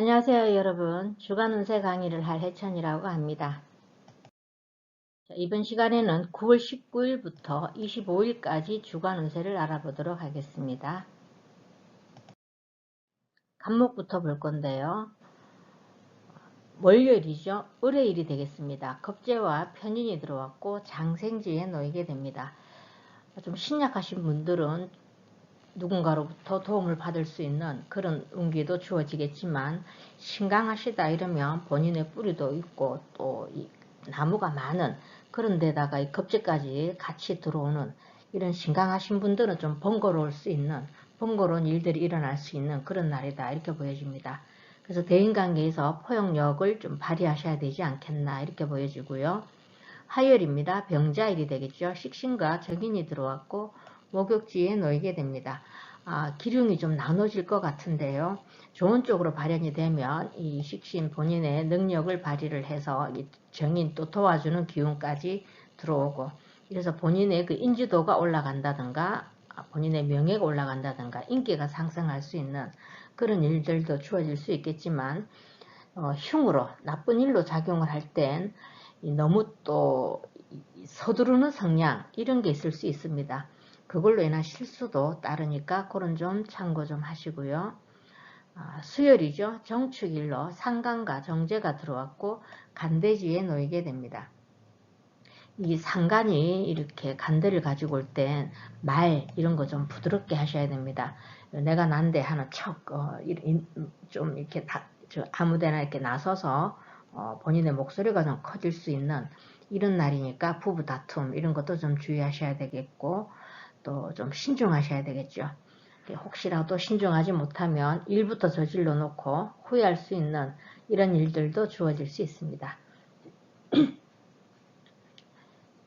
안녕하세요 여러분. 주간 운세 강의를 할 해천이라고 합니다. 이번 시간에는 9월 19일부터 25일까지 주간 운세를 알아보도록 하겠습니다. 간목부터 볼 건데요. 월요일이죠. 을의일이 되겠습니다. 겁재와 편인이 들어왔고 장생지에 놓이게 됩니다. 좀 신약하신 분들은 누군가로부터 도움을 받을 수 있는 그런 운기도 주어지겠지만, 신강하시다 이러면 본인의 뿌리도 있고 또 이 나무가 많은 그런 데다가 이 겁재까지 같이 들어오는, 이런 신강하신 분들은 좀 번거로울 수 있는, 번거로운 일들이 일어날 수 있는 그런 날이다 이렇게 보여집니다. 그래서 대인관계에서 포용력을 좀 발휘하셔야 되지 않겠나 이렇게 보여지고요. 화요일입니다. 병자일이 되겠죠. 식신과 적인이 들어왔고 목욕지에 놓이게 됩니다. 기lum이 좀 나눠질 것 같은데요. 좋은 쪽으로 발현이 되면 이 식신 본인의 능력을 발휘를 해서 이 정인 또 도와주는 기운까지 들어오고, 이래서 본인의 그 인지도가 올라간다든가 본인의 명예가 올라간다든가 인기가 상승할 수 있는 그런 일들도 주어질 수 있겠지만, 흉으로 나쁜 일로 작용을 할 땐 너무 또 서두르는 성향 이런 게 있을 수 있습니다. 그걸로 인한 실수도 따르니까 그런 좀 참고 좀 하시고요. 수요일이죠. 정축일로 상간과 정제가 들어왔고 간대지에 놓이게 됩니다. 이 상간이 이렇게 간대를 가지고 올 땐 말 이런 거 좀 부드럽게 하셔야 됩니다. 내가 난데 하는 척 좀 이렇게 아무데나 이렇게 나서서 본인의 목소리가 좀 커질 수 있는 이런 날이니까 부부 다툼 이런 것도 좀 주의하셔야 되겠고, 또 좀 신중하셔야 되겠죠. 혹시라도 신중하지 못하면 일부터 저질러 놓고 후회할 수 있는 이런 일들도 주어질 수 있습니다.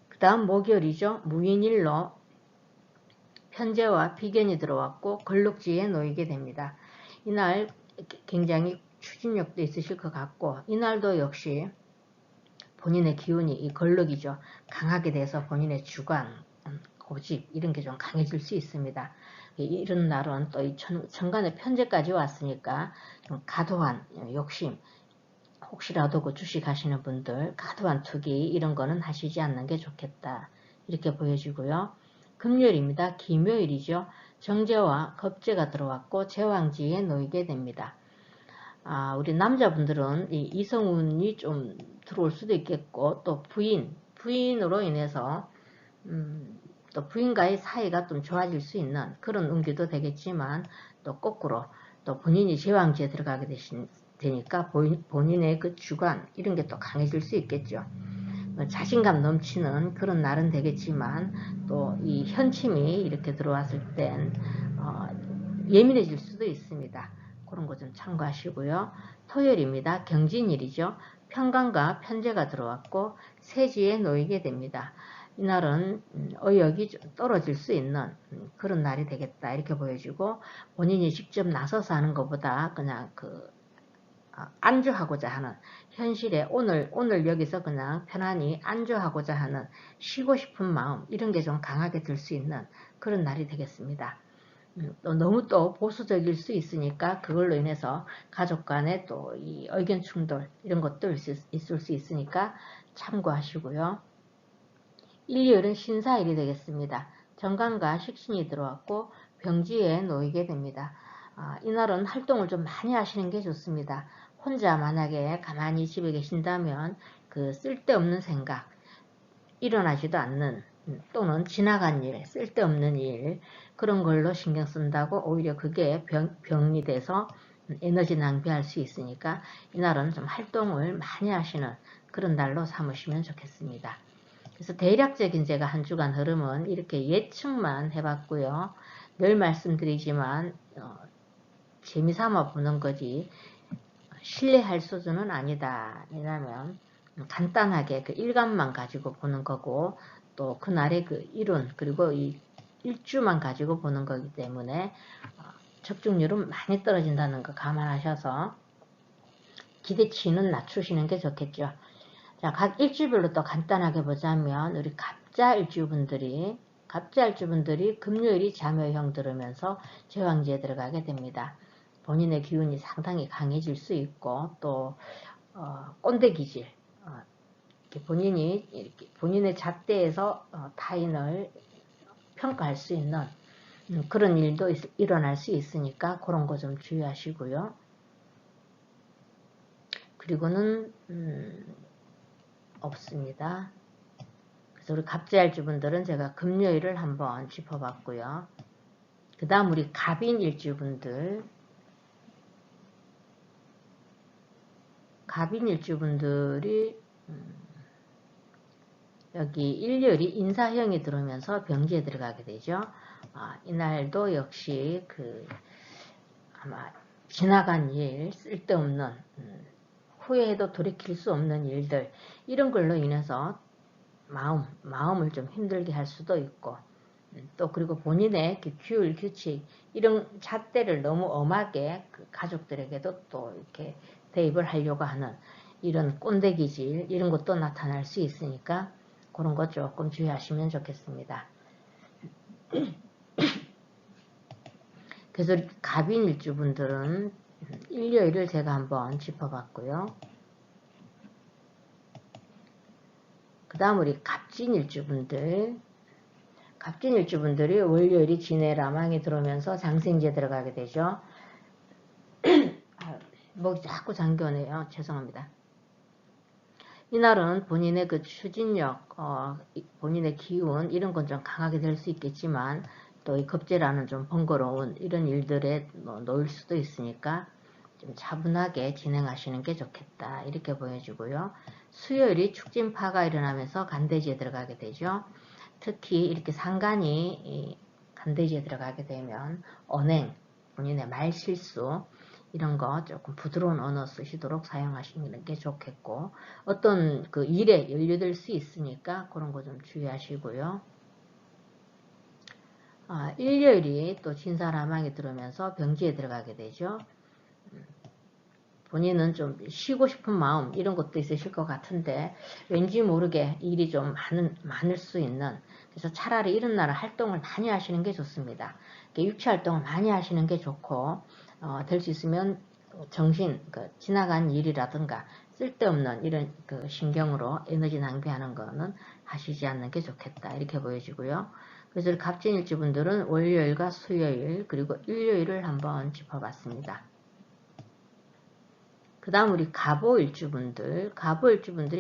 그 다음 목요일이죠. 무인일로 편재와 비견이 들어왔고 걸룩지에 놓이게 됩니다. 이날 굉장히 추진력도 있으실 것 같고, 이날도 역시 본인의 기운이 이 걸룩이죠. 강하게 돼서 본인의 주관, 고집 이런 게 좀 강해질 수 있습니다. 이런 날은 또 이 천간에 편재까지 왔으니까 좀 과도한 욕심, 혹시라도 그 주식 하시는 분들 과도한 투기 이런 거는 하시지 않는 게 좋겠다 이렇게 보여지고요. 금요일입니다. 기묘일이죠. 정제와 겁재가 들어왔고 제왕지에 놓이게 됩니다. 우리 남자분들은 이 이성운이 좀 들어올 수도 있겠고, 또 부인으로 인해서 또 부인과의 사이가 좀 좋아질 수 있는 그런 운기도 되겠지만, 또 거꾸로 또 본인이 제왕지에 들어가게 되니까 본인의 그 주관 이런 게 또 강해질 수 있겠죠. 자신감 넘치는 그런 날은 되겠지만, 또 이 현침이 이렇게 들어왔을 땐 예민해질 수도 있습니다. 그런 거 좀 참고하시고요. 토요일입니다. 경진일이죠. 편관과 편재가 들어왔고 세지에 놓이게 됩니다. 이날은 의욕이 좀 떨어질 수 있는 그런 날이 되겠다 이렇게 보여지고, 본인이 직접 나서서 하는 것보다 그냥 안주하고자 하는, 현실에 오늘 여기서 그냥 편안히 안주하고자 하는, 쉬고 싶은 마음 이런 게 좀 강하게 들 수 있는 그런 날이 되겠습니다. 또 너무 또 보수적일 수 있으니까 그걸로 인해서 가족 간에 또 이 의견 충돌 이런 것도 있을 수 있으니까 참고하시고요. 일요일은 신사일이 되겠습니다. 정관과 식신이 들어왔고 병지에 놓이게 됩니다. 이날은 활동을 좀 많이 하시는 게 좋습니다. 혼자 만약에 가만히 집에 계신다면 그 쓸데없는 생각, 일어나지도 않는 또는 지나간 일, 쓸데없는 일 그런 걸로 신경 쓴다고 오히려 그게 병이 돼서 에너지 낭비할 수 있으니까, 이날은 좀 활동을 많이 하시는 그런 날로 삼으시면 좋겠습니다. 그래서 대략적인 제가 한 주간 흐름은 이렇게 예측만 해봤고요. 늘 말씀드리지만 재미삼아 보는 거지 신뢰할 수준은 아니다. 왜냐하면 간단하게 그 일감만 가지고 보는 거고, 또 그날의 그 이론 그리고 이 일주만 가지고 보는 거기 때문에 적중률은 많이 떨어진다는 거 감안하셔서 기대치는 낮추시는 게 좋겠죠. 자, 각 일주별로 또 간단하게 보자면, 우리 갑자일주분들이 금요일이 잠요형 들으면서 제왕지에 들어가게 됩니다. 본인의 기운이 상당히 강해질 수 있고 또 꼰대 기질, 본인이 이렇게 본인의 잣대에서 타인을 평가할 수 있는 그런 일도 일어날 수 있으니까 그런 거 좀 주의하시고요. 그리고는 없습니다. 그래서 우리 갑자일주분들은 제가 금요일을 한번 짚어봤고요. 그 다음 우리 갑인일주분들, 갑인일주분들이 여기 일요일이 인사형이 들어오면서 병지에 들어가게 되죠. 이날도 역시 아마 지나간 일, 쓸데없는 후회해도 돌이킬 수 없는 일들, 이런 걸로 인해서 마음을 좀 힘들게 할 수도 있고, 또 그리고 본인의 규율, 규칙, 이런 잣대를 너무 엄하게 가족들에게도 또 이렇게 대입을 하려고 하는 이런 꼰대 기질, 이런 것도 나타날 수 있으니까 그런 거 조금 주의하시면 좋겠습니다. 그래서 갑인일주분들은 일요일을 제가 한번 짚어봤고요. 그 다음 우리 갑진일주분들이 월요일이 진해라망이 들어오면서 장생지에 들어가게 되죠. 목이 자꾸 잠겨오네요. 죄송합니다. 이날은 본인의 그 추진력, 본인의 기운, 이런 건 좀 강하게 될 수 있겠지만 또 이 급제라는 좀 번거로운 이런 일들에 놓일 수도 있으니까 좀 차분하게 진행하시는 게 좋겠다, 이렇게 보여주고요. 수요일이 축진파가 일어나면서 간대지에 들어가게 되죠. 특히 이렇게 상간이 간대지에 들어가게 되면 언행, 본인의 말실수, 이런 거 조금 부드러운 언어 쓰시도록 사용하시는 게 좋겠고, 어떤 그 일에 연루될 수 있으니까 그런 거 좀 주의하시고요. 일요일이 또 진사라망이 들어오면서 병지에 들어가게 되죠. 본인은 좀 쉬고 싶은 마음, 이런 것도 있으실 것 같은데 왠지 모르게 일이 좀 많을 수 있는, 그래서 차라리 이런 날은 활동을 많이 하시는 게 좋습니다. 육체 활동을 많이 하시는 게 좋고, 될 수 있으면 지나간 일이라든가 쓸데없는 이런 신경으로 에너지 낭비하는 거는 하시지 않는 게 좋겠다, 이렇게 보여지고요. 그래서 갑진일주분들은 월요일과 수요일 그리고 일요일을 한번 짚어봤습니다. 그 다음 우리 갑오일주분들이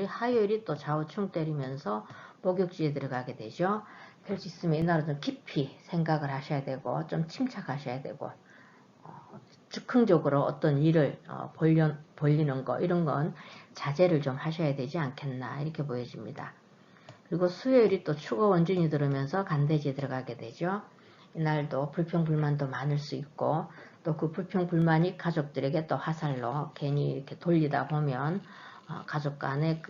화요일이 또 좌우충 때리면서 목욕지에 들어가게 되죠. 될 수 있으면 이날은 좀 깊이 생각을 하셔야 되고 좀 침착하셔야 되고, 즉흥적으로 어떤 일을 벌리는 거, 이런 건 자제를 좀 하셔야 되지 않겠나, 이렇게 보여집니다. 그리고 수요일이 또 축어 원준이 들어오면서 간대지에 들어가게 되죠. 이날도 불평불만도 많을 수 있고, 또 그 불평불만이 가족들에게 또 화살로 괜히 이렇게 돌리다 보면 가족 간의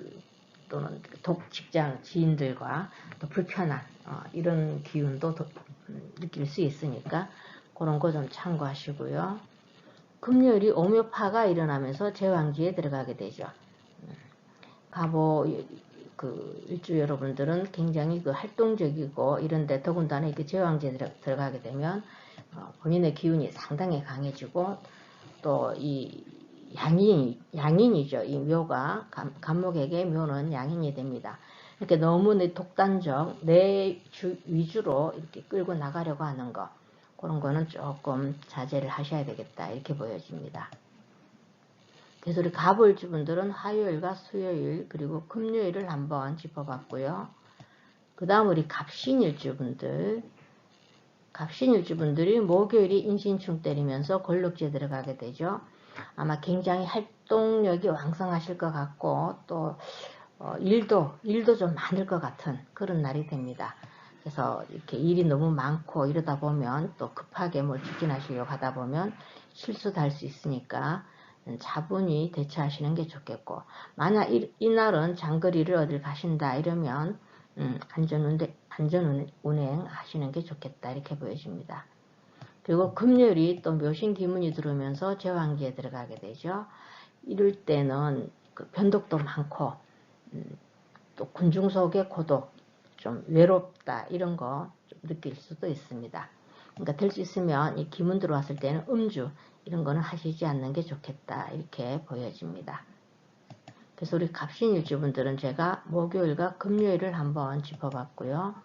또는 직장 지인들과 또 불편한 이런 기운도 느낄 수 있으니까 그런 거 좀 참고하시고요. 금요일이 오묘파가 일어나면서 제왕지에 들어가게 되죠. 일주 여러분들은 굉장히 활동적이고 이런데 더군다나 이렇게 제왕지에 들어가게 되면 본인의 기운이 상당히 강해지고, 또 이 양인이죠. 이 묘가 간목에게 묘는 양인이 됩니다. 이렇게 너무 독단적 내 위주로 이렇게 끌고 나가려고 하는 거, 그런 거는 조금 자제를 하셔야 되겠다, 이렇게 보여집니다. 그래서 우리 갑을주분들은 화요일과 수요일 그리고 금요일을 한번 짚어봤고요. 그 다음 우리 갑신일주분들이 목요일이 인신충 때리면서 권력지에 들어가게 되죠. 아마 굉장히 활동력이 왕성하실 것 같고 또 일도 좀 많을 것 같은 그런 날이 됩니다. 그래서 이렇게 일이 너무 많고 이러다 보면 또 급하게 뭘 추진하시려고 하다 보면 실수도 할 수 있으니까 차분히 대처하시는 게 좋겠고, 만약 이날은 장거리를 어딜 가신다 이러면 안전운행 하시는 게 좋겠다, 이렇게 보여집니다. 그리고 금요일이 또 묘신기문이 들어오면서 제왕기에 들어가게 되죠. 이럴 때는 변덕도 많고 또 군중 속의 고독, 좀 외롭다, 이런 거 좀 느낄 수도 있습니다. 그러니까 될 수 있으면 이 기문 들어왔을 때는 음주, 이런 거는 하시지 않는 게 좋겠다 이렇게 보여집니다. 그래서 우리 갑신일주분들은 제가 목요일과 금요일을 한번 짚어봤고요.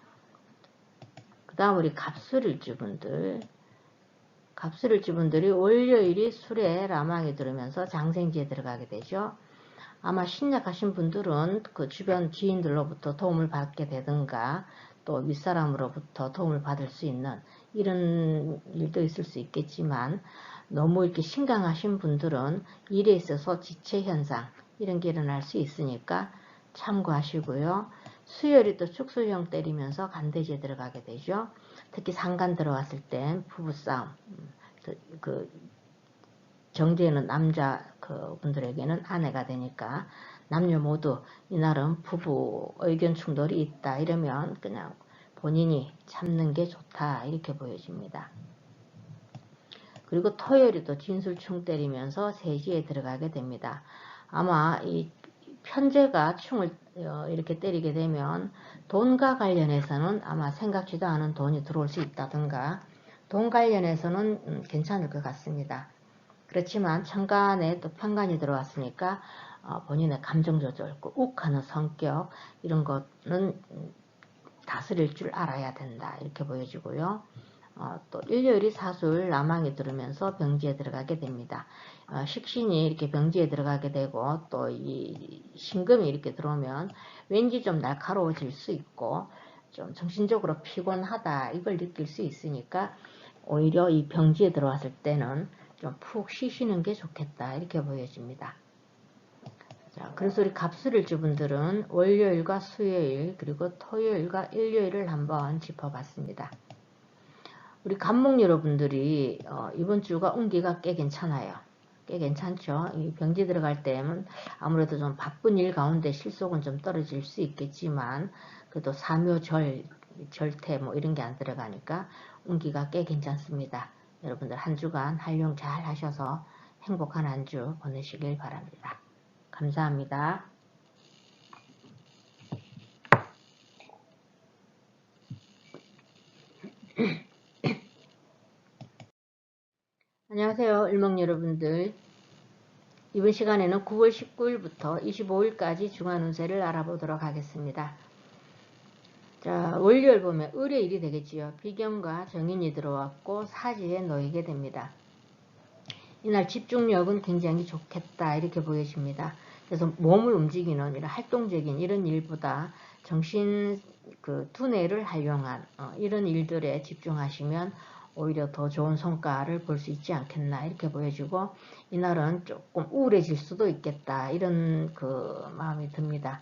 그 다음 우리 갑술일주분들이 월요일이 술에 라망이 들으면서 장생지에 들어가게 되죠. 아마 신약하신 분들은 그 주변 지인들로부터 도움을 받게 되든가 또 윗사람으로부터 도움을 받을 수 있는 이런 일도 있을 수 있겠지만, 너무 이렇게 신강하신 분들은 일에 있어서 지체현상 이런 게 일어날 수 있으니까 참고하시고요. 수요일이 또 축술형 때리면서 간대지에 들어가게 되죠. 특히 상간 들어왔을 땐 부부싸움, 그 정제는 남자 분들에게는 아내가 되니까 남녀 모두 이날은 부부 의견 충돌이 있다 이러면 그냥 본인이 참는 게 좋다 이렇게 보여집니다. 그리고 토요일이 또 진술충 때리면서 세지에 들어가게 됩니다. 아마 이 편제가 충을 이렇게 때리게 되면 돈과 관련해서는 아마 생각지도 않은 돈이 들어올 수 있다든가, 돈 관련해서는 괜찮을 것 같습니다. 그렇지만 천간에 또 편간이 들어왔으니까 본인의 감정 조절, 욱하는 성격 이런 거는 다스릴 줄 알아야 된다 이렇게 보여지고요. 또 일요일이 사술 남왕이 들으면서 병지에 들어가게 됩니다. 식신이 이렇게 병지에 들어가게 되고 또 이 신금이 이렇게 들어오면 왠지 좀 날카로워질 수 있고 좀 정신적으로 피곤하다 이걸 느낄 수 있으니까 오히려 이 병지에 들어왔을 때는 좀 푹 쉬시는 게 좋겠다 이렇게 보여집니다. 자, 그래서 우리 갑술일주분들은 월요일과 수요일 그리고 토요일과 일요일을 한번 짚어봤습니다. 우리 갑목 여러분들이 이번 주가 운기가 꽤 괜찮아요. 꽤 괜찮죠. 이 병지 들어갈 때는 아무래도 좀 바쁜 일 가운데 실속은 좀 떨어질 수 있겠지만 그래도 사묘절, 절태 뭐 이런 게 안 들어가니까 운기가 꽤 괜찮습니다. 여러분들 한 주간 활용 잘 하셔서 행복한 한 주 보내시길 바랍니다. 감사합니다. 안녕하세요. 일목 여러분들. 이번 시간에는 9월 19일부터 25일까지 중한 운세를 알아보도록 하겠습니다. 자, 월요일 보면 을의 일이 되겠지요. 비견과 정인이 들어왔고 사지에 놓이게 됩니다. 이날 집중력은 굉장히 좋겠다 이렇게 보여집니다. 그래서 몸을 움직이는 이런 활동적인 이런 일보다 정신 두뇌를 활용한 이런 일들에 집중하시면 오히려 더 좋은 성과를 볼 수 있지 않겠나 이렇게 보여지고, 이날은 조금 우울해질 수도 있겠다 이런 마음이 듭니다.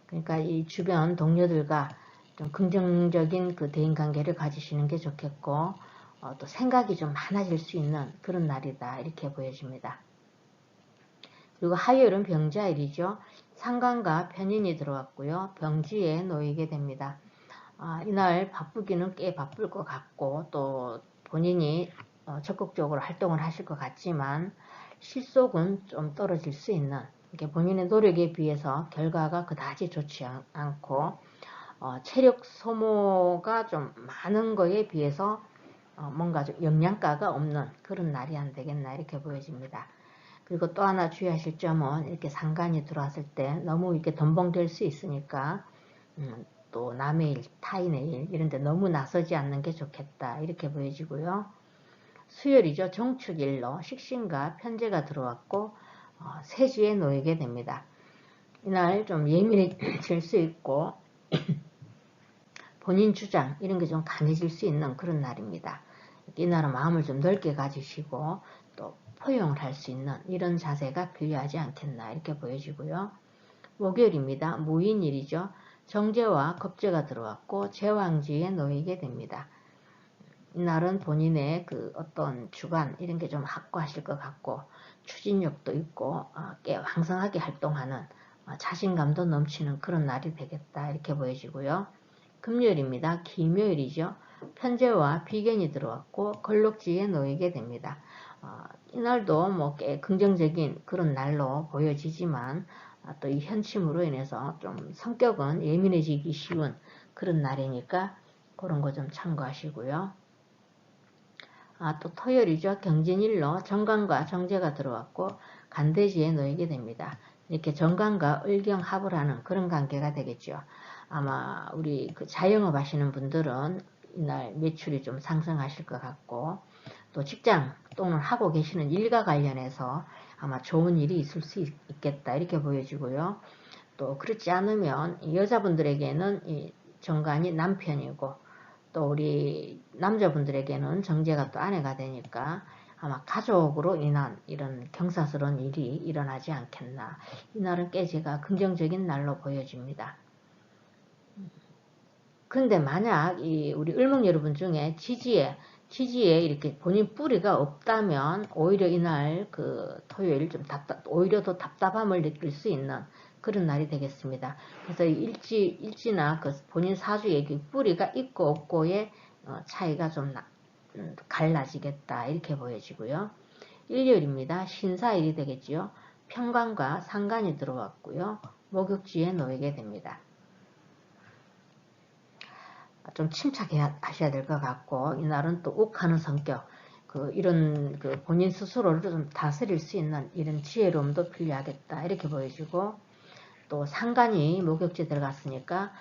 그러니까 이 주변 동료들과 좀 긍정적인 대인관계를 가지시는 게 좋겠고, 또 생각이 좀 많아질 수 있는 그런 날이다 이렇게 보여집니다. 그리고 화요일은 병자일이죠. 상관과 편인이 들어왔고요. 병지에 놓이게 됩니다. 이날 바쁘기는 꽤 바쁠 것 같고 또 본인이 적극적으로 활동을 하실 것 같지만 실속은 좀 떨어질 수 있는, 이렇게 본인의 노력에 비해서 결과가 그다지 좋지 않고 체력 소모가 좀 많은 거에 비해서 뭔가 좀 영양가가 없는 그런 날이 안 되겠나 이렇게 보여집니다. 그리고 또 하나 주의하실 점은 이렇게 상관이 들어왔을 때 너무 이렇게 덤벙될 수 있으니까 또 남의 일, 타인의 일 이런 데 너무 나서지 않는 게 좋겠다 이렇게 보여지고요. 수요일이죠. 정축일로 식신과 편제가 들어왔고 세지에 놓이게 됩니다. 이날 좀 예민해질 수 있고 본인 주장 이런 게 좀 강해질 수 있는 그런 날입니다. 이날은 마음을 좀 넓게 가지시고 또 포용을 할 수 있는 이런 자세가 필요하지 않겠나 이렇게 보여지고요. 목요일입니다. 무인일이죠. 정제와 겁제가 들어왔고 제왕지에 놓이게 됩니다. 이날은 본인의 어떤 주관 이런 게 좀 확고하실 것 같고 추진력도 있고 꽤 왕성하게 활동하는 자신감도 넘치는 그런 날이 되겠다 이렇게 보여지고요. 금요일입니다. 기묘일이죠. 편제와 비견이 들어왔고 걸록지에 놓이게 됩니다. 이날도 뭐 꽤 긍정적인 그런 날로 보여지지만 또 이 현침으로 인해서 좀 성격은 예민해지기 쉬운 그런 날이니까 그런 거 좀 참고하시고요. 또 토요일이죠. 경진일로 정관과 정제가 들어왔고 간대지에 놓이게 됩니다. 이렇게 정관과 을경합을 하는 그런 관계가 되겠죠. 아마 우리 그 자영업 하시는 분들은 이날 매출이 좀 상승하실 것 같고, 또 직장 또는 하고 계시는 일과 관련해서 아마 좋은 일이 있을 수 있겠다 이렇게 보여지고요. 또 그렇지 않으면 여자분들에게는 이 정관이 남편이고, 또 우리 남자분들에게는 정제가 또 아내가 되니까 아마 가족으로 인한 이런 경사스러운 일이 일어나지 않겠나. 이날은 꽤 제가 긍정적인 날로 보여집니다. 근데 만약 우리 을목 여러분 중에 지지에 이렇게 본인 뿌리가 없다면 오히려 이날 그 토요일 좀 오히려 더 답답함을 느낄 수 있는 그런 날이 되겠습니다. 그래서 일지나 그 본인 사주에 뿌리가 있고 없고의 차이가 좀 갈라지겠다 이렇게 보여지고요. 일요일입니다. 신사일이 되겠지요. 편관과 상관이 들어왔고요. 목욕지에 놓이게 됩니다. 좀 침착해 하셔야 될 것 같고, 이날은 또 욱하는 성격, 이런 본인 스스로를 좀 다스릴 수 있는 이런 지혜로움도 필요하겠다 이렇게 보여지고, 또 상관이 목욕지에 들어갔으니까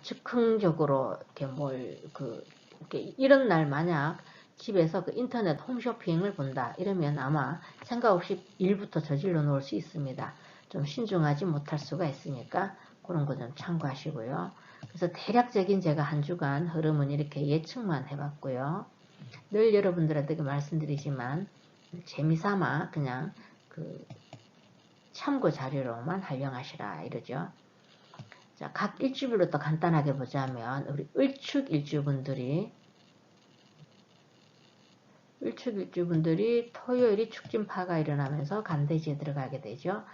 즉흥적으로 이렇게 이런 날 만약 집에서 그 인터넷 홈쇼핑을 본다 이러면 아마 생각 없이 일부터 저질러 놓을 수 있습니다. 좀 신중하지 못할 수가 있으니까 그런 거 좀 참고하시고요. 그래서 대략적인 제가 한 주간 흐름은 이렇게 예측만 해봤고요. 늘 여러분들한테 말씀드리지만 재미삼아 그냥 참고 자료로만 활용하시라 이러죠. 자, 각 일주별로 또 간단하게 보자면 우리 을축일주분들이 토요일이 축진파가 일어나면서 간대지에 들어가게 되죠.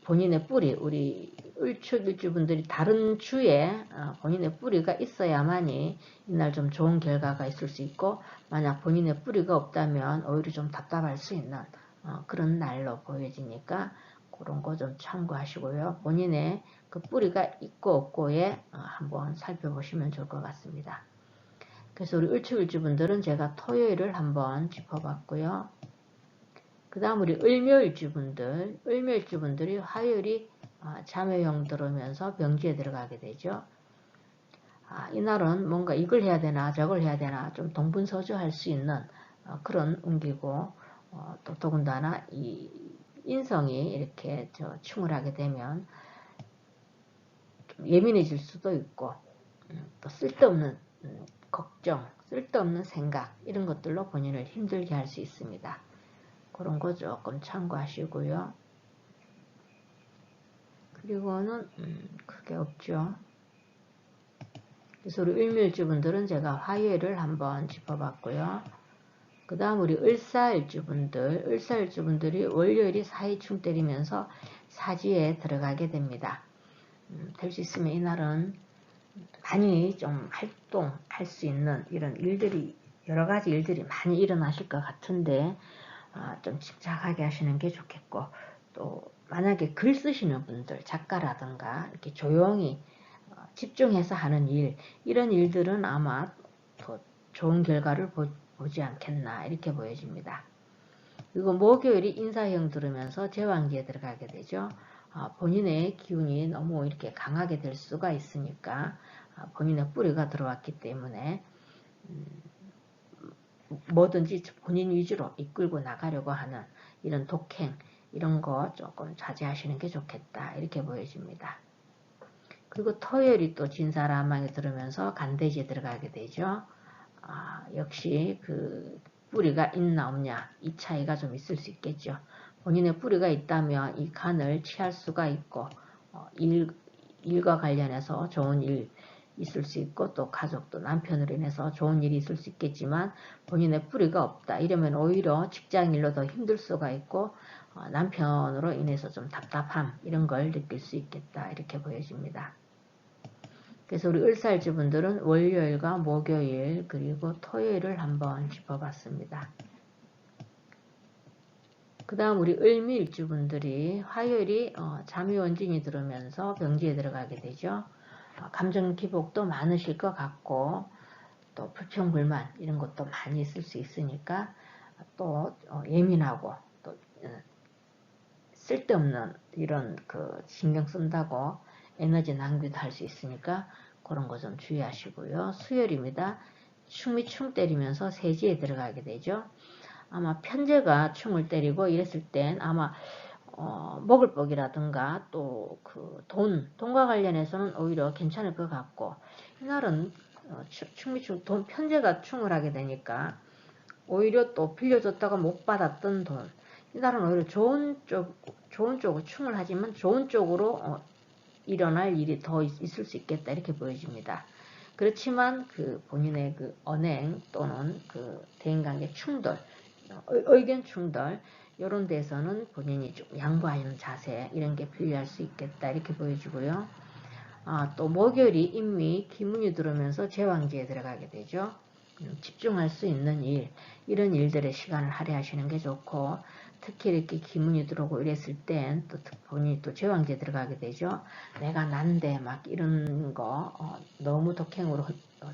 본인의 뿌리, 우리 을축일주분들이 다른 주에 본인의 뿌리가 있어야만이 이날 좀 좋은 결과가 있을 수 있고, 만약 본인의 뿌리가 없다면 오히려 좀 답답할 수 있는 그런 날로 보여지니까 그런 거 좀 참고하시고요. 본인의 그 뿌리가 있고 없고에 한번 살펴보시면 좋을 것 같습니다. 그래서 우리 을축일주분들은 제가 토요일을 한번 짚어봤고요. 그 다음 우리 을묘일주분들이 화요일이 잠요형 들어오면서 병지에 들어가게 되죠. 이날은 뭔가 이걸 해야 되나 저걸 해야 되나 좀 동분서주할 수 있는 그런 운기고, 또 더군다나 이 인성이 이렇게 충을하게 되면 좀 예민해질 수도 있고, 또 쓸데없는 걱정, 쓸데없는 생각 이런 것들로 본인을 힘들게 할 수 있습니다. 그런 거 조금 참고하시고요. 그리고는 크게 없죠. 그래서 우리 을묘일주분들은 제가 화요일을 한번 짚어봤고요. 그 다음 우리 을사일주분들이 월요일이 사이충 때리면서 사지에 들어가게 됩니다. 될 수 있으면 이날은 많이 좀 활동할 수 있는 이런 일들이, 여러 가지 일들이 많이 일어나실 것 같은데 좀 침착하게 하시는 게 좋겠고, 또 만약에 글 쓰시는 분들, 작가라든가 이렇게 조용히 집중해서 하는 일, 이런 일들은 아마 더 좋은 결과를 보지 않겠나 이렇게 보여집니다. 그리고 목요일이 인사형 들으면서 제왕기에 들어가게 되죠. 본인의 기운이 너무 이렇게 강하게 될 수가 있으니까 본인의 뿌리가 들어왔기 때문에 뭐든지 본인 위주로 이끌고 나가려고 하는 이런 독행, 이런 거 조금 자제하시는 게 좋겠다 이렇게 보여집니다. 그리고 토요일이 또 진사라망에 들으면서 간대지에 들어가게 되죠. 역시 그 뿌리가 있나 없냐 이 차이가 좀 있을 수 있겠죠. 본인의 뿌리가 있다면 이 간을 취할 수가 있고 일과 관련해서 좋은 일 있을 수 있고, 또 가족도 남편으로 인해서 좋은 일이 있을 수 있겠지만 본인의 뿌리가 없다 이러면 오히려 직장일로 더 힘들 수가 있고 남편으로 인해서 좀 답답함 이런 걸 느낄 수 있겠다 이렇게 보여집니다. 그래서 우리 을사일주분들은 월요일과 목요일 그리고 토요일을 한번 짚어봤습니다. 그 다음 우리 을미일주분들이 화요일이 잠유원진이 들어오면서 병지에 들어가게 되죠. 감정 기복도 많으실 것 같고, 또 불평불만 이런 것도 많이 있을 수 있으니까 또 예민하고 또 쓸데없는 이런 그 신경 쓴다고 에너지 낭비도 할 수 있으니까 그런 거 좀 주의하시고요. 수요일입니다. 충이 충 때리면서 세지에 들어가게 되죠. 아마 편제가 충을 때리고 이랬을 땐 아마 먹을 복이라든가 또 그 돈과 관련해서는 오히려 괜찮을 것 같고, 이날은 충미충 돈 편제가 충을 하게 되니까 오히려 또 빌려줬다가 못 받았던 돈, 이날은 오히려 좋은 쪽으로 충을 하지만 좋은 쪽으로 일어날 일이 더 있을 수 있겠다 이렇게 보여집니다. 그렇지만 그 본인의 그 언행 또는 그 대인관계 충돌, 의견 충돌 이런 데서는 본인이 좀 양보하는 자세 이런 게 필요할 수 있겠다 이렇게 보여지고요. 또 목요일이 인미 기문이 들어오면서 제왕지에 들어가게 되죠. 집중할 수 있는 일, 이런 일들의 시간을 할애하시는 게 좋고, 특히 이렇게 기문이 들어오고 이랬을 땐 또 본인이 또 제왕지에 들어가게 되죠. 내가 난데 막 이런 거 너무 독행으로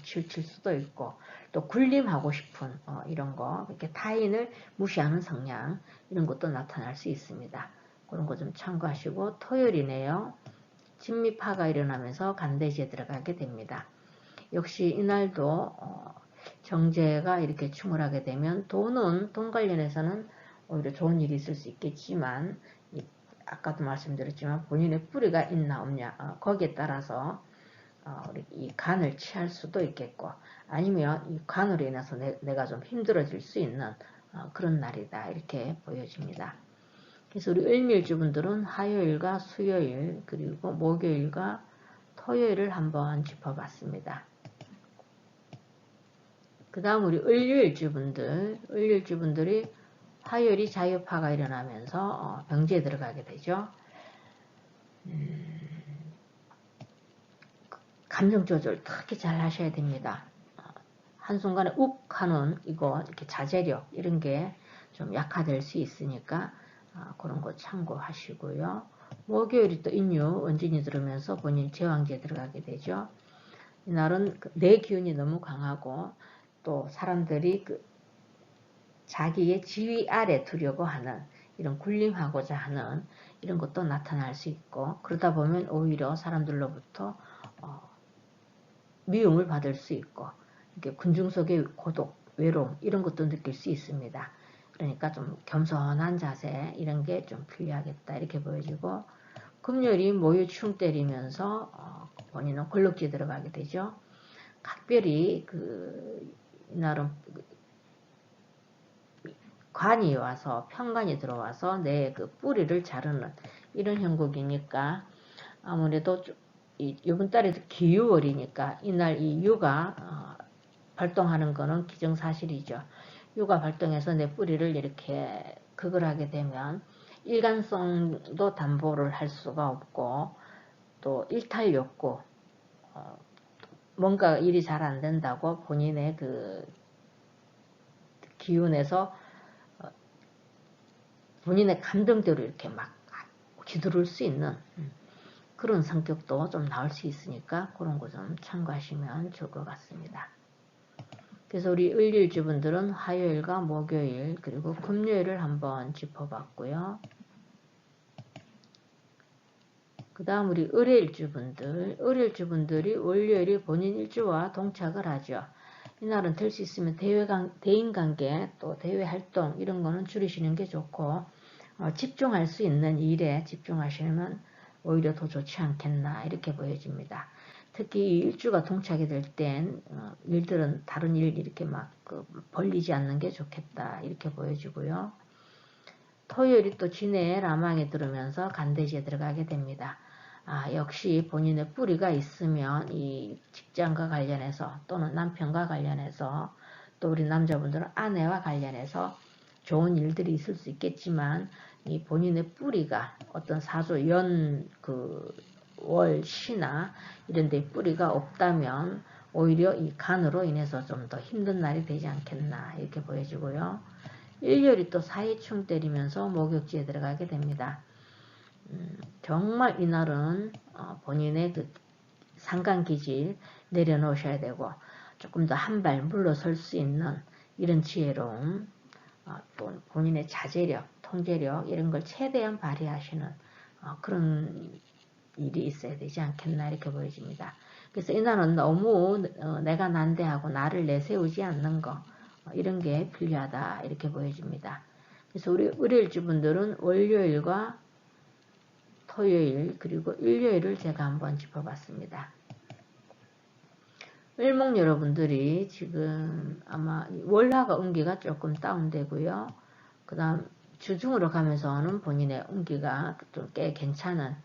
치우칠 수도 있고, 또 군림하고 싶은 이런 거, 이렇게 타인을 무시하는 성향 이런 것도 나타날 수 있습니다. 그런 거 좀 참고하시고, 토요일이네요. 진미파가 일어나면서 간대지에 들어가게 됩니다. 역시 이날도 정제가 이렇게 충을 하게 되면 돈 관련해서는 오히려 좋은 일이 있을 수 있겠지만, 아까도 말씀드렸지만 본인의 뿌리가 있나 없냐 거기에 따라서 이 간을 취할 수도 있겠고, 아니면 이 간으로 인해서 내가 좀 힘들어질 수 있는 그런 날이다 이렇게 보여집니다. 그래서 우리 을밀주분들은 화요일과 수요일 그리고 목요일과 토요일을 한번 짚어봤습니다. 그 다음 우리 을일주분들이 화요일이 자유파가 일어나면서 병지에 들어가게 되죠. 감정 조절 특히 잘 하셔야 됩니다. 한순간에 욱 하는 이거 이렇게 자제력 이런 게 좀 약화될 수 있으니까 그런 거 참고하시고요. 목요일이 또 인유 원진이 들어오면서 본인 제왕지에 들어가게 되죠. 이날은 내 기운이 너무 강하고 또 사람들이 자기의 지위 아래 두려고 하는 이런 군림하고자 하는 이런 것도 나타날 수 있고, 그러다 보면 오히려 사람들로부터 미움을 받을 수 있고, 이렇게 군중 속의 고독, 외로움 이런 것도 느낄 수 있습니다. 그러니까 좀 겸손한 자세 이런 게 좀 필요하겠다 이렇게 보여지고, 금요일이 모유충 때리면서 본인은 권력지에 들어가게 되죠. 각별히 이날은 관이 와서 편관이 들어와서 내 그 뿌리를 자르는 이런 형국이니까 아무래도 이번 달에 기유월이니까 이날 이 유가 발동하는 거는 기정사실이죠. 유가 발동해서 내 뿌리를 이렇게 극을 하게 되면 일관성도 담보를 할 수가 없고, 또 일탈욕구 뭔가 일이 잘 안 된다고 본인의 그 기운에서 본인의 감정대로 이렇게 막 휘두를 수 있는 그런 성격도 좀 나올 수 있으니까 그런 거 좀 참고하시면 좋을 것 같습니다. 그래서 우리 을일주분들은 화요일과 목요일 그리고 금요일을 한번 짚어봤고요. 그 다음 우리 을일주분들이 월요일이 본인 일주와 동착을 하죠. 이날은 될 수 있으면 대인관계 또 대외활동 이런 거는 줄이시는 게 좋고, 집중할 수 있는 일에 집중하시면 오히려 더 좋지 않겠나 이렇게 보여집니다. 특히 이 일주가 동착이 될 땐 일들은 다른 일 이렇게 막 벌리지 않는 게 좋겠다 이렇게 보여지고요. 토요일이 또 진해의 라망에 들으면서 간대지에 들어가게 됩니다. 역시 본인의 뿌리가 있으면 이 직장과 관련해서 또는 남편과 관련해서 또 우리 남자분들은 아내와 관련해서 좋은 일들이 있을 수 있겠지만, 이 본인의 뿌리가 어떤 사조 월 시나 이런 데 뿌리가 없다면 오히려 이 간으로 인해서 좀 더 힘든 날이 되지 않겠나 이렇게 보여지고요. 일요일이 또 사이충 때리면서 목욕지에 들어가게 됩니다. 정말 이날은 본인의 그 상간기질 내려놓으셔야 되고, 조금 더 한 발 물러설 수 있는 이런 지혜로움, 또 본인의 자제력, 통제력 이런 걸 최대한 발휘하시는 그런 일이 있어야 되지 않겠나 이렇게 보여집니다. 그래서 이날은 너무 내가 난대하고 나를 내세우지 않는 거 이런 게 필요하다 이렇게 보여집니다. 그래서 우리 을일주 분들은 월요일과 토요일 그리고 일요일을 제가 한번 짚어봤습니다. 을목 여러분들이 지금 아마 월화가 운기가 조금 다운되고요. 그 다음 주중으로 가면서는 본인의 운기가 좀 꽤 괜찮은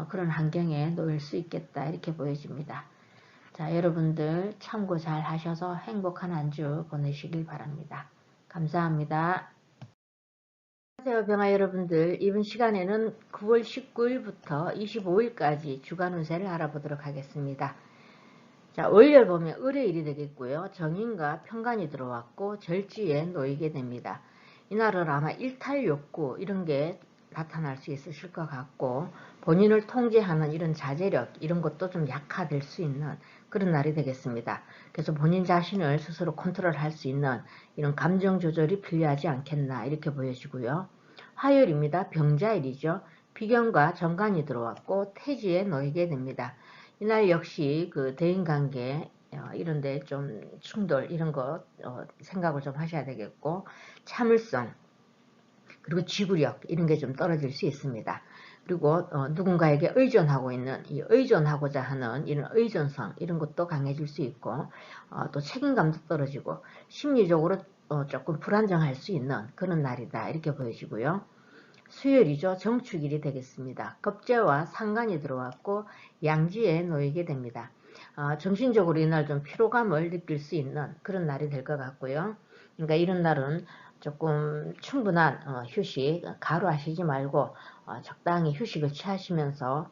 그런 환경에 놓일 수 있겠다 이렇게 보여집니다. 자, 여러분들 참고 잘 하셔서 행복한 한 주 보내시길 바랍니다. 감사합니다. 안녕하세요 병아 여러분들, 이번 시간에는 9월 19일부터 25일까지 주간 운세를 알아보도록 하겠습니다. 자, 월요일 보면 을의 일이 되겠고요. 정인과 편관이 들어왔고 절지에 놓이게 됩니다. 이날은 아마 일탈 욕구 이런 게 나타날 수 있으실 것 같고, 본인을 통제하는 이런 자제력 이런 것도 좀 약화될 수 있는 그런 날이 되겠습니다. 그래서 본인 자신을 스스로 컨트롤할 수 있는 이런 감정 조절이 필요하지 않겠나 이렇게 보여지고요. 화요일입니다. 병자일이죠. 비견과 정관이 들어왔고 태지에 놓이게 됩니다. 이날 역시 그 대인관계 이런데 좀 충돌 이런 거 생각을 좀 하셔야 되겠고, 참을성 그리고 지구력 이런 게 좀 떨어질 수 있습니다. 그리고 누군가에게 의존하고 있는 이 의존하고자 하는 이런 의존성 이런 것도 강해질 수 있고, 또 책임감도 떨어지고 심리적으로 조금 불안정할 수 있는 그런 날이다 이렇게 보여지고요. 수요일이죠. 정축일이 되겠습니다. 겁재와 상관이 들어왔고 양지에 놓이게 됩니다. 정신적으로 이날 좀 피로감을 느낄 수 있는 그런 날이 될 것 같고요. 그러니까 이런 날은 조금 충분한 휴식 가루하시지 말고 적당히 휴식을 취하시면서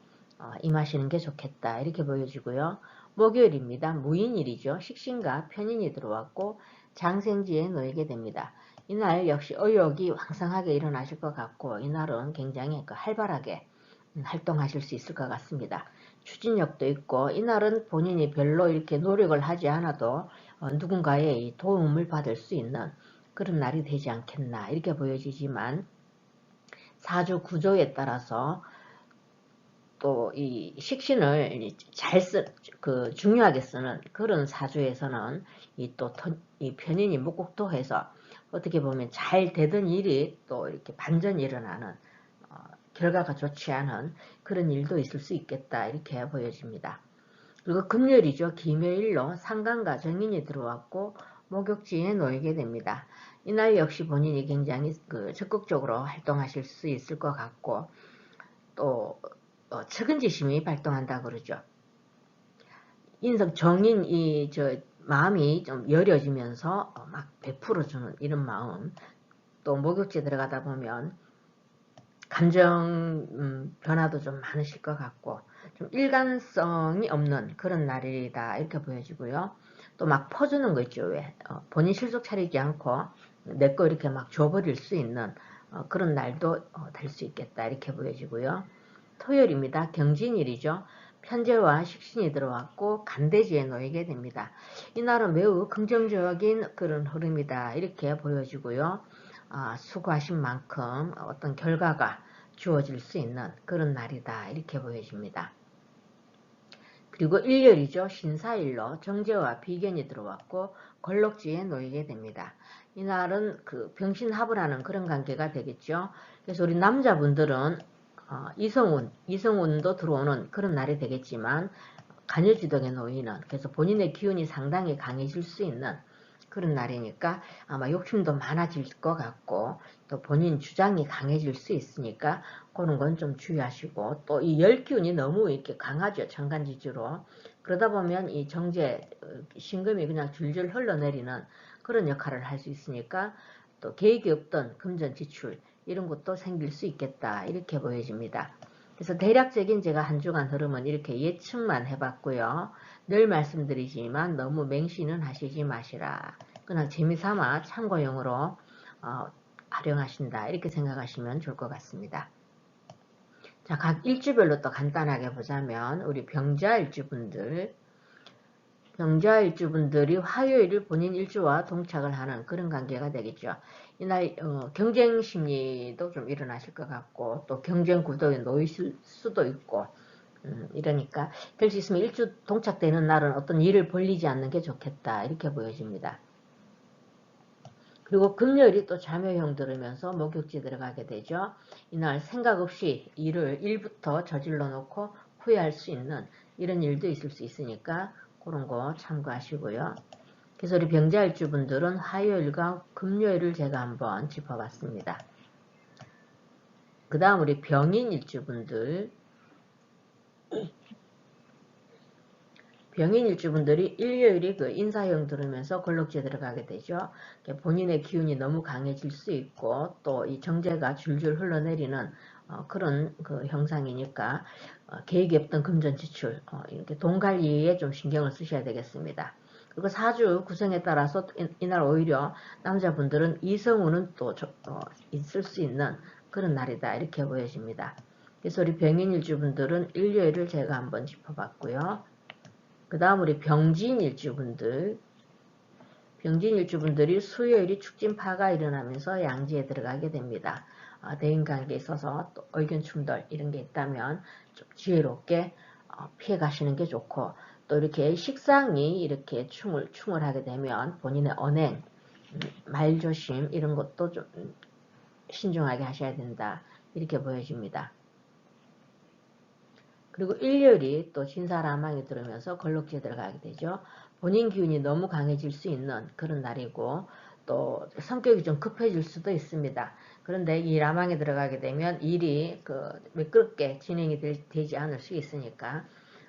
임하시는 게 좋겠다 이렇게 보여지고요. 목요일입니다. 무인일이죠. 식신과 편인이 들어왔고 장생지에 놓이게 됩니다. 이날 역시 의욕이 왕성하게 일어나실 것 같고, 이날은 굉장히 활발하게 활동하실 수 있을 것 같습니다. 추진력도 있고, 이날은 본인이 별로 이렇게 노력을 하지 않아도 누군가의 도움을 받을 수 있는 그런 날이 되지 않겠나 이렇게 보여지지만, 사주 구조에 따라서 또 이 식신을 중요하게 쓰는 그런 사주에서는 이 편인이 목국토해서 어떻게 보면 잘 되던 일이 또 이렇게 반전이 일어나는 결과가 좋지 않은 그런 일도 있을 수 있겠다 이렇게 보여집니다. 그리고 금요일이죠. 김요일로 상관과 정인이 들어왔고 목욕지에 놓이게 됩니다. 이날 역시 본인이 굉장히 적극적으로 활동하실 수 있을 것 같고, 또 측은지심이 발동한다 그러죠. 정인 마음이 좀 여려지면서 막 베풀어주는 이런 마음, 또 목욕지에 들어가다 보면 감정 변화도 좀 많으실 것 같고, 좀 일관성이 없는 그런 날이다 이렇게 보여지고요. 또 막 퍼주는 거 있죠. 왜 본인 실속 차리지 않고 내 거 이렇게 막 줘버릴 수 있는 그런 날도 될 수 있겠다 이렇게 보여지고요. 토요일입니다. 경진일이죠. 편재와 식신이 들어왔고 간대지에 놓이게 됩니다. 이날은 매우 긍정적인 그런 흐름이다 이렇게 보여지고요. 수고하신 만큼 어떤 결과가 주어질 수 있는 그런 날이다 이렇게 보여집니다. 그리고 일요일이죠. 신사일로 정제와 비견이 들어왔고 걸럭지에 놓이게 됩니다. 이날은 병신합을 하는 그런 관계가 되겠죠. 그래서 우리 남자분들은 이성운도 들어오는 그런 날이 되겠지만, 간여지덕에 놓이는, 그래서 본인의 기운이 상당히 강해질 수 있는 그런 날이니까 아마 욕심도 많아질 것 같고, 또 본인 주장이 강해질 수 있으니까 그런 건 좀 주의하시고, 또 이 열기운이 너무 이렇게 강하죠. 천간지주로. 그러다 보면 이 정제 신금이 그냥 줄줄 흘러내리는 그런 역할을 할 수 있으니까, 또 계획이 없던 금전 지출 이런 것도 생길 수 있겠다 이렇게 보여집니다. 그래서 대략적인 제가 한 주간 흐름은 이렇게 예측만 해봤고요. 늘 말씀드리지만 너무 맹신은 하시지 마시라. 그냥 재미삼아 참고용으로 활용하신다 이렇게 생각하시면 좋을 것 같습니다. 자, 각 일주별로 또 간단하게 보자면 우리 병자 일주분들, 병자일주분들이 화요일을 본인 일주와 동착을 하는 그런 관계가 되겠죠. 이날 경쟁 심리도 좀 일어나실 것 같고 또 경쟁 구도에 놓이실 수도 있고 이러니까 될 수 있으면 일주 동착되는 날은 어떤 일을 벌리지 않는 게 좋겠다 이렇게 보여집니다. 그리고 금요일이 또 자묘형 들으면서 목욕지 들어가게 되죠. 이날 생각 없이 일을 일부터 저질러 놓고 후회할 수 있는 이런 일도 있을 수 있으니까 그런 거 참고하시고요. 그래서 우리 병자일주분들은 화요일과 금요일을 제가 한번 짚어봤습니다. 그 다음 우리 병인일주분들 병인일주분들이 일요일이 그 인사형 들으면서 걸럭지에 들어가게 되죠. 본인의 기운이 너무 강해질 수 있고 또 이 정제가 줄줄 흘러내리는 그런 그 형상이니까 계획이 없던 금전 지출 이렇게 돈 관리에 좀 신경을 쓰셔야 되겠습니다. 그리고 사주 구성에 따라서 이날 오히려 남자분들은 이성운은 또 있을 수 있는 그런 날이다 이렇게 보여집니다. 그래서 우리 병인일주분들은 일요일을 제가 한번 짚어봤고요. 그 다음 우리 병진일주분들이 수요일이 축진파가 일어나면서 양지에 들어가게 됩니다. 대인관계에 있어서 또 의견 충돌 이런 게 있다면 좀 지혜롭게 피해 가시는 게 좋고 또 이렇게 식상이 이렇게 충을 하게 되면 본인의 언행, 말조심 이런 것도 좀 신중하게 하셔야 된다 이렇게 보여집니다. 그리고 일요일이 또 진사라망이 들어오면서 걸럭지에 들어가게 되죠. 본인 기운이 너무 강해질 수 있는 그런 날이고 또 성격이 좀 급해질 수도 있습니다. 그런데 이 라망에 들어가게 되면 일이 매끄럽게 진행이 되지 않을 수 있으니까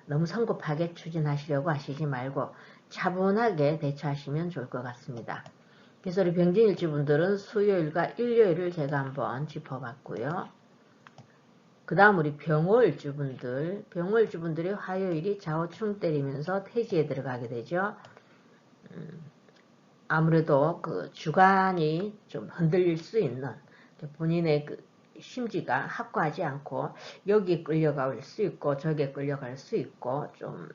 너무 성급하게 추진하시려고 하시지 말고 차분하게 대처하시면 좋을 것 같습니다. 그래서 우리 병진일주분들은 수요일과 일요일을 제가 한번 짚어봤고요. 그 다음 우리 병월주분들이 화요일이 좌우충 때리면서 태지에 들어가게 되죠. 아무래도 그 주관이 좀 흔들릴 수 있는 본인의 그 심지가 확고하지 않고 여기 끌려갈 수 있고 저기에 끌려갈 수 있고 좀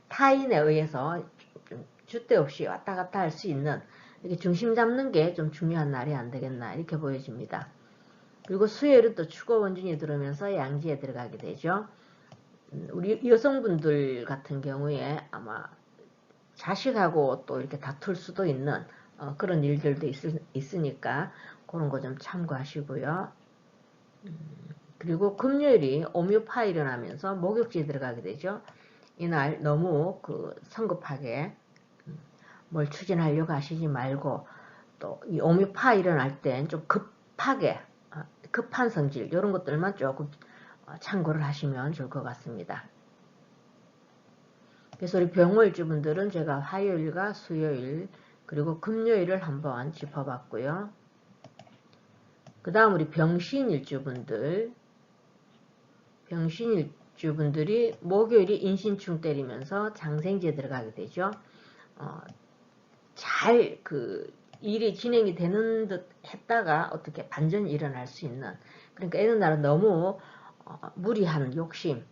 타인에 의해서 좀 줏대 없이 왔다 갔다 할 수 있는 이렇게 중심 잡는 게 좀 중요한 날이 안 되겠나 이렇게 보여집니다. 그리고 수요일은 또 축오 원준이 들어오면서 양지에 들어가게 되죠. 우리 여성분들 같은 경우에 아마 자식하고 또 이렇게 다툴 수도 있는 그런 일들도 있으니까 그런 거 좀 참고하시고요. 그리고 금요일이 오묘파 일어나면서 목욕지에 들어가게 되죠. 이날 너무 성급하게 뭘 추진하려고 하시지 말고 또 이 오묘파 일어날 땐 좀 급하게 급한 성질 이런 것들만 조금 참고를 하시면 좋을 것 같습니다. 그래서 우리 병월주분들은 제가 화요일과 수요일 그리고 금요일을 한번 짚어봤고요. 그 다음 우리 병신일주분들이 목요일이 인신충 때리면서 장생지에 들어가게 되죠. 잘 일이 진행이 되는 듯 했다가 어떻게 반전이 일어날 수 있는 그러니까 이런 날은 너무 무리한 욕심,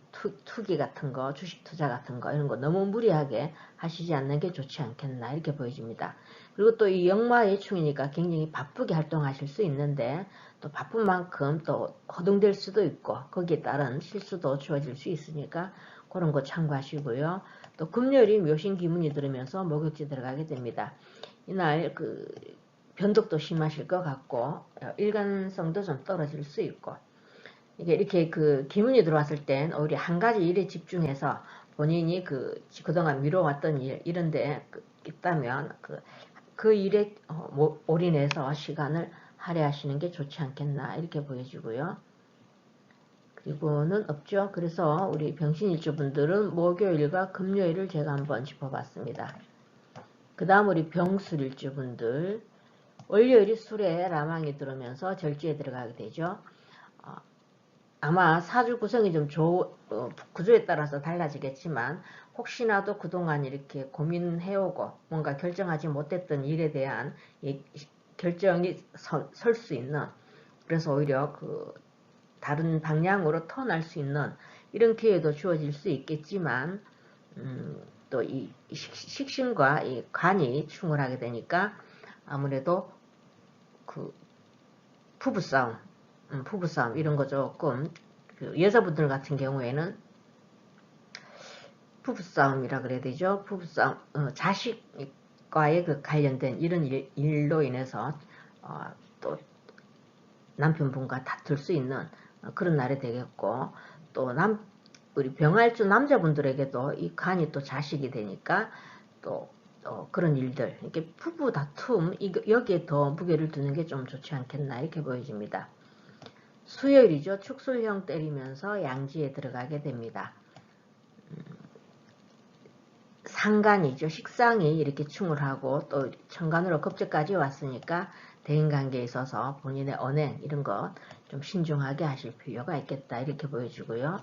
투기 같은 거, 주식 투자 같은 거 이런 거 너무 무리하게 하시지 않는 게 좋지 않겠나 이렇게 보여집니다. 그리고 또 이 역마의 충이니까 굉장히 바쁘게 활동하실 수 있는데 또 바쁜 만큼 또 허둥댈 수도 있고 거기에 따른 실수도 주어질 수 있으니까 그런 거 참고하시고요. 또 금요일이 묘신 기문이 들으면서 목욕지 들어가게 됩니다. 이날 변덕도 심하실 것 같고 일관성도 좀 떨어질 수 있고 이렇게 기운이 들어왔을 땐 오히려 한 가지 일에 집중해서 본인이 그동안 미뤄왔던 일 이런데 있다면 그 일에 올인해서 시간을 할애하시는 게 좋지 않겠나 이렇게 보여지고요. 그리고는 없죠. 그래서 우리 병신일주분들은 목요일과 금요일을 제가 한번 짚어봤습니다. 그 다음 우리 병술일주분들 월요일이 술에 라망이 들어오면서 절지에 들어가게 되죠. 아마 사주 구성이 좀 구조에 따라서 달라지겠지만 혹시나도 그동안 이렇게 고민해오고 뭔가 결정하지 못했던 일에 대한 결정이 설 수 있는 그래서 오히려 다른 방향으로 턴할 수 있는 이런 기회도 주어질 수 있겠지만 또 이 식신과 이 간이 충돌하게 되니까 아무래도 그 부부싸움 이런 거 조금 그 여자분들 같은 경우에는 부부싸움이라 그래야 되죠. 부부싸움, 자식과의 그 관련된 이런 일로 인해서 또 남편분과 다툴 수 있는 그런 날이 되겠고, 또 우리 병활주 남자분들에게도 이 간이 또 자식이 되니까 또 그런 일들, 이렇게 부부 다툼, 여기에 더 무게를 두는 게 좀 좋지 않겠나 이렇게 보여집니다. 수요일이죠. 축술형 때리면서 양지에 들어가게 됩니다. 상간이죠. 식상이 이렇게 충을하고 또 천간으로 겁재까지 왔으니까 대인관계에 있어서 본인의 언행 이런 것 좀 신중하게 하실 필요가 있겠다 이렇게 보여주고요.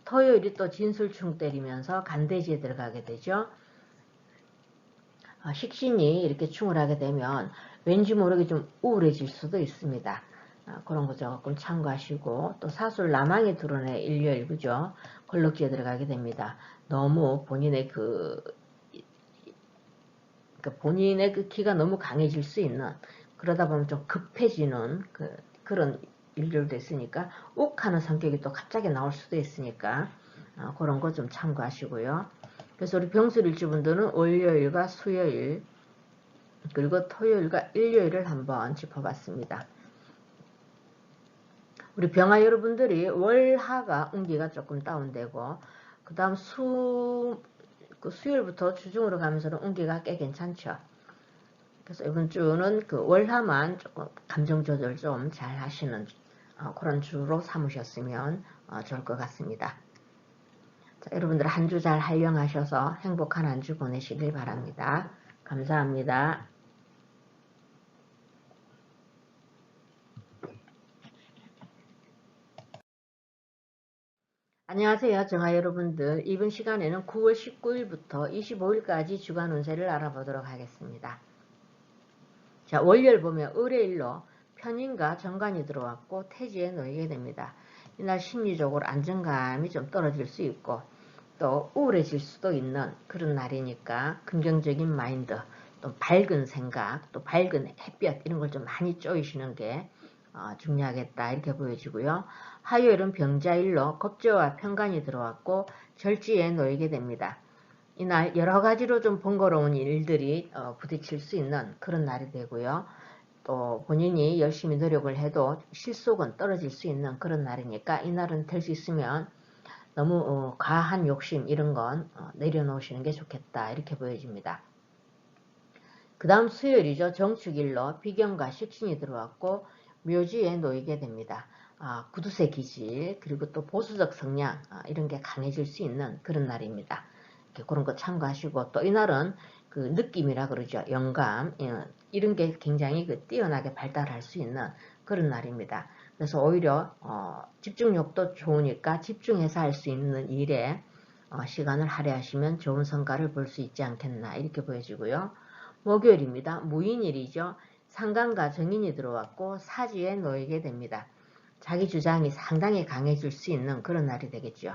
토요일이 또 진술충 때리면서 간대지에 들어가게 되죠. 식신이 이렇게 충을 하게 되면 왠지 모르게 좀 우울해질 수도 있습니다. 그런 거 조금 참고하시고, 또 사술 남항이 드러내 일요일 그죠? 걸럭지에 들어가게 됩니다. 너무 본인의 본인의 그 기가 너무 강해질 수 있는, 그러다 보면 좀 급해지는 그런 일들도 있으니까 욱하는 성격이 또 갑자기 나올 수도 있으니까 그런 거 좀 참고하시고요. 그래서 우리 병술일주분들은 월요일과 수요일 그리고 토요일과 일요일을 한번 짚어봤습니다. 우리 병화 여러분들이 월하가 운기가 조금 다운되고, 그 다음 수요일부터 주중으로 가면서는 운기가 꽤 괜찮죠. 그래서 이번 주는 그 월화만 조금 감정 조절 좀 잘 하시는 그런 주로 삼으셨으면 좋을 것 같습니다. 자, 여러분들 한 주 잘 활용하셔서 행복한 한 주 보내시길 바랍니다. 감사합니다. 안녕하세요. 정화 여러분들. 이번 시간에는 9월 19일부터 25일까지 주간 운세를 알아보도록 하겠습니다. 자, 월요일 보면 을의일로 편인과 정관이 들어왔고 태지에 놓이게 됩니다. 이날 심리적으로 안정감이 좀 떨어질 수 있고 또 우울해질 수도 있는 그런 날이니까 긍정적인 마인드, 또 밝은 생각, 또 밝은 햇볕 이런 걸 좀 많이 쪼이시는 게 중요하겠다 이렇게 보여지고요. 화요일은 병자일로 겁재와 편관이 들어왔고 절지에 놓이게 됩니다. 이날 여러 가지로 좀 번거로운 일들이 부딪힐 수 있는 그런 날이 되고요. 또 본인이 열심히 노력을 해도 실속은 떨어질 수 있는 그런 날이니까 이날은 될 수 있으면 너무 과한 욕심 이런 건 내려놓으시는 게 좋겠다 이렇게 보여집니다. 그 다음 수요일이죠. 정축일로 비견과 식신이 들어왔고 묘지에 놓이게 됩니다. 구두쇠 기질 그리고 또 보수적 성향 이런 게 강해질 수 있는 그런 날입니다. 그런 거 참고하시고, 또 이날은 그 느낌이라 그러죠. 영감 이런 게 굉장히 뛰어나게 발달할 수 있는 그런 날입니다. 그래서 오히려 집중력도 좋으니까 집중해서 할 수 있는 일에 시간을 할애하시면 좋은 성과를 볼 수 있지 않겠나 이렇게 보여지고요. 목요일입니다. 무인일이죠. 상간과 정인이 들어왔고 사지에 놓이게 됩니다. 자기 주장이 상당히 강해질 수 있는 그런 날이 되겠죠.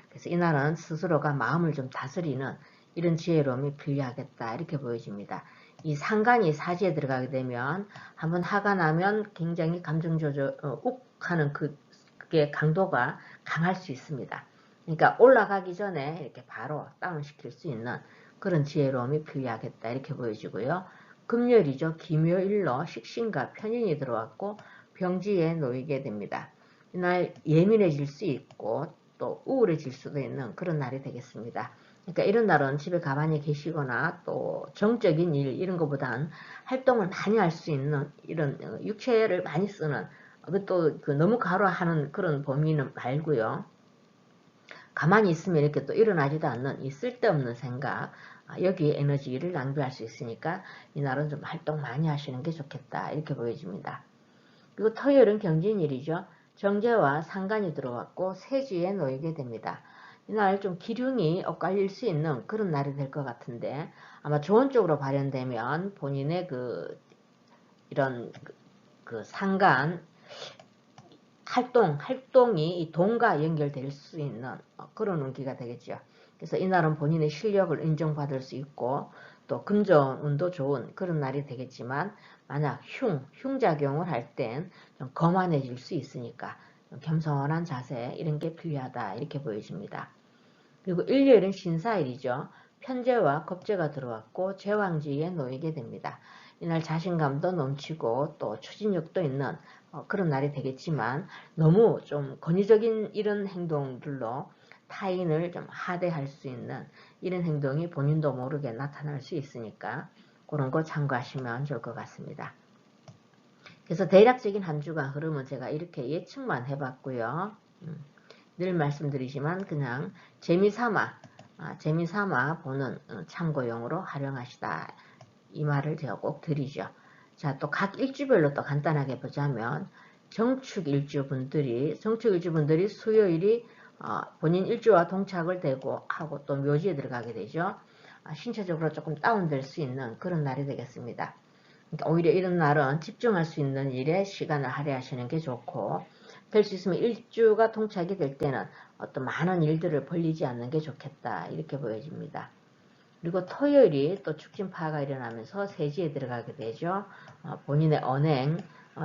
그래서 이날은 스스로가 마음을 좀 다스리는 이런 지혜로움이 필요하겠다 이렇게 보여집니다. 이 상간이 사지에 들어가게 되면 한번 화가 나면 굉장히 감정 조절 욱하는 그게 강도가 강할 수 있습니다. 그러니까 올라가기 전에 이렇게 바로 다운시킬 수 있는 그런 지혜로움이 필요하겠다 이렇게 보여지고요. 금요일이죠. 기묘일로 식신과 편인이 들어왔고 병지에 놓이게 됩니다. 이날 예민해질 수 있고 또 우울해질 수도 있는 그런 날이 되겠습니다. 그러니까 이런 날은 집에 가만히 계시거나 또 정적인 일 이런 것보단 활동을 많이 할 수 있는 이런 육체를 많이 쓰는 또 너무 과로하는 그런 범위는 말고요. 가만히 있으면 이렇게 또 일어나지도 않는 이 쓸데없는 생각 여기에 에너지를 낭비할 수 있으니까 이날은 좀 활동 많이 하시는 게 좋겠다 이렇게 보여집니다. 그리고 토요일은 경진일이죠. 정제와 상간이 들어왔고 세지에 놓이게 됩니다. 이날 좀 기륭이 엇갈릴 수 있는 그런 날이 될 것 같은데 아마 좋은 쪽으로 발현되면 본인의 이런 상간 활동이 이 돈과 연결될 수 있는 그런 운기가 되겠죠. 그래서 이날은 본인의 실력을 인정받을 수 있고 또 금전운도 좋은 그런 날이 되겠지만 만약 흉작용을 할 땐 좀 거만해질 수 있으니까 좀 겸손한 자세 이런 게 필요하다 이렇게 보여집니다. 그리고 일요일은 신사일이죠. 편재와 겁재가 들어왔고 제왕지에 놓이게 됩니다. 이날 자신감도 넘치고 또 추진력도 있는 그런 날이 되겠지만 너무 좀 권위적인 이런 행동들로 타인을 좀 하대할 수 있는 이런 행동이 본인도 모르게 나타날 수 있으니까 그런 거 참고하시면 좋을 것 같습니다. 그래서 대략적인 한 주간 흐름은 제가 이렇게 예측만 해봤고요. 늘 말씀드리지만 그냥 재미삼아 보는 참고용으로 활용하시다 이 말을 제가 꼭 드리죠. 자, 또 각 일주별로 또 간단하게 보자면 정축일주분들이 수요일이 본인 일주와 동착을 되고 하고 또 묘지에 들어가게 되죠. 신체적으로 조금 다운될 수 있는 그런 날이 되겠습니다. 그러니까 오히려 이런 날은 집중할 수 있는 일에 시간을 할애하시는 게 좋고 될 수 있으면 일주가 동착이 될 때는 어떤 많은 일들을 벌리지 않는 게 좋겠다 이렇게 보여집니다. 그리고 토요일이 또 축진파가 일어나면서 세지에 들어가게 되죠. 본인의 언행,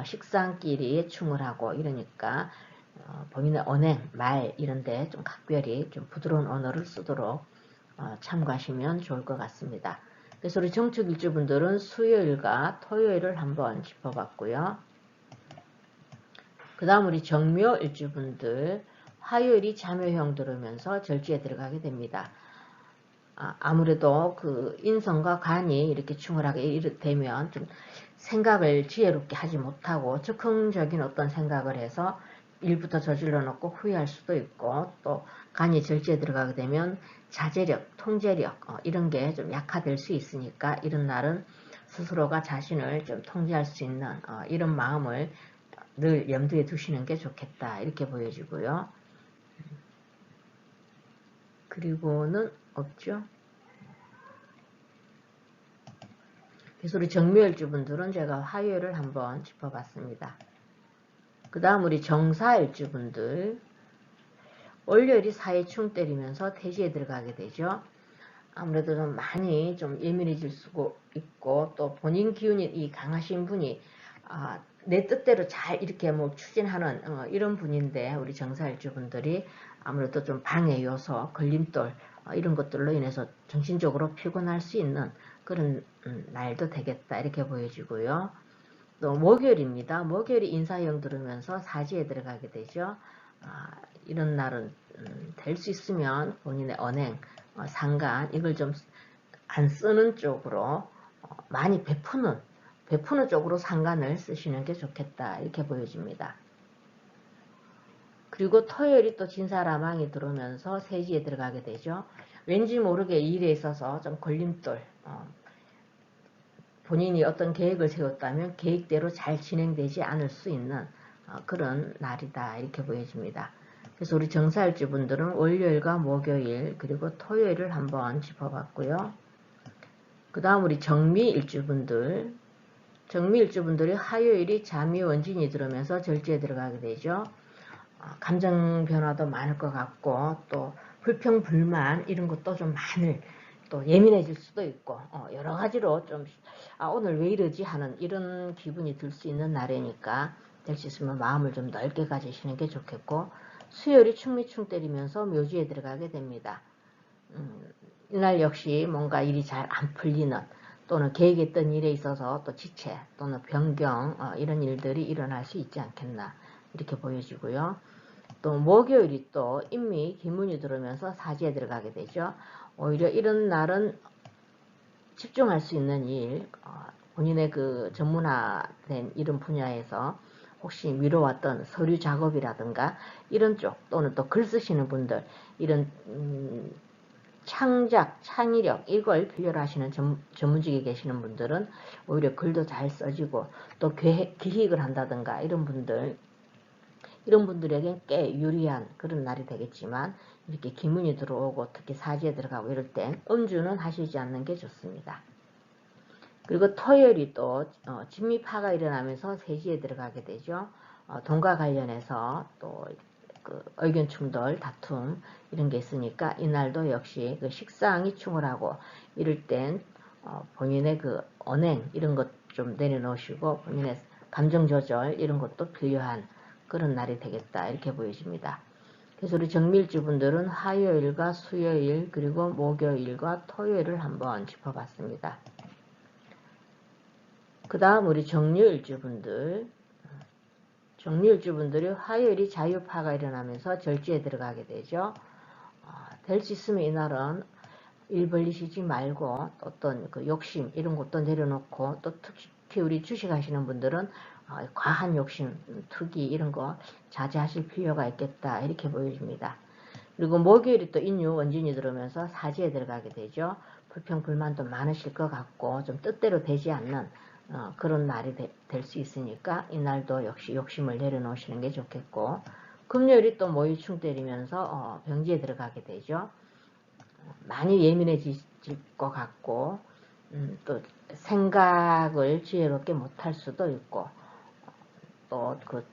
식상끼리 충을 하고 이러니까 본인의 언행, 말 이런데 좀 각별히 좀 부드러운 언어를 쓰도록 참고하시면 좋을 것 같습니다. 그래서 우리 정축일주분들은 수요일과 토요일을 한번 짚어봤고요. 그 다음 우리 정묘일주분들 화요일이 잠요형 들어오면서 절지에 들어가게 됩니다. 아무래도 그 인성과 간이 이렇게 충돌하게 되면 좀 생각을 지혜롭게 하지 못하고 즉흥적인 어떤 생각을 해서 일부터 저질러 놓고 후회할 수도 있고 또 간이 절지에 들어가게 되면 자제력, 통제력 이런 게 좀 약화될 수 있으니까 이런 날은 스스로가 자신을 좀 통제할 수 있는 이런 마음을 늘 염두에 두시는 게 좋겠다 이렇게 보여지고요. 그리고는 없죠. 그래서 우리 정묘일주분들은 제가 화요일을 한번 짚어봤습니다. 그 다음 우리 정사일주분들 월요일이 사해충 때리면서 태지에 들어가게 되죠. 아무래도 좀 많이 좀 예민해질 수도 있고 또 본인 기운이 이 강하신 분이 내 뜻대로 잘 이렇게 뭐 추진하는 이런 분인데 우리 정사일주분들이 아무래도 좀 방해 요소, 걸림돌 이런 것들로 인해서 정신적으로 피곤할 수 있는 그런 날도 되겠다 이렇게 보여지고요. 또 목요일입니다. 목요일이 인사형 들으면서 사지에 들어가게 되죠. 이런 날은 될 수 있으면 본인의 언행, 상간 이걸 좀 안 쓰는 쪽으로 많이 베푸는 쪽으로 상간을 쓰시는 게 좋겠다 이렇게 보여집니다. 그리고 토요일이 또 진사라망이 들어오면서 세지에 들어가게 되죠. 왠지 모르게 일에 있어서 좀 걸림돌 본인이 어떤 계획을 세웠다면 계획대로 잘 진행되지 않을 수 있는 그런 날이다 이렇게 보여집니다. 그래서 우리 정사일주분들은 월요일과 목요일 그리고 토요일을 한번 짚어봤고요. 그 다음 우리 정미일주분들이 화요일이 잠미원진이 들어오면서 절지에 들어가게 되죠. 감정 변화도 많을 것 같고 또 불평 불만 이런 것도 좀 많을 또 예민해질 수도 있고 여러 가지로 좀 오늘 왜 이러지 하는 이런 기분이 들 수 있는 날이니까 될 수 있으면 마음을 좀 넓게 가지시는 게 좋겠고 수요일이 충미충 때리면서 묘지에 들어가게 됩니다. 이날 역시 뭔가 일이 잘 안 풀리는 또는 계획했던 일에 있어서 또 지체 또는 변경 이런 일들이 일어날 수 있지 않겠나 이렇게 보여지고요. 또 목요일이 또 인미 기문이 들어오면서 사지에 들어가게 되죠. 오히려 이런 날은 집중할 수 있는 일, 본인의 그 전문화된 이런 분야에서 혹시 미뤄왔던 서류 작업이라든가 이런 쪽 또는 또 글 쓰시는 분들 이런 창작, 창의력 이걸 필요로 하시는 전문직에 계시는 분들은 오히려 글도 잘 써지고 또 기획을 한다든가 이런 분들에게 꽤 유리한 그런 날이 되겠지만 이렇게 기문이 들어오고 특히 사지에 들어가고 이럴 땐 음주는 하시지 않는 게 좋습니다. 그리고 토요일이 또 진미파가 일어나면서 세지에 들어가게 되죠. 돈과 관련해서 또 그 의견 충돌, 다툼 이런 게 있으니까 이날도 역시 그 식상이 충을하고 이럴 땐 본인의 그 언행 이런 것 좀 내려놓으시고 본인의 감정 조절 이런 것도 필요한 그런 날이 되겠다 이렇게 보여집니다. 그래서 우리 정밀주 분들은 화요일과 수요일 그리고 목요일과 토요일을 한번 짚어봤습니다. 그 다음 우리 정유일주 분들, 정유일주 분들이 화요일이 자유파가 일어나면서 절지에 들어가게 되죠. 될 수 있으면 이날은 일 벌리시지 말고 어떤 그 욕심 이런 것도 내려놓고 또 특히 우리 주식하시는 분들은 과한 욕심, 투기 이런 거 자제하실 필요가 있겠다 이렇게 보여집니다. 그리고 목요일이 또 인유 원진이 들어오면서 사지에 들어가게 되죠. 불평 불만도 많으실 것 같고 좀 뜻대로 되지 않는 그런 날이 될 수 있으니까 이날도 역시 욕심을 내려놓으시는 게 좋겠고 금요일이 또 모유충 때리면서 병지에 들어가게 되죠. 많이 예민해질 것 같고 또 생각을 지혜롭게 못할 수도 있고 또 그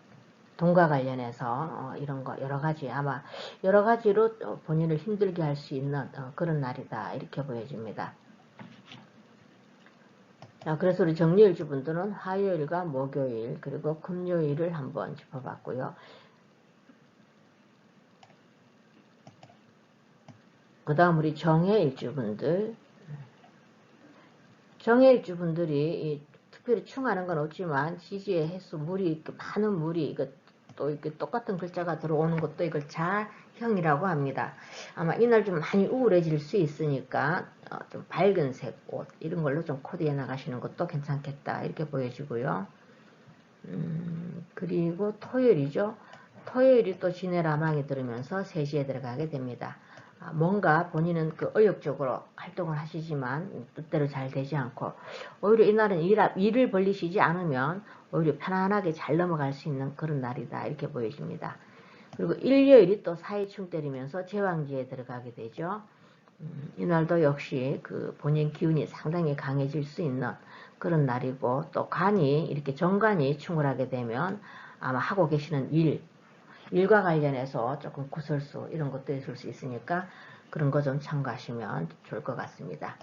돈과 관련해서 이런 거 여러 가지 아마 여러 가지로 본인을 힘들게 할 수 있는 그런 날이다 이렇게 보여집니다. 자, 그래서 우리 정리일주 분들은 화요일과 목요일 그리고 금요일을 한번 짚어봤고요. 그 다음 우리 정해일주 분들, 정해일주 분들이 특별히 충하는 건 없지만 지지의 횟수 물이 많은 물이 또 이렇게 똑같은 글자가 들어오는 것도 이걸 자형이라고 합니다. 아마 이날 좀 많이 우울해질 수 있으니까 좀 밝은색 옷 이런 걸로 좀 코디해 나가시는 것도 괜찮겠다 이렇게 보여지고요. 그리고 토요일이죠. 토요일이 또 진해라망이 들으면서 3시에 들어가게 됩니다. 뭔가 본인은 그 의욕적으로 활동을 하시지만 뜻대로 잘 되지 않고 오히려 이날은 일을 벌리시지 않으면 오히려 편안하게 잘 넘어갈 수 있는 그런 날이다 이렇게 보여집니다. 그리고 일요일이 또 사이충 때리면서 제왕지에 들어가게 되죠. 이날도 역시 그 본인 기운이 상당히 강해질 수 있는 그런 날이고 또 간이 이렇게 정관이 충을하게 되면 아마 하고 계시는 일과 관련해서 조금 구설수 이런 것도 있을 수 있으니까 그런 거 좀 참고하시면 좋을 것 같습니다.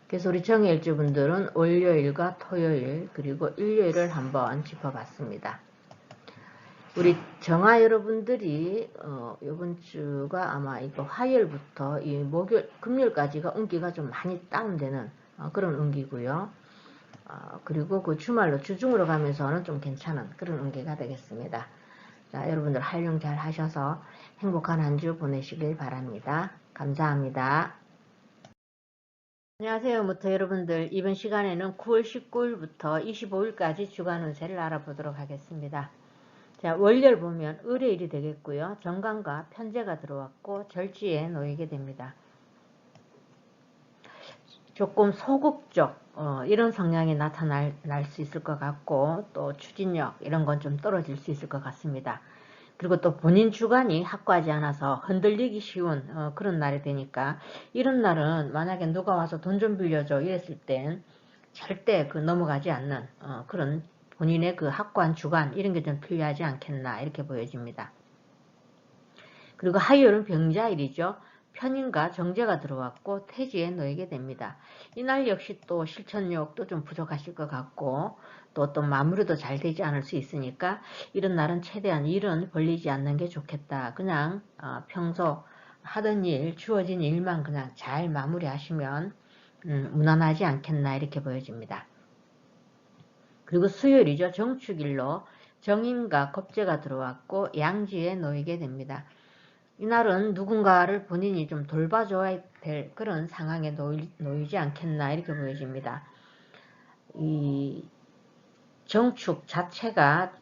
그래서 우리 정해일주 분들은 월요일과 토요일 그리고 일요일을 한번 짚어봤습니다. 우리 정화 여러분들이 이번 주가 아마 이거 화요일부터 이 목요일 금요일까지가 운기가 좀 많이 다운되는 그런 운기고요. 그리고 그 주말로 주중으로 가면서는 좀 괜찮은 그런 운기가 되겠습니다. 자, 여러분들 활용 잘 하셔서 행복한 한 주 보내시길 바랍니다. 감사합니다. 안녕하세요. 무터 여러분들. 이번 시간에는 9월 19일부터 25일까지 주간 운세를 알아보도록 하겠습니다. 자, 월요일 보면 을의일이 되겠고요. 정관과 편제가 들어왔고 절지에 놓이게 됩니다. 조금 소극적 이런 성향이 나타날 수 있을 것 같고 또 추진력 이런 건 좀 떨어질 수 있을 것 같습니다. 그리고 또 본인 주관이 확고하지 않아서 흔들리기 쉬운 그런 날이 되니까 이런 날은 만약에 누가 와서 돈 좀 빌려줘 이랬을 땐 절대 그 넘어가지 않는 그런 본인의 그 확고한 주관 이런 게 좀 필요하지 않겠나 이렇게 보여집니다. 그리고 화요일은 병자일이죠. 편인과 정제가 들어왔고 태지에 놓이게 됩니다. 이날 역시 또 실천력도 좀 부족하실 것 같고 또 어떤 마무리도 잘 되지 않을 수 있으니까 이런 날은 최대한 일은 벌리지 않는 게 좋겠다. 그냥 평소 하던 일, 주어진 일만 그냥 잘 마무리하시면 무난하지 않겠나 이렇게 보여집니다. 그리고 수요일이죠. 정축일로 정인과 겁재가 들어왔고 양지에 놓이게 됩니다. 이날은 누군가를 본인이 좀 돌봐줘야 될 그런 상황에 놓이지 않겠나 이렇게 보여집니다. 이 정축 자체가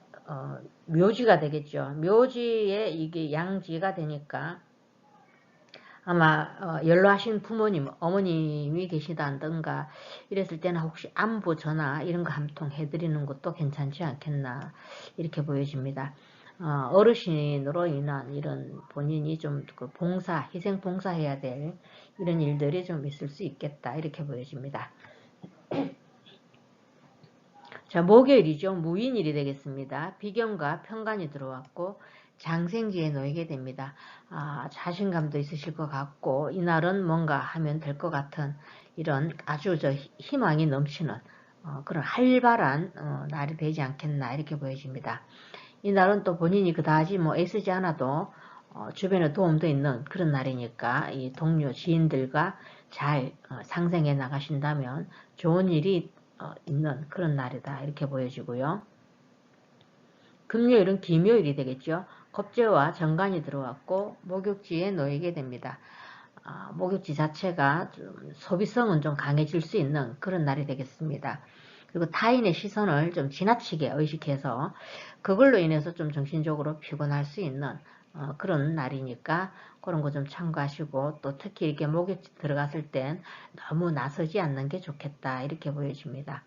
묘지가 되겠죠. 묘지에 이게 양지가 되니까 아마 연로하신 부모님, 어머님이 계시다든가 이랬을 때는 혹시 안부 전화 이런 거 한 통 해드리는 것도 괜찮지 않겠나 이렇게 보여집니다. 어르신으로 인한 이런 본인이 좀 그 봉사, 희생 봉사해야 될 이런 일들이 좀 있을 수 있겠다 이렇게 보여집니다. 자, 목요일이죠. 무인일이 되겠습니다. 비견과 편관이 들어왔고 장생지에 놓이게 됩니다. 자신감도 있으실 것 같고 이날은 뭔가 하면 될 것 같은 이런 아주 희망이 넘치는 그런 활발한 날이 되지 않겠나 이렇게 보여집니다. 이날은 또 본인이 그다지 애쓰지 않아도 주변에 도움도 있는 그런 날이니까 이 동료 지인들과 잘 상생해 나가신다면 좋은 일이 있는 그런 날이다 이렇게 보여지고요. 금요일은 기묘일이 되겠죠. 겁재와 정관이 들어왔고 목욕지에 놓이게 됩니다. 목욕지 자체가 좀 소비성은 좀 강해질 수 있는 그런 날이 되겠습니다. 그리고 타인의 시선을 좀 지나치게 의식해서 그걸로 인해서 좀 정신적으로 피곤할 수 있는 그런 날이니까 그런 거 좀 참고하시고 또 특히 이렇게 목욕지 들어갔을 땐 너무 나서지 않는 게 좋겠다 이렇게 보여집니다.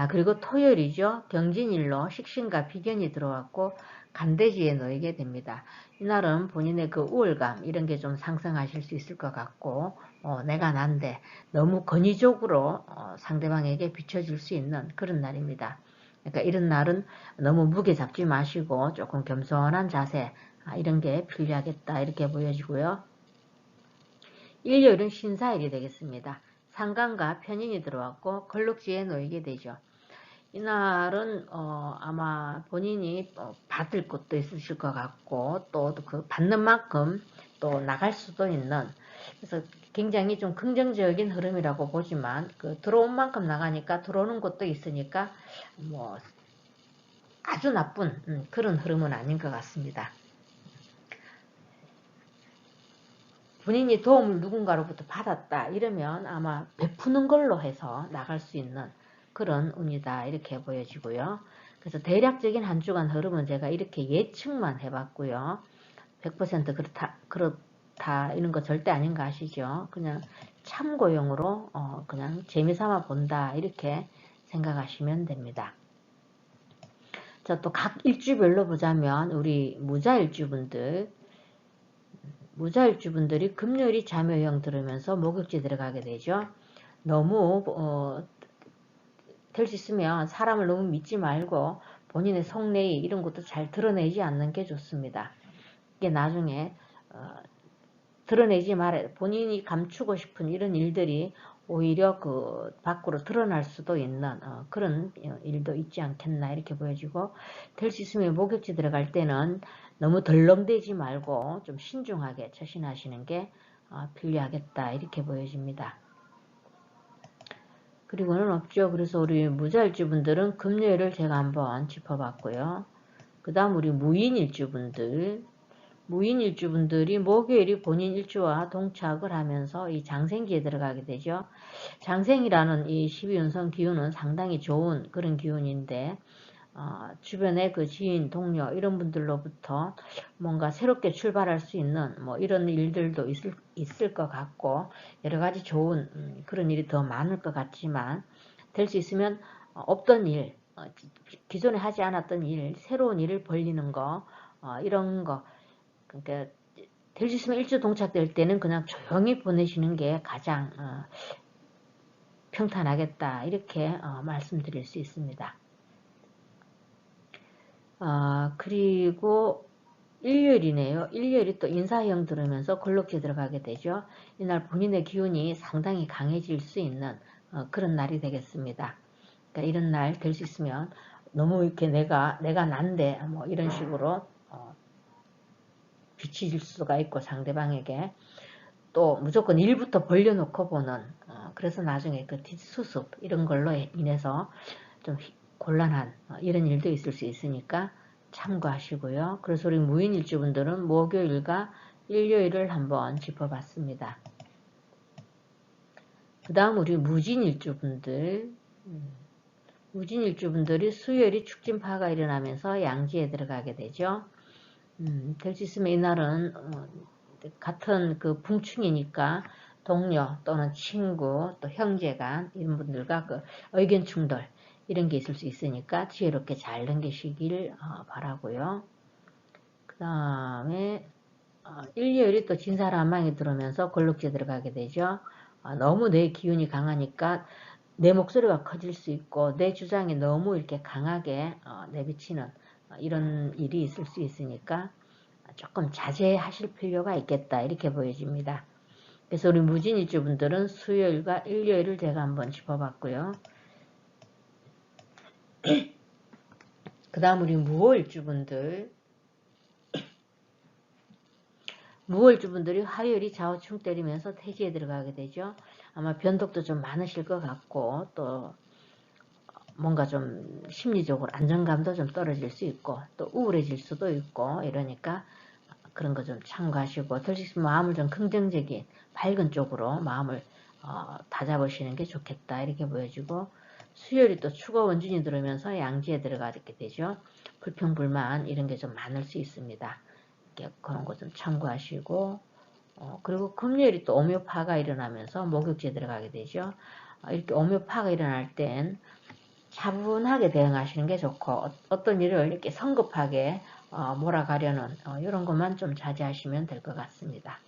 그리고 토요일이죠. 경진일로 식신과 비견이 들어왔고 간대지에 놓이게 됩니다. 이날은 본인의 그 우월감 이런 게 좀 상승하실 수 있을 것 같고 내가 난데 너무 권위적으로 상대방에게 비춰질 수 있는 그런 날입니다. 그러니까 이런 날은 너무 무게 잡지 마시고 조금 겸손한 자세 이런 게 필요하겠다 이렇게 보여지고요. 일요일은 신사일이 되겠습니다. 상관과 편인이 들어왔고 걸룩지에 놓이게 되죠. 이날은 아마 본인이 받을 것도 있으실 것 같고 또 그 받는 만큼 또 나갈 수도 있는 그래서 굉장히 좀 긍정적인 흐름이라고 보지만 그 들어온 만큼 나가니까 들어오는 것도 있으니까 뭐 아주 나쁜 그런 흐름은 아닌 것 같습니다. 본인이 도움을 누군가로부터 받았다 이러면 아마 베푸는 걸로 해서 나갈 수 있는 그런 운이다 이렇게 보여지고요. 그래서 대략적인 한 주간 흐름은 제가 이렇게 예측만 해봤고요. 100% 그렇다 이런 거 절대 아닌 거 아시죠? 그냥 참고용으로 그냥 재미삼아 본다 이렇게 생각하시면 됩니다. 자, 또 각 일주별로 보자면 우리 무자일주분들이 금요일이 자묘형 들으면서 목욕지 들어가게 되죠. 너무 될 수 있으면 사람을 너무 믿지 말고 본인의 속내에 이런 것도 잘 드러내지 않는 게 좋습니다. 이게 나중에 드러내지 말아야 본인이 감추고 싶은 이런 일들이 오히려 그 밖으로 드러날 수도 있는 그런 일도 있지 않겠나 이렇게 보여지고 될 수 있으면 목욕지 들어갈 때는 너무 덜렁대지 말고 좀 신중하게 처신하시는 게 필요하겠다 이렇게 보여집니다. 그리고는 없죠. 그래서 우리 무자일주분들은 금요일을 제가 한번 짚어봤고요. 그 다음 우리 무인일주분들이 목요일이 본인 일주와 동착을 하면서 이 장생기에 들어가게 되죠. 장생이라는 이 12운성 기운은 상당히 좋은 그런 기운인데 주변의 그 지인, 동료 이런 분들로부터 뭔가 새롭게 출발할 수 있는 뭐 이런 일들도 있을 것 같고 여러 가지 좋은 그런 일이 더 많을 것 같지만 될 수 있으면 없던 일, 기존에 하지 않았던 일, 새로운 일을 벌리는 거 이런 거 그러니까 될 수 있으면 일주 동착될 때는 그냥 조용히 보내시는 게 가장 평탄하겠다 이렇게 말씀드릴 수 있습니다. 그리고 일요일이네요. 일요일이 또 인사형 들으면서 걸록지 들어가게 되죠. 이날 본인의 기운이 상당히 강해질 수 있는 그런 날이 되겠습니다. 그러니까 이런 날 될 수 있으면 너무 이렇게 내가 난데 뭐 이런 식으로 비치질 수가 있고 상대방에게 또 무조건 일부터 벌려놓고 보는 그래서 나중에 그 뒷수습 이런 걸로 인해서 좀 곤란한 이런 일도 있을 수 있으니까 참고하시고요. 그래서 우리 무인일주분들은 목요일과 일요일을 한번 짚어봤습니다. 그 다음 우리 무진일주분들이 수요일이 축진파가 일어나면서 양지에 들어가게 되죠. 될 수 있으면 이날은 같은 그 풍충이니까 동료 또는 친구 또 형제간 이런 분들과 그 의견 충돌 이런 게 있을 수 있으니까 지혜롭게 잘 넘기시길 바라고요. 그 다음에 일요일이 또 진사람망이 들어오면서 걸룩지에 들어가게 되죠. 너무 내 기운이 강하니까 내 목소리가 커질 수 있고 내 주장이 너무 이렇게 강하게 내비치는 이런 일이 있을 수 있으니까 조금 자제하실 필요가 있겠다 이렇게 보여집니다. 그래서 우리 무진일주 분들은 수요일과 일요일을 제가 한번 짚어봤고요. 그 다음 우리 무호일주 분들, 무호일주 분들이 화요일이 좌우충 때리면서 태지에 들어가게 되죠. 아마 변덕도 좀 많으실 것 같고 또 뭔가 좀 심리적으로 안정감도 좀 떨어질 수 있고 또 우울해질 수도 있고 이러니까 그런 거 좀 참고하시고 들씩 마음을 좀 긍정적인 밝은 쪽으로 마음을 다잡으시는 게 좋겠다 이렇게 보여지고 수요일이 또 추가 원진이 들어오면서 양지에 들어가게 되죠. 불평불만 이런 게 좀 많을 수 있습니다. 그런 거 좀 참고하시고 그리고 금요일이 또 오묘파가 일어나면서 목욕지에 들어가게 되죠. 이렇게 오묘파가 일어날 땐 차분하게 대응하시는 게 좋고 어떤 일을 이렇게 성급하게 몰아가려는 이런 것만 좀 자제하시면 될 것 같습니다.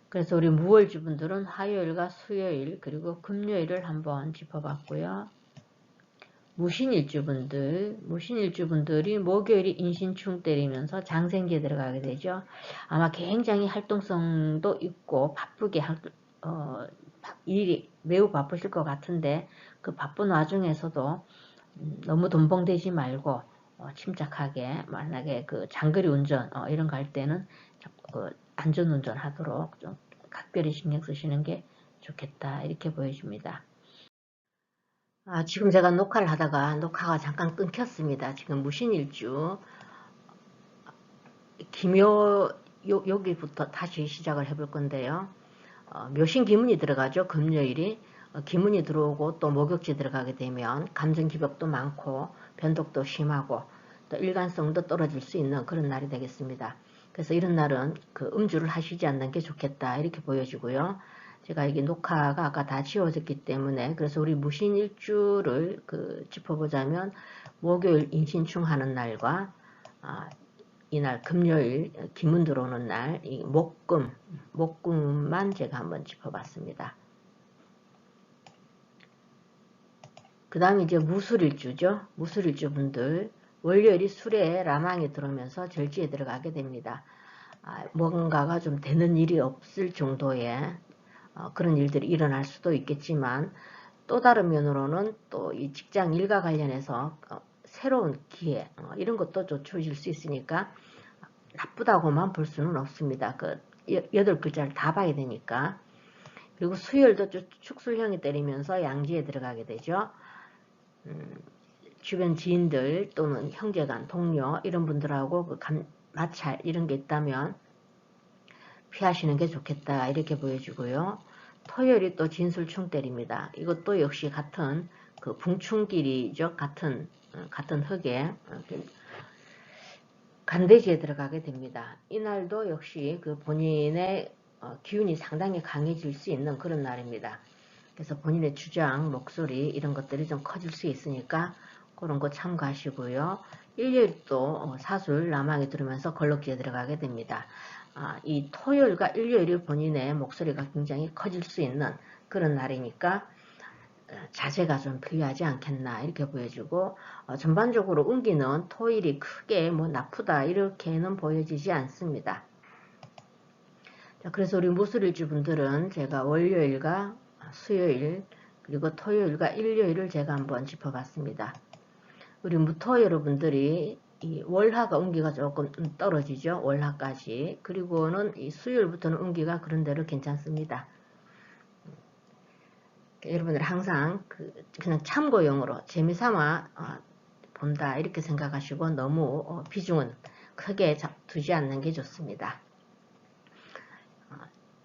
그래서 우리 무월주 분들은 화요일과 수요일 그리고 금요일을 한번 짚어봤고요. 무신일주 분들이 목요일이 인신충 때리면서 장생기에 들어가게 되죠. 아마 굉장히 활동성도 있고 바쁘게 일이 매우 바쁘실 것 같은데 그 바쁜 와중에서도 너무 돈봉되지 말고 침착하게 만약에 그 장거리 운전 이런 거 할 때는 안전운전 하도록 좀 각별히 신경 쓰시는 게 좋겠다 이렇게 보여집니다. 지금 제가 녹화를 하다가 녹화가 잠깐 끊겼습니다. 지금 무신일주 기묘 여기부터 다시 시작을 해볼 건데요. 묘신 기문이 들어가죠. 금요일이 기문이 들어오고 또 목욕지 들어가게 되면 감정기복도 많고 변덕도 심하고 또 일관성도 떨어질 수 있는 그런 날이 되겠습니다. 그래서 이런 날은 그 음주를 하시지 않는 게 좋겠다 이렇게 보여지고요. 제가 이게 녹화가 아까 다 지워졌기 때문에 그래서 우리 무신일주를 짚어보자면 목요일 인신충 하는 날과 이날 금요일 기문 들어오는 날 이 목금만 제가 한번 짚어봤습니다. 그 다음 이제 무술일주죠. 무술일주 분들 월요일이 술에 라망이 들어오면서 절지에 들어가게 됩니다. 뭔가가 좀 되는 일이 없을 정도의 그런 일들이 일어날 수도 있겠지만 또 다른 면으로는 또 이 직장 일과 관련해서 새로운 기회 이런 것도 쫓아오실 수 있으니까 나쁘다고만 볼 수는 없습니다. 그 8글자를 다 봐야 되니까. 그리고 수요일도 축술형이 때리면서 양지에 들어가게 되죠. 주변 지인들 또는 형제간, 동료 이런 분들하고 마찰 이런 게 있다면 피하시는 게 좋겠다 이렇게 보여주고요. 토요일이 또 진술충 때립니다. 이것도 역시 같은 그 붕충길이죠. 같은 흙에 간대지에 들어가게 됩니다. 이날도 역시 그 본인의 기운이 상당히 강해질 수 있는 그런 날입니다. 그래서 본인의 주장, 목소리 이런 것들이 좀 커질 수 있으니까 그런 거 참고하시고요. 일요일도 사술 라망이 들으면서 걸럭지에 들어가게 됩니다. 이 토요일과 일요일이 본인의 목소리가 굉장히 커질 수 있는 그런 날이니까 자제가 좀 필요하지 않겠나 이렇게 보여지고 전반적으로 운기는 토일이 크게 뭐 나쁘다 이렇게는 보여지지 않습니다. 자, 그래서 우리 무술일주 분들은 제가 월요일과 수요일 그리고 토요일과 일요일을 제가 한번 짚어봤습니다. 우리 무토 여러분들이 이 월화가 운기가 조금 떨어지죠. 월화까지. 그리고는 이 수요일부터는 운기가 그런대로 괜찮습니다. 여러분들 항상 그냥 참고용으로 재미삼아 본다 이렇게 생각하시고 너무 비중은 크게 두지 않는 게 좋습니다.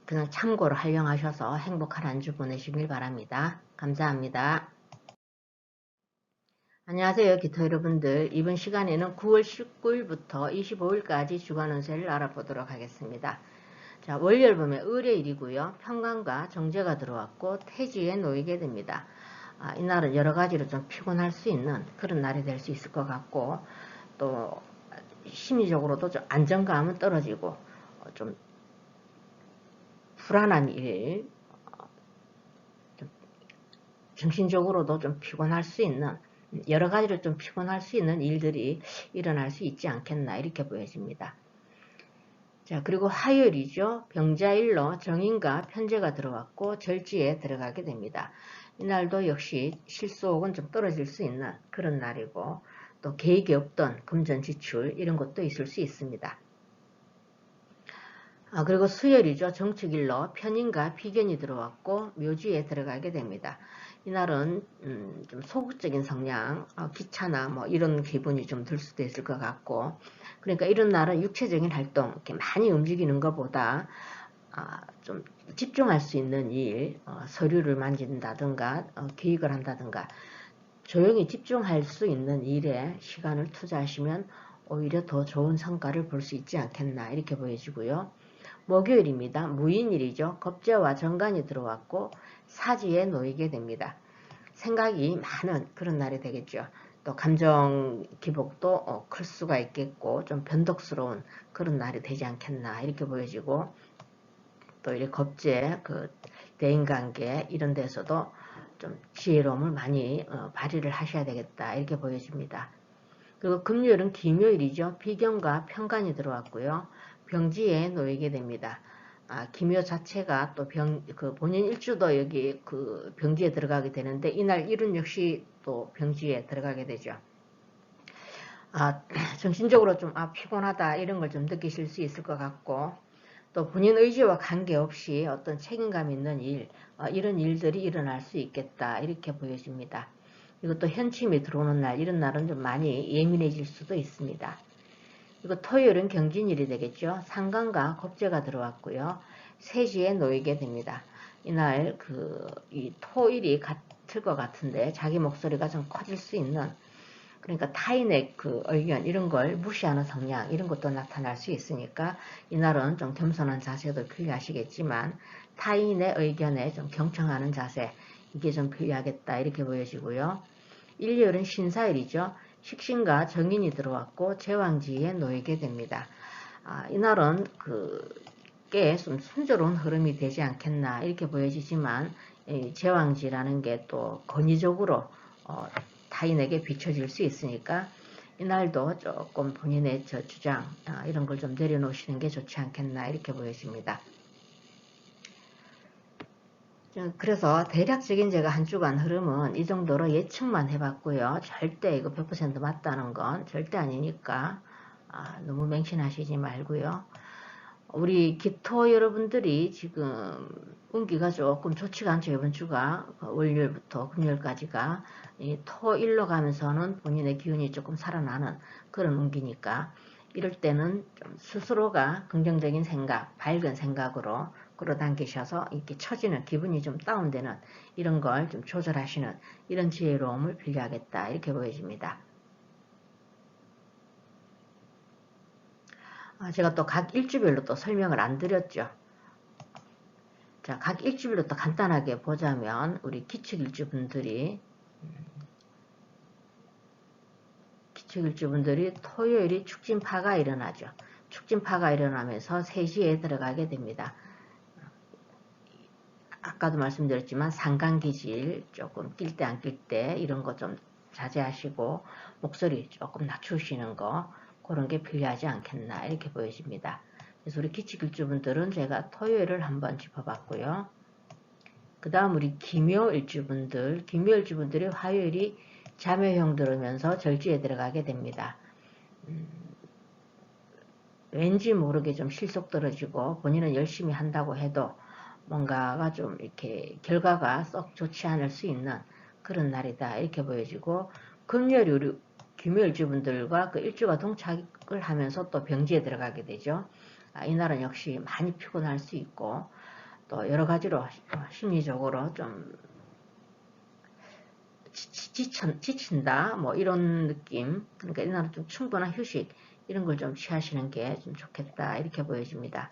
그냥 참고로 활용하셔서 행복한 한 주 보내시길 바랍니다. 감사합니다. 안녕하세요 기토 여러분들. 이번 시간에는 9월 19일부터 25일까지 주간 운세를 알아보도록 하겠습니다. 자, 월요일 보면 의뢰일이고요. 편관과 정제가 들어왔고 태지에 놓이게 됩니다. 이날은 여러 가지로 좀 피곤할 수 있는 그런 날이 될 수 있을 것 같고 또 심리적으로도 좀 안정감은 떨어지고 좀 불안한 일, 좀 정신적으로도 좀 피곤할 수 있는, 여러 가지로 좀 피곤할 수 있는 일들이 일어날 수 있지 않겠나 이렇게 보여집니다. 자, 그리고 화요일이죠. 병자일로 정인과 편제가 들어왔고 절지에 들어가게 됩니다. 이날도 역시 실속은 좀 떨어질 수 있는 그런 날이고, 또 계획이 없던 금전 지출 이런 것도 있을 수 있습니다. 그리고 수요일이죠. 정축일로 편인과 비견이 들어왔고 묘지에 들어가게 됩니다. 이날은 좀 소극적인 성향, 귀찮아 뭐 이런 기분이 좀 들 수도 있을 것 같고, 그러니까 이런 날은 육체적인 활동 이렇게 많이 움직이는 것보다 좀 집중할 수 있는 일, 서류를 만진다든가 기획을 한다든가 조용히 집중할 수 있는 일에 시간을 투자하시면 오히려 더 좋은 성과를 볼 수 있지 않겠나 이렇게 보여지고요. 목요일입니다. 무인일이죠. 겁재와 정관이 들어왔고 사지에 놓이게 됩니다. 생각이 많은 그런 날이 되겠죠. 또 감정 기복도 클 수가 있겠고 좀 변덕스러운 그런 날이 되지 않겠나 이렇게 보여지고, 또 이렇게 겁재 그 대인관계 이런 데서도 좀 지혜로움을 많이 발휘를 하셔야 되겠다 이렇게 보여집니다. 그리고 금요일은 기묘일이죠. 비견과 편관이 들어왔고요. 병지에 놓이게 됩니다. 기묘 자체가 또 그 본인 일주도 여기 그 병지에 들어가게 되는데 이날 일은 역시 또 병지에 들어가게 되죠. 정신적으로 좀 피곤하다 이런 걸 좀 느끼실 수 있을 것 같고, 또 본인 의지와 관계없이 어떤 책임감 있는 일, 이런 일들이 일어날 수 있겠다 이렇게 보여집니다. 이것도 현침이 들어오는 날, 이런 날은 좀 많이 예민해질 수도 있습니다. 그리고 토요일은 경진일이 되겠죠. 상관과 겁재가 들어왔고요. 세지에 놓이게 됩니다. 이날 이 토일이 같을 것 같은데 자기 목소리가 좀 커질 수 있는, 그러니까 타인의 그 의견 이런 걸 무시하는 성향 이런 것도 나타날 수 있으니까 이날은 좀 겸손한 자세도 필요하시겠지만 타인의 의견에 좀 경청하는 자세 이게 좀 필요하겠다 이렇게 보여지고요. 일요일은 신사일이죠. 식신과 정인이 들어왔고 제왕지에 놓이게 됩니다. 이날은 꽤 좀 순조로운 흐름이 되지 않겠나 이렇게 보여지지만, 제왕지라는 게 또 권위적으로 타인에게 비춰질 수 있으니까 이날도 조금 본인의 주장 이런 걸 좀 내려놓으시는 게 좋지 않겠나 이렇게 보여집니다. 그래서 대략적인 제가 한 주간 흐름은 이 정도로 예측만 해봤고요. 절대 이거 100% 맞다는 건 절대 아니니까 너무 맹신하시지 말고요. 우리 기토 여러분들이 지금 운기가 조금 좋지가 않죠. 이번 주가 월요일부터 금요일까지가 토일로 가면서는 본인의 기운이 조금 살아나는 그런 운기니까, 이럴 때는 좀 스스로가 긍정적인 생각, 밝은 생각으로 끌어당기셔서 이렇게 처지는 기분이 좀 다운되는 이런 걸 좀 조절하시는 이런 지혜로움을 빌려야겠다 이렇게 보여집니다. 제가 또 각 일주별로 또 설명을 안 드렸죠. 자, 각 일주별로 또 간단하게 보자면 우리 기축일주분들이 토요일이 축진파가 일어나죠. 축진파가 일어나면서 3시에 들어가게 됩니다. 아까도 말씀드렸지만 상간기질 조금 낄 때 안 낄 때 이런 거 좀 자제하시고 목소리 조금 낮추시는 거 그런 게 필요하지 않겠나 이렇게 보여집니다. 그래서 우리 기축일주분들은 제가 토요일을 한번 짚어봤고요. 그 다음 우리 기묘일주분들이 화요일이 자묘형 들으면서 절지에 들어가게 됩니다. 왠지 모르게 좀 실속 떨어지고 본인은 열심히 한다고 해도 뭔가가 좀 이렇게 결과가 썩 좋지 않을 수 있는 그런 날이다 이렇게 보여지고, 금요일이 우리 기묘일주분들과 그 일주가 동착을 하면서 또 병지에 들어가게 되죠. 이날은 역시 많이 피곤할 수 있고 또 여러 가지로 심리적으로 좀 지친다 뭐 이런 느낌, 그러니까 이날은 좀 충분한 휴식 이런 걸 좀 취하시는 게 좀 좋겠다 이렇게 보여집니다.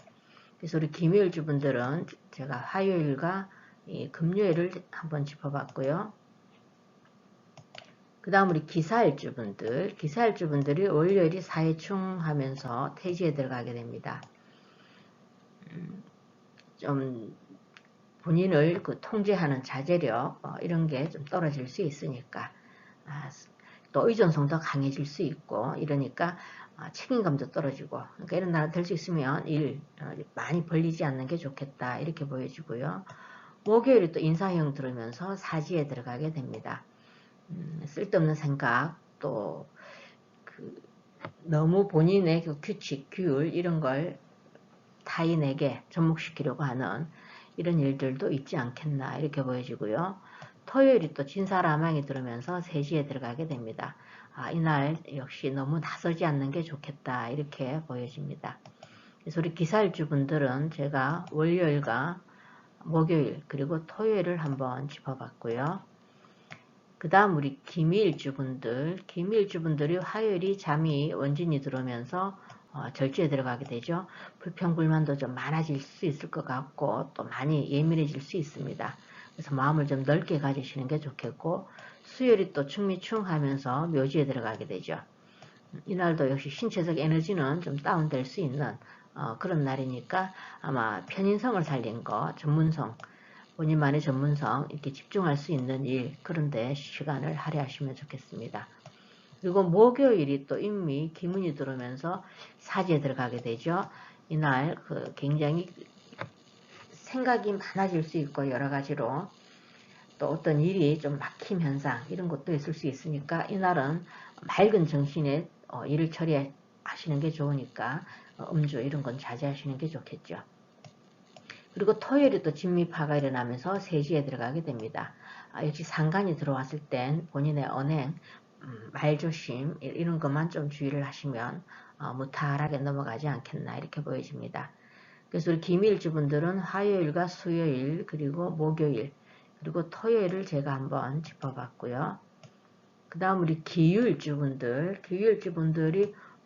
그래서 우리 기묘일주분들은 제가 화요일과 금요일을 한번 짚어봤고요. 그 다음 우리 기사일주분들이 월요일이 사해충 하면서 태지에 들어가게 됩니다. 좀 본인을 그 통제하는 자제력 이런 게 좀 떨어질 수 있으니까 또 의존성도 강해질 수 있고 이러니까 책임감도 떨어지고 그러니까 이런 날은 될 수 있으면 일 많이 벌리지 않는 게 좋겠다 이렇게 보여지고요. 목요일이 또 인사형 들으면서 사지에 들어가게 됩니다. 쓸데없는 생각 또 너무 본인의 그 규칙, 규율 이런 걸 타인에게 접목시키려고 하는 이런 일들도 있지 않겠나 이렇게 보여지고요. 토요일이 또 진사라망이 들으면서 세지에 들어가게 됩니다. 이날 역시 너무 나서지 않는 게 좋겠다 이렇게 보여집니다. 그래서 우리 기사일주분들은 제가 월요일과 목요일 그리고 토요일을 한번 짚어봤고요. 그 다음 우리 김일주분들이 화요일이 잠이 원진이 들어오면서 절주에 들어가게 되죠. 불평불만도 좀 많아질 수 있을 것 같고 또 많이 예민해질 수 있습니다. 그래서 마음을 좀 넓게 가지시는 게 좋겠고 수요일이 또 충미충하면서 묘지에 들어가게 되죠. 이날도 역시 신체적 에너지는 좀 다운될 수 있는 그런 날이니까 아마 편인성을 살린 거, 전문성, 본인만의 전문성 이렇게 집중할 수 있는 일 그런데 시간을 할애하시면 좋겠습니다. 그리고 목요일이 또 인미 기문이 들어오면서 사지에 들어가게 되죠. 이날 굉장히 생각이 많아질 수 있고 여러 가지로 또 어떤 일이 좀 막힘 현상 이런 것도 있을 수 있으니까 이날은 맑은 정신에 일을 처리하시는 게 좋으니까 음주 이런 건 자제하시는 게 좋겠죠. 그리고 토요일에 또 진미파가 일어나면서 세지에 들어가게 됩니다. 역시 상간이 들어왔을 땐 본인의 언행, 말조심 이런 것만 좀 주의를 하시면 무탈하게 넘어가지 않겠나 이렇게 보여집니다. 그래서 우리 김일주분들은 화요일과 수요일 그리고 목요일 그리고 토요일을 제가 한번 짚어봤고요. 그 다음 우리 기율주분들이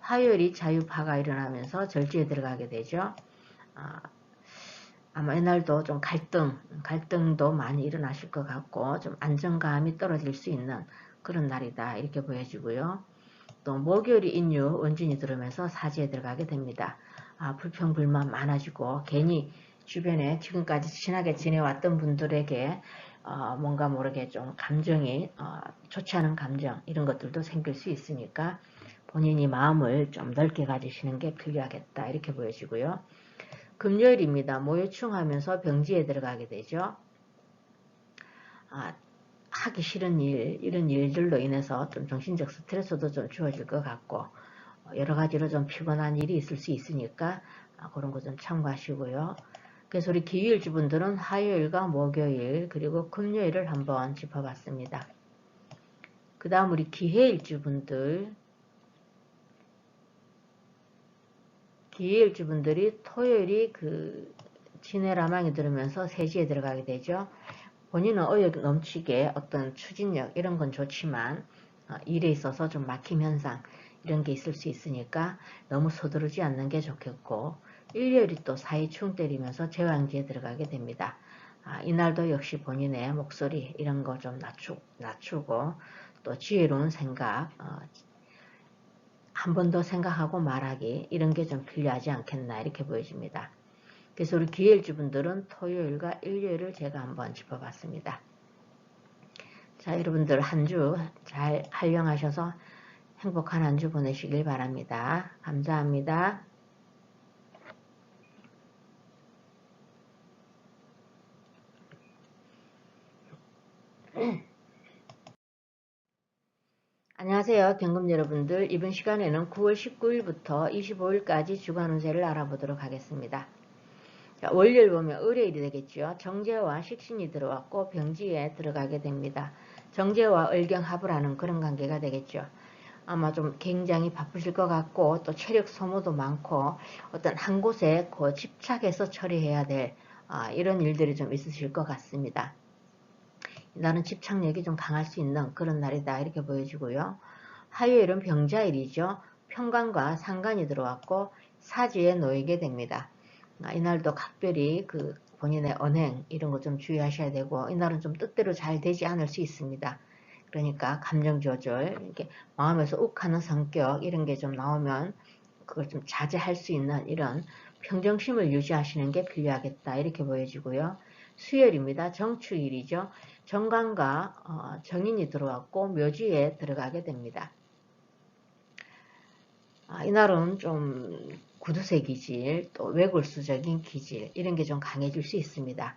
화요일이 자유파가 일어나면서 절지에 들어가게 되죠. 아마 이날도 좀 갈등도 많이 일어나실 것 같고 좀 안정감이 떨어질 수 있는 그런 날이다 이렇게 보여지고요. 또 목요일이 인유 원진이 들어오면서 사지에 들어가게 됩니다. 불평불만 많아지고 괜히 주변에 지금까지 친하게 지내왔던 분들에게 뭔가 모르게 좀 감정이 좋지 않은 감정 이런 것들도 생길 수 있으니까 본인이 마음을 좀 넓게 가지시는 게 필요하겠다 이렇게 보여지고요. 금요일입니다. 모유충하면서 병지에 들어가게 되죠. 하기 싫은 일, 이런 일들로 인해서 좀 정신적 스트레스도 좀 주어질 것 같고 여러 가지로 좀 피곤한 일이 있을 수 있으니까 그런 거 좀 참고하시고요. 그래서 우리 기일주분들은 화요일과 목요일 그리고 금요일을 한번 짚어봤습니다. 그 다음 우리 기해일주분들이 토요일이 진해라망이 들으면서 세지에 들어가게 되죠. 본인은 의욕 넘치게 어떤 추진력 이런 건 좋지만 일에 있어서 좀 막힘 현상 이런 게 있을 수 있으니까 너무 서두르지 않는 게 좋겠고 일요일이 또 사이충 때리면서 제왕지에 들어가게 됩니다. 이날도 역시 본인의 목소리 이런 거 좀 낮추고 또 지혜로운 생각 한 번 더 생각하고 말하기 이런 게 좀 필요하지 않겠나 이렇게 보여집니다. 그래서 우리 기일주분들은 토요일과 일요일을 제가 한번 짚어봤습니다. 자, 여러분들 한 주 잘 활용하셔서 행복한 한 주 보내시길 바랍니다. 감사합니다. 안녕하세요. 경금 여러분들. 이번 시간에는 9월 19일부터 25일까지 주간 운세를 알아보도록 하겠습니다. 자, 월요일 보면 을요일이 되겠죠. 정제와 식신이 들어왔고 병지에 들어가게 됩니다. 정제와 을경합을 하는 그런 관계가 되겠죠. 아마 좀 굉장히 바쁘실 것 같고 또 체력 소모도 많고 어떤 한 곳에 집착해서 처리해야 될 이런 일들이 좀 있으실 것 같습니다. 나는 집착력이 좀 강할 수 있는 그런 날이다 이렇게 보여지고요. 화요일은 병자일이죠. 편관과 상관이 들어왔고 사지에 놓이게 됩니다. 이날도 각별히 본인의 언행 이런 거 좀 주의하셔야 되고 이날은 좀 뜻대로 잘 되지 않을 수 있습니다. 그러니까 감정 조절, 이렇게 마음에서 욱하는 성격 이런 게 좀 나오면 그걸 좀 자제할 수 있는 이런 평정심을 유지하시는 게 필요하겠다 이렇게 보여지고요. 수요일입니다. 정축일이죠. 정관과 정인이 들어왔고 묘지에 들어가게 됩니다. 이날은 좀 구두쇠 기질, 또 외골수적인 기질 이런 게 좀 강해질 수 있습니다.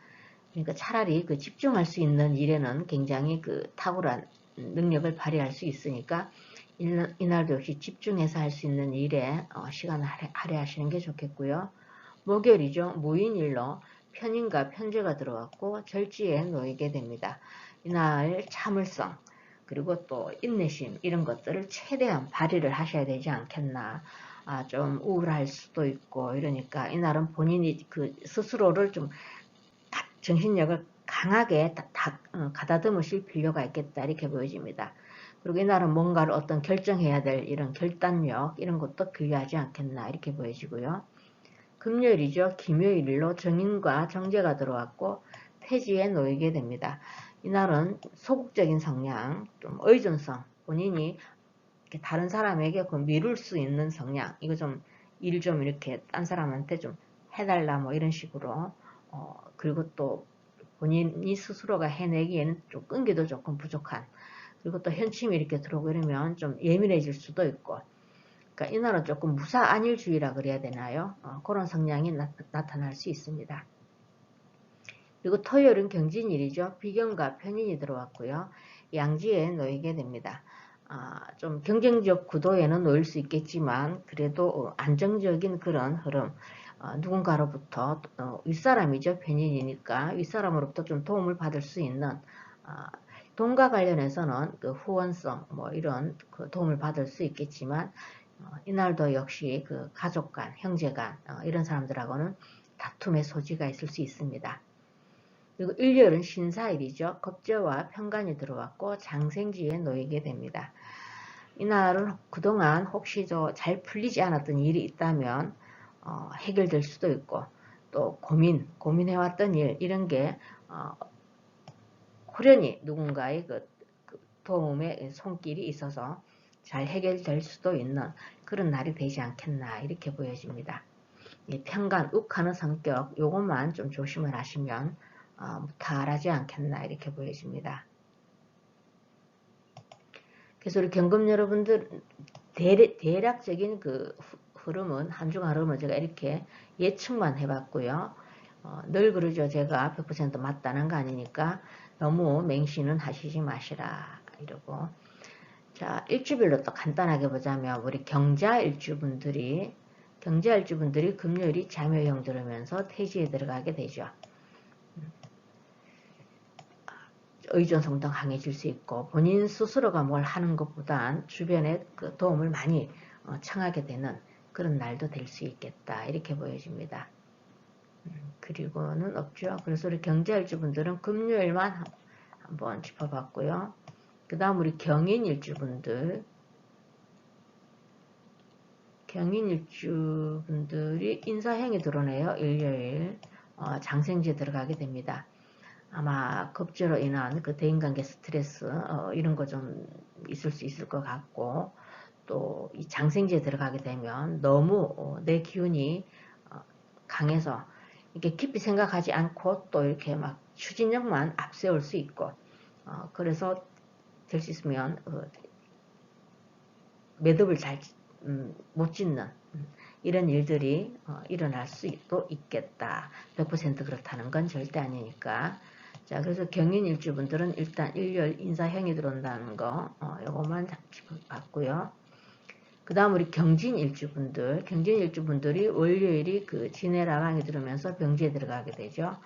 그러니까 차라리 그 집중할 수 있는 일에는 굉장히 그 탁월한 능력을 발휘할 수 있으니까 이날도 역시 집중해서 할 수 있는 일에 시간을 할애하시는 게 좋겠고요. 목요일이죠. 무인일로 편인과 편제가 들어왔고 절지에 놓이게 됩니다. 이날 참을성 그리고 또 인내심 이런 것들을 최대한 발휘를 하셔야 되지 않겠나. 좀 우울할 수도 있고 이러니까 이날은 본인이 그 스스로를 좀 정신력을 강하게 가다듬으실 필요가 있겠다 이렇게 보여집니다. 그리고 이날은 뭔가를 어떤 결정해야 될 이런 결단력 이런 것도 필요하지 않겠나 이렇게 보여지고요. 금요일이죠. 김요일로 정인과 정제가 들어왔고 태지에 놓이게 됩니다. 이날은 소극적인 성향, 좀 의존성, 본인이 다른 사람에게 미룰 수 있는 성향, 이거 좀 일 좀 이렇게 딴 사람한테 좀 해달라 뭐 이런 식으로 그리고 또 본인이 스스로가 해내기에는 좀 끈기도 조금 부족한 그리고 또 현침이 이렇게 들어오고 이러면 좀 예민해질 수도 있고 그러니까 이날은 조금 무사안일주의라 그래야 되나요? 그런 성향이 나타날 수 있습니다. 그리고 토요일은 경진일이죠. 비견과 편인이 들어왔고요. 양지에 놓이게 됩니다. 좀 경쟁적 구도에는 놓일 수 있겠지만 그래도 안정적인 그런 흐름 누군가로부터 윗사람이죠. 편인이니까 윗사람으로부터 좀 도움을 받을 수 있는 돈과 관련해서는 그 후원성 뭐 이런 그 도움을 받을 수 있겠지만 이날도 역시 그 가족 간, 형제 간 이런 사람들하고는 다툼의 소지가 있을 수 있습니다. 그리고 일요일은 신사일이죠. 겁재와 편관이 들어왔고 장생지에 놓이게 됩니다. 이날은 그동안 혹시 잘 풀리지 않았던 일이 있다면 해결될 수도 있고 또 고민해왔던 일 이런 게 호련히 누군가의 그 도움의 손길이 있어서 잘 해결될 수도 있는 그런 날이 되지 않겠나 이렇게 보여집니다. 편간, 욱하는 성격 요것만 좀 조심을 하시면 무탈하지 않겠나 이렇게 보여집니다. 그래서 우리 경금 여러분들 대략적인 그 흐름은 한 주간 흐름을 제가 이렇게 예측만 해봤고요. 늘 그러죠. 제가 100% 맞다는 거 아니니까 너무 맹신은 하시지 마시라 이러고 자 일주별로 또 간단하게 보자면 우리 경자일주분들이 금요일이 자묘형 들으면서 태지에 들어가게 되죠. 의존성도 강해질 수 있고 본인 스스로가 뭘 하는 것보단 주변에 그 도움을 많이 청하게 되는 그런 날도 될 수 있겠다 이렇게 보여집니다. 그리고는 없죠. 그래서 우리 경자일주분들은 금요일만 한번 짚어봤고요. 그 다음 우리 경인일주분들이 인사형이 들어오네요. 일요일 장생지에 들어가게 됩니다. 아마 급제로 인한 그 대인관계 스트레스 이런 거 좀 있을 수 있을 것 같고 또 이 장생지에 들어가게 되면 너무 내 기운이 강해서 이렇게 깊이 생각하지 않고 또 이렇게 막 추진력만 앞세울 수 있고 그래서 될 수 있으면 매듭을 잘 못 짓는 이런 일들이 일어날 수도 있겠다. 100% 그렇다는 건 절대 아니니까. 자, 그래서 경인일주분들은 일단 일요일 인사형이 들어온다는 거, 요것만 짚어봤고요. 그 다음 우리 경진일주분들이 월요일이 그 진해라방이 들어오면서 병지에 들어가게 되죠.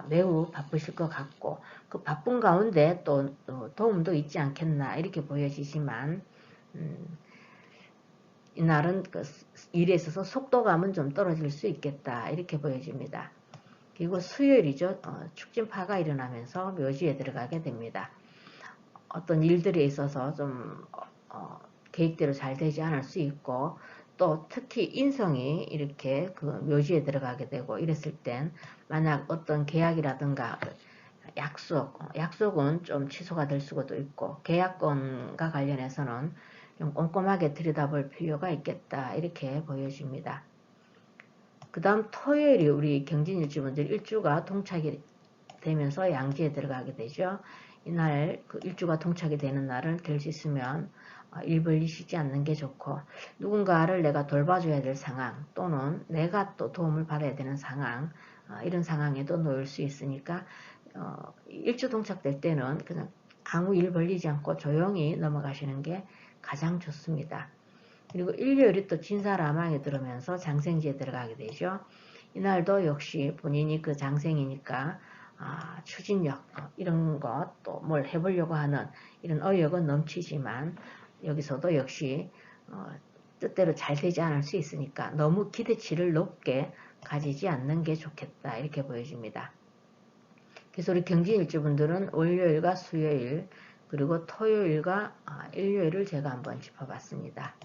매우 바쁘실 것 같고, 그 바쁜 가운데 또 도움도 있지 않겠나, 이렇게 보여지지만, 이날은 그 일에 있어서 속도감은 좀 떨어질 수 있겠다, 이렇게 보여집니다. 그리고 수요일이죠. 축진파가 일어나면서 묘지에 들어가게 됩니다. 어떤 일들에 있어서 좀 계획대로 잘 되지 않을 수 있고 또 특히 인성이 이렇게 그 묘지에 들어가게 되고 이랬을 땐 만약 어떤 계약이라든가 약속은 좀 취소가 될 수도 있고 계약권과 관련해서는 좀 꼼꼼하게 들여다볼 필요가 있겠다 이렇게 보여집니다. 그 다음 토요일이 우리 경진일주분들 일주가 동착이 되면서 양지에 들어가게 되죠. 이날 그 일주가 동착이 되는 날은 될 수 있으면 일 벌리시지 않는 게 좋고, 누군가를 내가 돌봐줘야 될 상황 또는 내가 또 도움을 받아야 되는 상황, 이런 상황에도 놓일 수 있으니까 일주 동착될 때는 그냥 아무 일 벌리지 않고 조용히 넘어가시는 게 가장 좋습니다. 그리고 일요일이 또 진사라망에 들어오면서 장생지에 들어가게 되죠. 이날도 역시 본인이 그 장생이니까 추진력 이런 것 또 뭘 해보려고 하는 이런 의욕은 넘치지만, 여기서도 역시 뜻대로 잘 되지 않을 수 있으니까 너무 기대치를 높게 가지지 않는 게 좋겠다, 이렇게 보여집니다. 그래서 우리 경진일주분들은 월요일과 수요일 그리고 토요일과 일요일을 제가 한번 짚어봤습니다.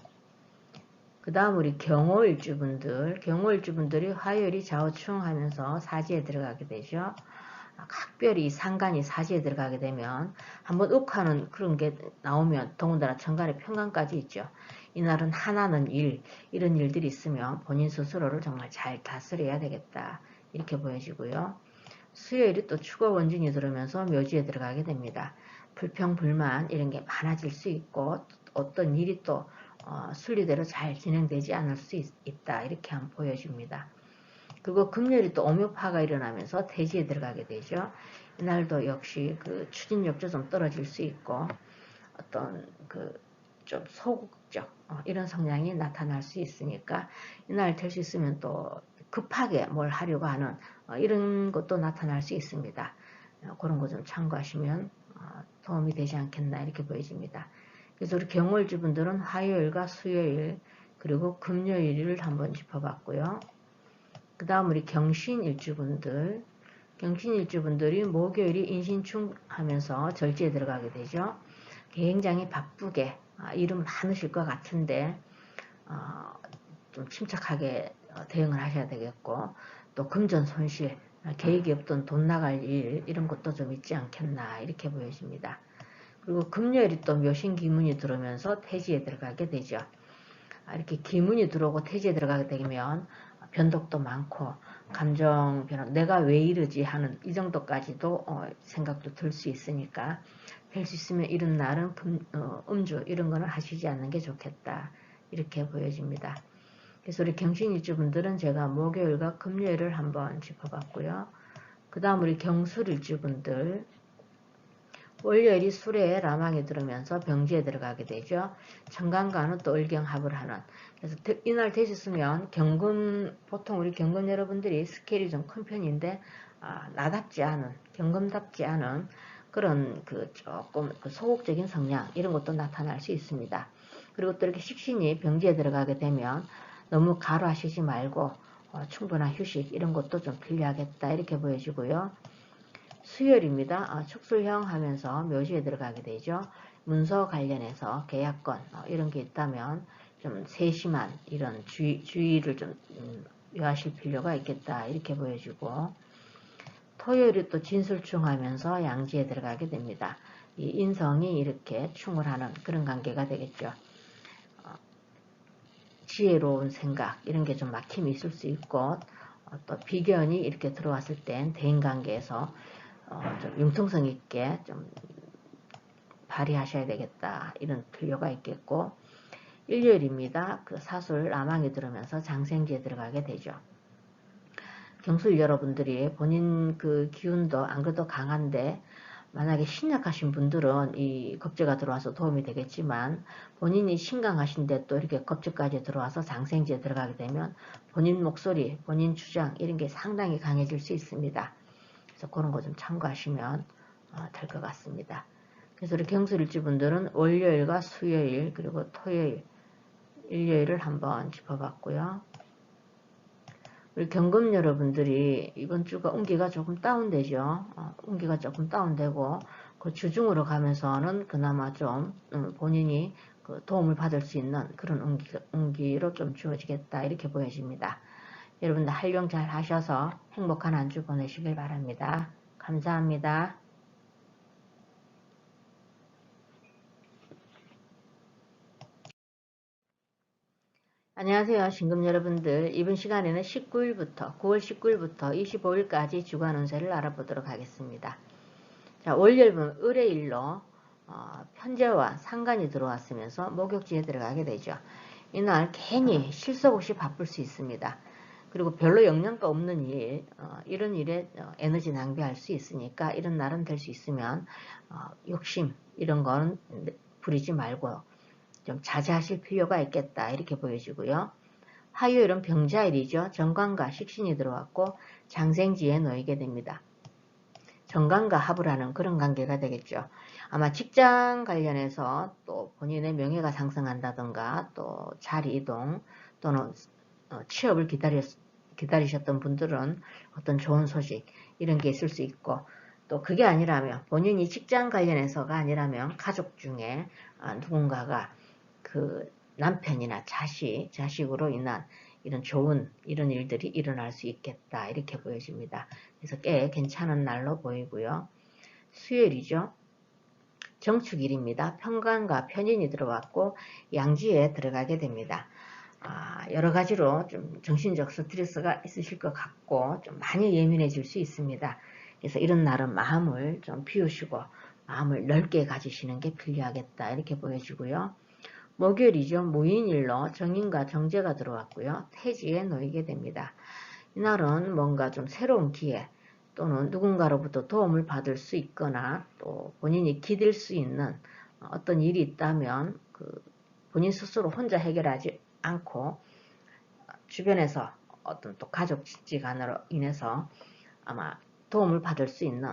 그 다음 우리 경호일주분들이 화요일이 좌우충하면서 사지에 들어가게 되죠. 각별히 상간이 사지에 들어가게 되면 한번 욱하는 그런 게 나오면 더군다나 천간에 편간까지 있죠. 이날은 하나는 이런 일들이 있으면 본인 스스로를 정말 잘 다스려야 되겠다, 이렇게 보여지고요. 수요일이 또 축어 원진이 들어오면서 묘지에 들어가게 됩니다. 불평, 불만 이런 게 많아질 수 있고 어떤 일이 또 순리대로 잘 진행되지 않을 수 있다, 이렇게 한번 보여집니다. 그리고 금요일이 또 오묘파가 일어나면서 태지에 들어가게 되죠. 이날도 역시 그 추진력도 좀 떨어질 수 있고 어떤 그 좀 소극적 이런 성향이 나타날 수 있으니까 이날 될 수 있으면 또 급하게 뭘 하려고 하는 이런 것도 나타날 수 있습니다. 그런 거 좀 참고하시면 도움이 되지 않겠나, 이렇게 보여집니다. 그래서 우리 경월주분들은 화요일과 수요일 그리고 금요일을 한번 짚어봤고요. 그 다음 우리 경신일주분들이 목요일이 인신충하면서 절지에 들어가게 되죠. 굉장히 바쁘게 일은 많으실 것 같은데 좀 침착하게 대응을 하셔야 되겠고, 또 금전 손실, 계획이 없던 돈 나갈 일 이런 것도 좀 있지 않겠나, 이렇게 보여집니다. 그리고 금요일이 또 묘신 기문이 들어오면서 태지에 들어가게 되죠. 이렇게 기문이 들어오고 태지에 들어가게 되면 변덕도 많고 감정 변화, 내가 왜 이러지 하는 이 정도까지도 생각도 들 수 있으니까 될 수 있으면 이런 날은 음주 이런 거는 하시지 않는 게 좋겠다, 이렇게 보여집니다. 그래서 우리 경신일주분들은 제가 목요일과 금요일을 한번 짚어봤고요. 그 다음 우리 경술일주분들, 월요일이 술에 라망에 들으면서 병지에 들어가게 되죠. 천간과는 또 을경합을 하는, 그래서 이날 되셨으면 보통 우리 경금 여러분들이 스케일이 좀 큰 편인데 나답지 않은, 경금답지 않은 그런 조금 소극적인 성향 이런 것도 나타날 수 있습니다. 그리고 또 이렇게 식신이 병지에 들어가게 되면 너무 가로하시지 말고 충분한 휴식 이런 것도 좀 필요하겠다, 이렇게 보여지고요. 수요일입니다. 축술형 하면서 묘지에 들어가게 되죠. 문서 관련해서 계약건 이런 게 있다면 좀 세심한 이런 주의를 좀 요하실 필요가 있겠다, 이렇게 보여지고, 토요일이 또 진술충 하면서 양지에 들어가게 됩니다. 이 인성이 이렇게 충을 하는 그런 관계가 되겠죠. 지혜로운 생각 이런 게 좀 막힘이 있을 수 있고, 또 비견이 이렇게 들어왔을 땐 대인관계에서 좀 융통성 있게 좀 발휘하셔야 되겠다, 이런 필요가 있겠고, 일요일입니다. 그 사술 라망이 들어오면서 장생지에 들어가게 되죠. 경술 여러분들이 본인 그 기운도 안 그래도 강한데 만약에 신약하신 분들은 이 겁재가 들어와서 도움이 되겠지만, 본인이 신강하신데 또 이렇게 겁재까지 들어와서 장생지에 들어가게 되면 본인 목소리, 본인 주장 이런 게 상당히 강해질 수 있습니다. 그래서 그런 거 좀 참고하시면 될 것 같습니다. 그래서 우리 경술일주분들은 월요일과 수요일 그리고 토요일, 일요일을 한번 짚어봤고요. 우리 경금 여러분들이 이번 주가 운기가 조금 다운되죠. 운기가 조금 다운되고 그 주중으로 가면서는 그나마 좀 본인이 그 도움을 받을 수 있는 그런 운기로 좀 주어지겠다, 이렇게 보여집니다. 여러분들 활용 잘 하셔서 행복한 한 주 보내시길 바랍니다. 감사합니다. 안녕하세요. 신금 여러분들. 이번 시간에는 19일부터 9월 19일부터 25일까지 주간 운세를 알아보도록 하겠습니다. 자, 월열분 을의일로 편제와 상간이 들어왔으면서 목욕지에 들어가게 되죠. 이날 괜히 실속 없이 바쁠 수 있습니다. 그리고 별로 영양가 없는 일, 이런 일에 에너지 낭비할 수 있으니까 이런 날은 될 수 있으면 욕심 이런 건 부리지 말고 좀 자제하실 필요가 있겠다 이렇게 보여지고요. 화요일은 병자일이죠. 정관과 식신이 들어왔고 장생지에 놓이게 됩니다. 정관과 합을 하는 그런 관계가 되겠죠. 아마 직장 관련해서 또 본인의 명예가 상승한다던가 또 자리 이동 또는 취업을 기다리셨던 분들은 어떤 좋은 소식 이런 게 있을 수 있고, 또 그게 아니라면 본인이 직장 관련해서가 아니라면 가족 중에 누군가가 그 남편이나 자식으로 인한 이런 좋은 이런 일들이 일어날 수 있겠다 이렇게 보여집니다. 그래서 꽤 괜찮은 날로 보이고요. 수요일이죠. 정축일입니다. 편관과 편인이 들어왔고 양지에 들어가게 됩니다. 여러 가지로 좀 정신적 스트레스가 있으실 것 같고 좀 많이 예민해질 수 있습니다. 그래서 이런 날은 마음을 좀 비우시고 마음을 넓게 가지시는 게 필요하겠다 이렇게 보여지고요. 목요일이죠. 무인일로 정인과 정제가 들어왔고요. 태지에 놓이게 됩니다. 이날은 뭔가 좀 새로운 기회 또는 누군가로부터 도움을 받을 수 있거나 또 본인이 기댈 수 있는 어떤 일이 있다면 그 본인 스스로 혼자 해결하지 않고 주변에서 어떤 또 가족 집안으로 인해서 아마 도움을 받을 수 있는,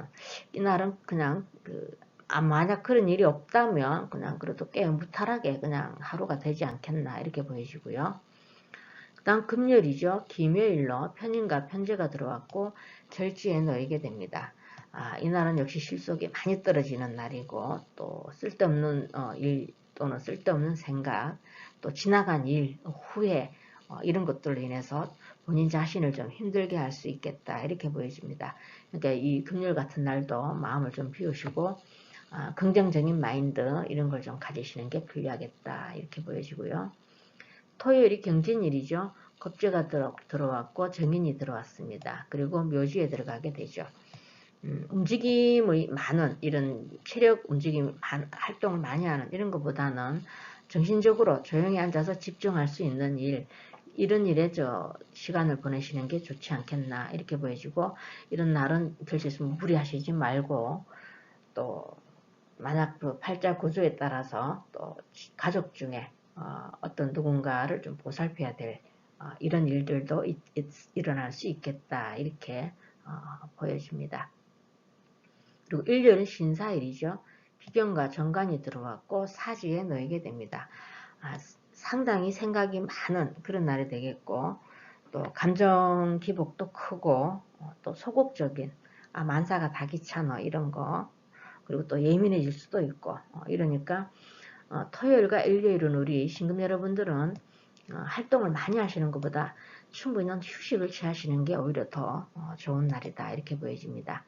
이날은 그냥 만약 그런 일이 없다면 그냥 그래도 꽤 무탈하게 그냥 하루가 되지 않겠나 이렇게 보여지고요. 그 다음 금요일이죠. 김요일로 편인과 편제가 들어왔고 절지에 놓이게 됩니다. 이날은 역시 실속이 많이 떨어지는 날이고 또 쓸데없는 일 또는 쓸데없는 생각 또 지나간 일, 후회 이런 것들로 인해서 본인 자신을 좀 힘들게 할 수 있겠다 이렇게 보여집니다. 그러니까 이 금요일 같은 날도 마음을 좀 비우시고 긍정적인 마인드 이런 걸 좀 가지시는 게 필요하겠다 이렇게 보여지고요. 토요일이 경진일이죠. 겁재가 들어왔고 정인이 들어왔습니다. 그리고 묘지에 들어가게 되죠. 움직임이 많은 이런 체력 움직임 활동을 많이 하는 이런 것보다는 정신적으로 조용히 앉아서 집중할 수 있는 일, 이런 일에 시간을 보내시는 게 좋지 않겠나 이렇게 보여지고, 이런 날은 될 수 있으면 무리하시지 말고 또 만약 그 팔자 구조에 따라서 또 가족 중에 어떤 누군가를 좀 보살펴야 될 이런 일들도 일어날 수 있겠다 이렇게 보여집니다. 그리고 일요일은 신사일이죠. 비견과 정관이 들어왔고 사지에 놓이게 됩니다. 상당히 생각이 많은 그런 날이 되겠고 또 감정 기복도 크고 또 소극적인 만사가 다 귀찮아 이런 거, 그리고 또 예민해질 수도 있고 이러니까 토요일과 일요일은 우리 신금 여러분들은 활동을 많이 하시는 것보다 충분한 휴식을 취하시는 게 오히려 더 좋은 날이다 이렇게 보여집니다.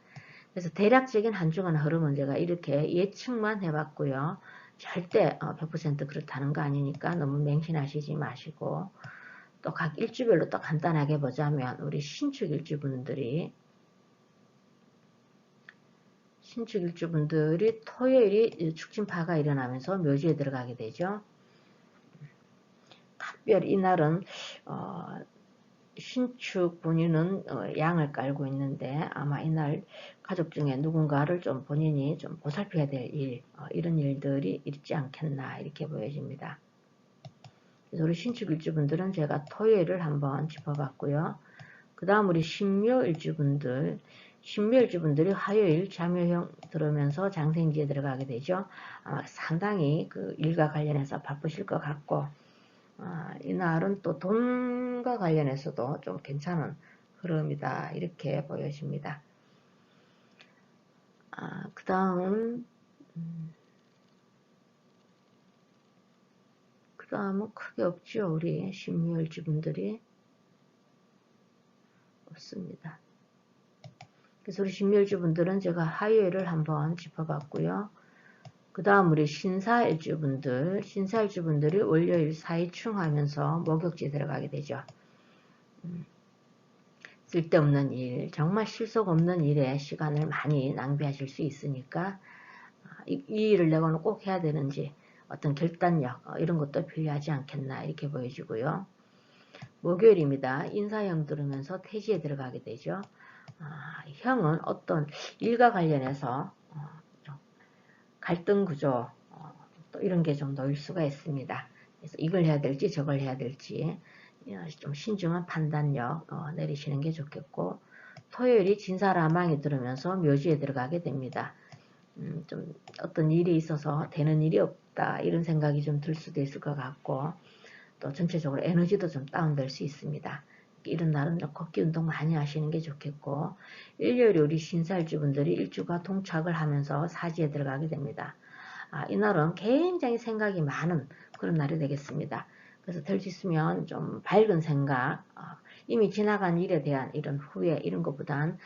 그래서 대략적인 한 주간 흐름은 제가 이렇게 예측만 해봤고요. 절대 100% 그렇다는 거 아니니까 너무 맹신하시지 마시고, 또 각 일주별로 또 간단하게 보자면 우리 신축 일주분들이 토요일이 축진파가 일어나면서 묘지에 들어가게 되죠. 각별 이날은 신축 본인은 양을 깔고 있는데 아마 이날 가족 중에 누군가를 좀 본인이 좀 보살펴야 될 일, 이런 일들이 있지 않겠나 이렇게 보여집니다. 그래서 우리 신축 일주분들은 제가 토요일을 한번 짚어봤고요. 그 다음 우리 신묘일주분들이 화요일 잠요형 들어오면서 장생지에 들어가게 되죠. 아마 상당히 그 일과 관련해서 바쁘실 것 같고 이날은 또 돈과 관련해서도 좀 괜찮은 흐름이다 이렇게 보여집니다. 그 다음은 크게 없죠. 우리 신묘일주분들이 없습니다. 그래서 우리 신묘일주분들은 제가 화요일을 한번 짚어봤고요. 그 다음 우리 신사일주분들이 월요일 사이충하면서 목욕지에 들어가게 되죠. 쓸데없는 일, 정말 실속 없는 일에 시간을 많이 낭비하실 수 있으니까 이 일을 내고는 꼭 해야 되는지 어떤 결단력 이런 것도 필요하지 않겠나 이렇게 보여지고요. 목요일입니다. 인사형 들으면서 태지에 들어가게 되죠. 형은 어떤 일과 관련해서 갈등 구조 또 이런 게 좀 놓일 수가 있습니다. 그래서 이걸 해야 될지 저걸 해야 될지 좀 신중한 판단력 내리시는 게 좋겠고, 토요일이 진사라망이 들으면서 묘지에 들어가게 됩니다. 좀 어떤 일이 있어서 되는 일이 없다 이런 생각이 좀 들 수도 있을 것 같고, 또 전체적으로 에너지도 좀 다운될 수 있습니다. 이런 날은 걷기 운동 많이 하시는 게 좋겠고, 일요일에 우리 신사일주분들이 일주가 동착을 하면서 사지에 들어가게 됩니다. 이날은 굉장히 생각이 많은 그런 날이 되겠습니다. 그래서 될 수 있으면 좀 밝은 생각, 이미 지나간 일에 대한 이런 후회 이런 것보단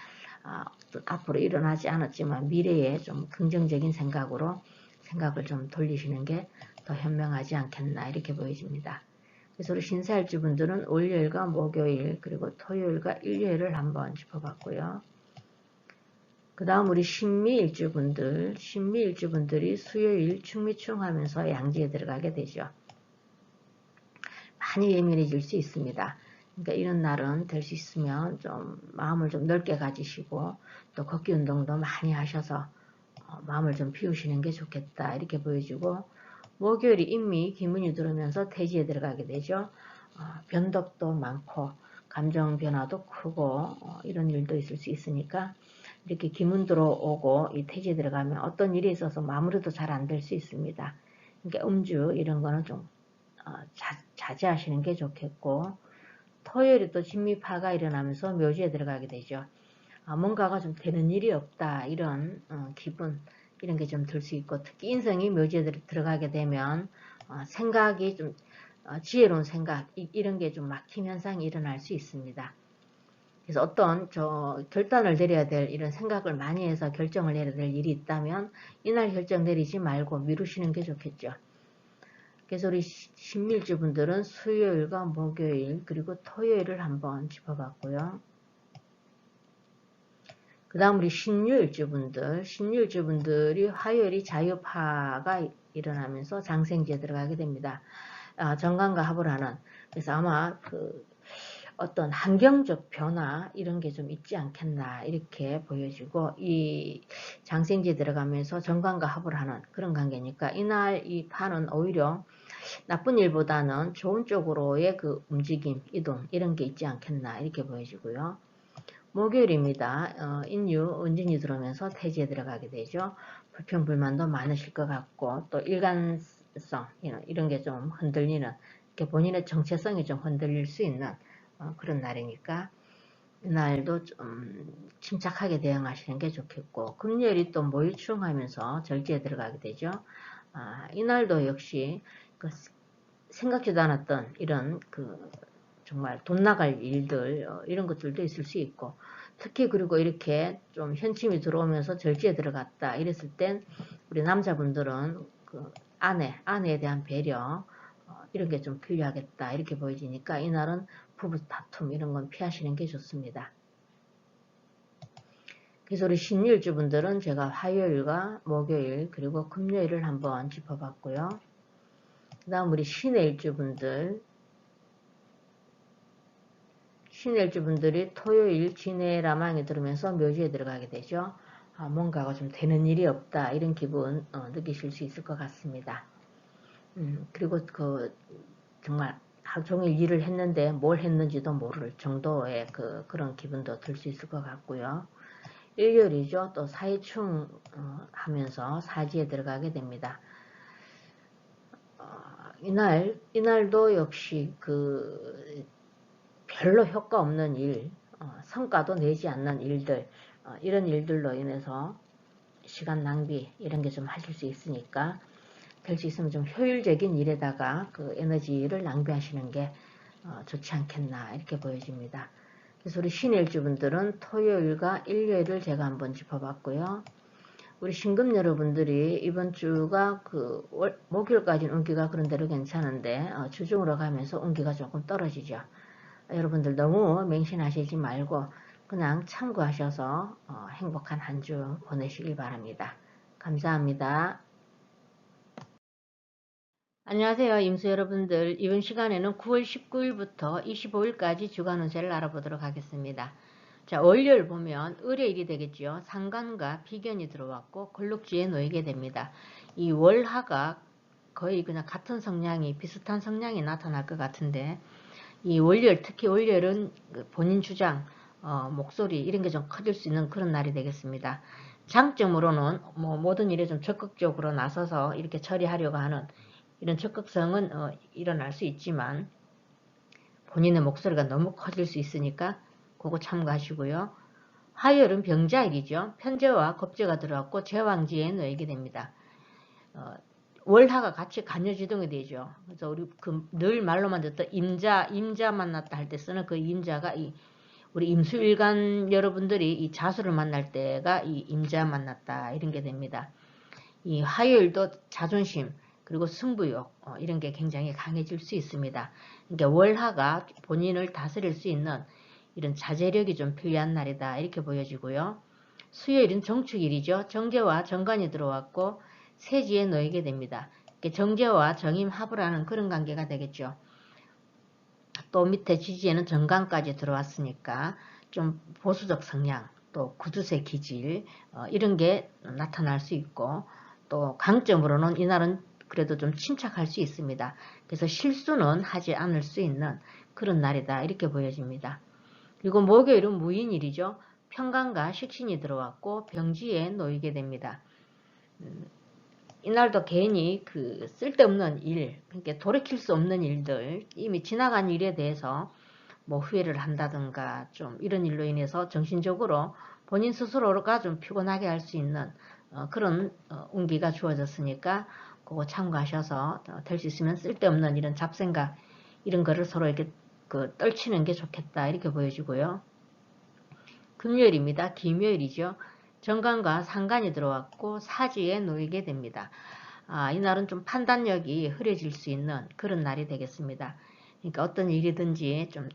앞으로 일어나지 않았지만 미래에 좀 긍정적인 생각으로 생각을 좀 돌리시는 게 더 현명하지 않겠나 이렇게 보여집니다. 그래서 우리 신사일주분들은 월요일과 목요일 그리고 토요일과 일요일을 한번 짚어봤고요. 그 다음 우리 신미일주분들이 수요일 충미충하면서 양지에 들어가게 되죠. 많이 예민해질 수 있습니다. 그러니까 이런 날은 될 수 있으면 좀 마음을 좀 넓게 가지시고 또 걷기 운동도 많이 하셔서 마음을 좀 비우시는 게 좋겠다 이렇게 보여지고, 목요일이 인미 기문이 들어오면서 태지에 들어가게 되죠. 변덕도 많고 감정 변화도 크고 이런 일도 있을 수 있으니까 이렇게 기문 들어오고 이 태지에 들어가면 어떤 일이 있어서 마무리도 잘 안 될 수 있습니다. 그러니까 음주 이런 거는 좀 자제하시는 게 좋겠고, 토요일에 또 진미파가 일어나면서 묘지에 들어가게 되죠. 뭔가가 좀 되는 일이 없다 이런 기분 이런 게 좀 들 수 있고, 특히 인성이 묘지에 들어가게 되면 생각이 좀 지혜로운 생각 이런 게 좀 막힘 현상이 일어날 수 있습니다. 그래서 어떤 결단을 내려야 될 이런 생각을 많이 해서 결정을 내려야 될 일이 있다면 이날 결정 내리지 말고 미루시는 게 좋겠죠. 그래서 우리 신밀주분들은 수요일과 목요일 그리고 토요일을 한번 짚어봤고요. 그 다음 우리 신유일주분들이 화요일이 자유파가 일어나면서 장생지에 들어가게 됩니다. 정관과 합을 하는, 그래서 아마 어떤 환경적 변화 이런 게 좀 있지 않겠나 이렇게 보여지고, 이 장생지에 들어가면서 정관과 합을 하는 그런 관계니까 이날 이 파는 오히려 나쁜 일보다는 좋은 쪽으로의 그 움직임, 이동 이런 게 있지 않겠나 이렇게 보여지고요. 목요일입니다. 인유, 은진이 들어오면서 태지에 들어가게 되죠. 불평불만도 많으실 것 같고 또 일관성 이런 게 좀 흔들리는, 이렇게 본인의 정체성이 좀 흔들릴 수 있는 그런 날이니까 이날도 좀 침착하게 대응하시는 게 좋겠고, 금요일이 또 모유충하면서 절지에 들어가게 되죠. 이날도 역시 생각지도 않았던 이런 정말 돈 나갈 일들 이런 것들도 있을 수 있고, 특히 그리고 이렇게 좀 현침이 들어오면서 절지에 들어갔다 이랬을 땐 우리 남자분들은 아내에 대한 배려 이런 게 좀 필요하겠다 이렇게 보여지니까 이날은 부부 다툼 이런 건 피하시는 게 좋습니다. 그래서 우리 신유일주분들은 제가 화요일과 목요일 그리고 금요일을 한번 짚어봤고요. 그 다음 우리 신일주분들이 토요일 진해라망에 들으면서 묘지에 들어가게 되죠. 뭔가가 좀 되는 일이 없다 이런 기분 느끼실 수 있을 것 같습니다. 그리고 정말 하루 종일 일을 했는데 뭘 했는지도 모를 정도의 그런 기분도 들 수 있을 것 같고요. 일요일이죠. 또 사이충 하면서 사지에 들어가게 됩니다. 이날도 역시 별로 효과 없는 일, 성과도 내지 않는 일들, 이런 일들로 인해서 시간 낭비 이런 게 좀 하실 수 있으니까 될 수 있으면 좀 효율적인 일에다가 그 에너지를 낭비하시는 게 좋지 않겠나 이렇게 보여집니다. 그래서 우리 신일주분들은 토요일과 일요일을 제가 한번 짚어봤고요. 우리 신금 여러분들이 이번 주가 목요일까지는 운기가 그런대로 괜찮은데 주중으로 가면서 운기가 조금 떨어지죠. 여러분들 너무 맹신하시지 말고 그냥 참고하셔서 행복한 한 주 보내시길 바랍니다. 감사합니다. 안녕하세요. 임수 여러분들. 이번 시간에는 9월 19일부터 25일까지 주간 운세를 알아보도록 하겠습니다. 자, 월요일 보면 을의일이 되겠죠. 상관과 비견이 들어왔고 걸룩지에 놓이게 됩니다. 이 월화가 거의 그냥 같은 성향이, 비슷한 성향이 나타날 것 같은데, 이 월요일, 특히 월요일은 본인 주장, 목소리 이런 게 좀 커질 수 있는 그런 날이 되겠습니다. 장점으로는 뭐 모든 일에 좀 적극적으로 나서서 이렇게 처리하려고 하는 이런 적극성은 일어날 수 있지만, 본인의 목소리가 너무 커질 수 있으니까 그거 참고하시고요. 화요일은 병자일이죠. 편제와 겁재가 들어왔고 제왕지에 놓이게 됩니다. 월화가 같이 간여지동이 되죠. 그래서 우리 늘 말로만 듣던 임자 만났다 할 때 쓰는 그 임자가 우리 임수일간 여러분들이 이 자수를 만날 때가 이 임자 만났다 이런 게 됩니다. 이 화요일도 자존심 그리고 승부욕 이런 게 굉장히 강해질 수 있습니다. 그러니까 월화가 본인을 다스릴 수 있는 이런 자제력이 좀 필요한 날이다 이렇게 보여지고요. 수요일은 정축일이죠. 정제와 정관이 들어왔고 세지에 놓이게 됩니다. 정제와 정임 합을 하는 그런 관계가 되겠죠. 또 밑에 지지에는 정관까지 들어왔으니까 좀 보수적 성향, 또 구두쇠 기질 이런 게 나타날 수 있고, 또 강점으로는 이날은 그래도 좀 침착할 수 있습니다. 그래서 실수는 하지 않을 수 있는 그런 날이다 이렇게 보여집니다. 그리고 목요일은 무인일이죠. 편관과 식신이 들어왔고 병지에 놓이게 됩니다. 이날도 괜히 쓸데없는 일, 그러니까 돌이킬 수 없는 일들, 이미 지나간 일에 대해서 뭐 후회를 한다든가 좀 이런 일로 인해서 정신적으로 본인 스스로가 좀 피곤하게 할 수 있는 그런 운기가 주어졌으니까 그거 참고하셔서 될 수 있으면 쓸데없는 이런 잡생각 이런 거를 서로 이렇게 떨치는 게 좋겠다 이렇게 보여지고요. 금요일입니다. 김요일이죠. 정관과 상관이 들어왔고 사지에 놓이게 됩니다. 이날은 좀 판단력이 흐려질 수 있는 그런 날이 되겠습니다. 그러니까 어떤 일이든지 좀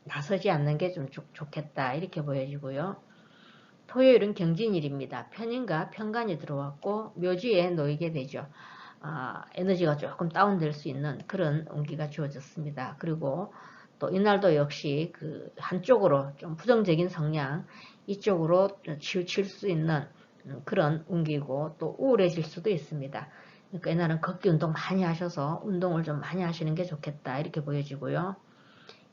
나서지 않는 게 좀 좋겠다 이렇게 보여지고요. 토요일은 경진일입니다. 편인과 편관이 들어왔고 묘지에 놓이게 되죠. 에너지가 조금 다운될 수 있는 그런 운기가 주어졌습니다. 그리고 또 이날도 역시 한쪽으로 좀 부정적인 성향 이쪽으로 치우칠 수 있는 그런 운기고 또 우울해질 수도 있습니다. 그러니까 이날은 걷기 운동 많이 하셔서 운동을 좀 많이 하시는 게 좋겠다 이렇게 보여지고요.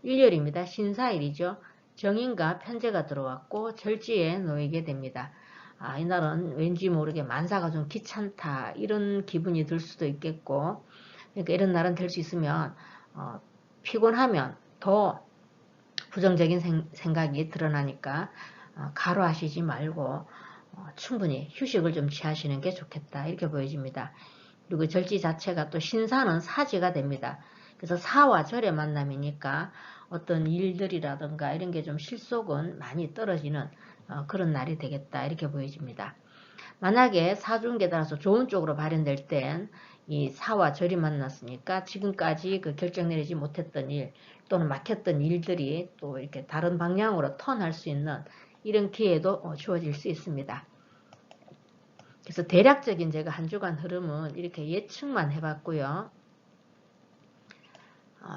일요일입니다. 신사일이죠. 정인과 편제가 들어왔고 절지에 놓이게 됩니다. 이날은 왠지 모르게 만사가 좀 귀찮다 이런 기분이 들 수도 있겠고, 그러니까 이런 날은 될 수 있으면 피곤하면 더 부정적인 생각이 드러나니까 가로하시지 말고 충분히 휴식을 좀 취하시는 게 좋겠다 이렇게 보여집니다. 그리고 절지 자체가 또 신사는 사지가 됩니다. 그래서 사와 절의 만남이니까 어떤 일들이라든가 이런 게 좀 실속은 많이 떨어지는 그런 날이 되겠다 이렇게 보여집니다. 만약에 사주운기에 따라서 좋은 쪽으로 발현될 땐 이 사와 절이 만났으니까 지금까지 결정 내리지 못했던 일 또는 막혔던 일들이 또 이렇게 다른 방향으로 턴할 수 있는 이런 기회도 주어질 수 있습니다. 그래서 대략적인 제가 한 주간 흐름은 이렇게 예측만 해봤고요.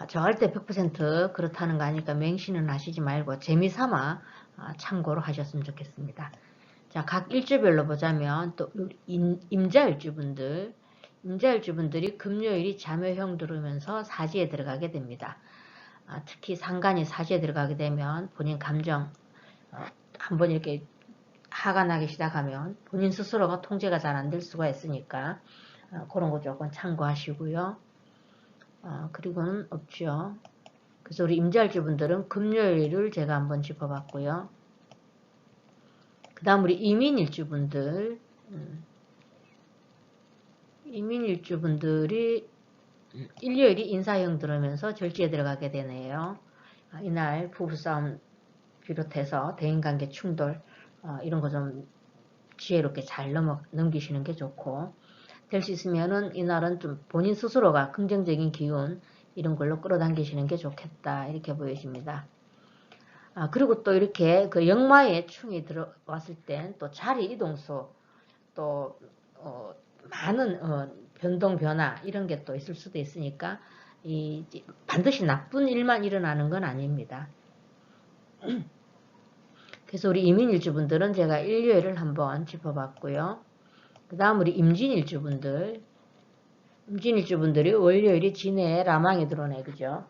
저 할 때 100% 그렇다는 거 아니까 맹신은 하시지 말고 재미삼아 참고로 하셨으면 좋겠습니다. 자, 각 일주별로 보자면 또 임자일주분들이 금요일이 자묘형 들어오면서 사지에 들어가게 됩니다. 특히 상간이 사지에 들어가게 되면 본인 감정 한번 이렇게 화가 나기 시작하면 본인 스스로가 통제가 잘 안 될 수가 있으니까 그런 거 조금 참고하시고요. 그리고는 없죠. 그래서 우리 임자일주분들은 금요일을 제가 한번 짚어봤고요. 그 다음 우리 이민일주분들이 일요일이 인사형 들어오면서 절지에 들어가게 되네요. 이날 부부싸움 비롯해서 대인관계 충돌 이런 거 좀 지혜롭게 잘 넘기시는 게 좋고, 될 수 있으면은 이날은 좀 본인 스스로가 긍정적인 기운 이런 걸로 끌어당기시는 게 좋겠다 이렇게 보여집니다. 그리고 또 이렇게 그 역마에 충이 들어왔을 땐 또 자리 이동수 또 많은 변동 변화 이런 게 또 있을 수도 있으니까 반드시 나쁜 일만 일어나는 건 아닙니다. 그래서 우리 이민일주분들은 제가 일요일을 한번 짚어봤고요. 그 다음 우리 임진일주분들이 월요일이 진해에 라망이 들어오네, 그죠?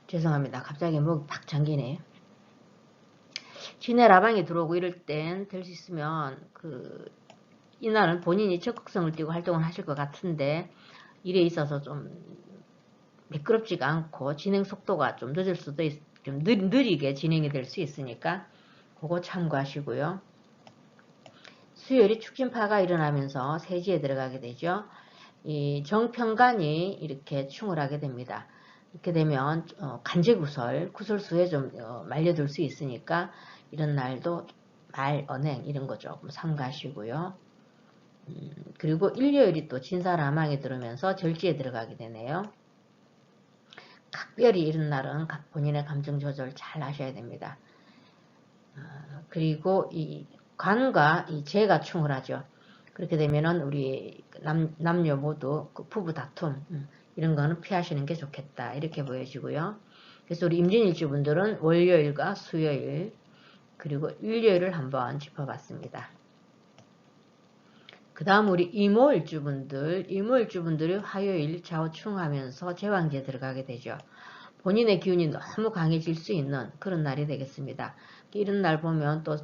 죄송합니다. 갑자기 목이 팍 잠기네. 진해 라방이 들어오고 이럴 땐 될 수 있으면 이날은 본인이 적극성을 띠고 활동을 하실 것 같은데 일에 있어서 좀 미끄럽지가 않고 진행 속도가 좀 늦을 수도 좀 느리게 진행이 될 수 있으니까 그거 참고하시고요. 수요일이 축진파가 일어나면서 세지에 들어가게 되죠. 이 정평간이 이렇게 충을 하게 됩니다. 이렇게 되면 간제구설, 구설수에 좀 말려들 수 있으니까 이런 날도 말, 언행 이런 거 조금 삼가시고요. 그리고 일요일이 또 진사라망이 들어오면서 절지에 들어가게 되네요. 각별히 이런 날은 본인의 감정 조절 잘 하셔야 됩니다. 그리고 이 관과 이 재가 충을 하죠. 그렇게 되면은 우리 남녀 모두 그 부부 다툼 이런 거는 피하시는 게 좋겠다 이렇게 보여지고요. 그래서 우리 임진일주분들은 월요일과 수요일 그리고 일요일을 한번 짚어봤습니다. 그 다음 우리 이모일주분들이 화요일 좌우충하면서 제왕지에 들어가게 되죠. 본인의 기운이 너무 강해질 수 있는 그런 날이 되겠습니다. 이런 날 보면 또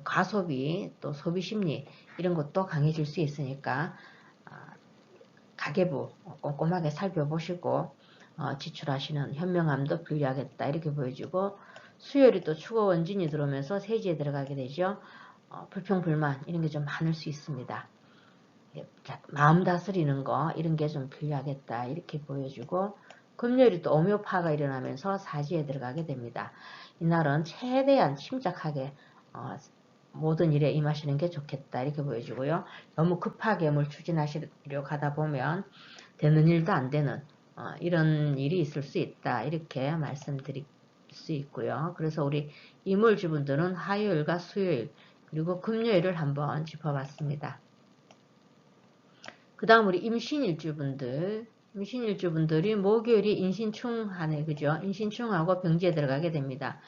과소비, 또 소비심리 이런 것도 강해질 수 있으니까 가계부 꼼꼼하게 살펴보시고 지출하시는 현명함도 필요하겠다 이렇게 보여지고 수요일이 또 추거원진이 들어오면서 세지에 들어가게 되죠. 불평불만 이런 게 좀 많을 수 있습니다. 마음 다스리는 거 이런 게 좀 필요하겠다 이렇게 보여주고 금요일이 또 오묘파가 일어나면서 사지에 들어가게 됩니다. 이날은 최대한 침착하게 모든 일에 임하시는 게 좋겠다 이렇게 보여주고요. 너무 급하게 뭘 추진하시려고 하다 보면 되는 일도 안 되는 이런 일이 있을 수 있다 이렇게 말씀드릴 수 있고요. 그래서 우리 이몰주분들은 화요일과 수요일 그리고 금요일을 한번 짚어봤습니다. 그 다음 우리 임신일주분들이 목요일이 인신충하네, 그죠? 인신충하고 병지에 들어가게 됩니다.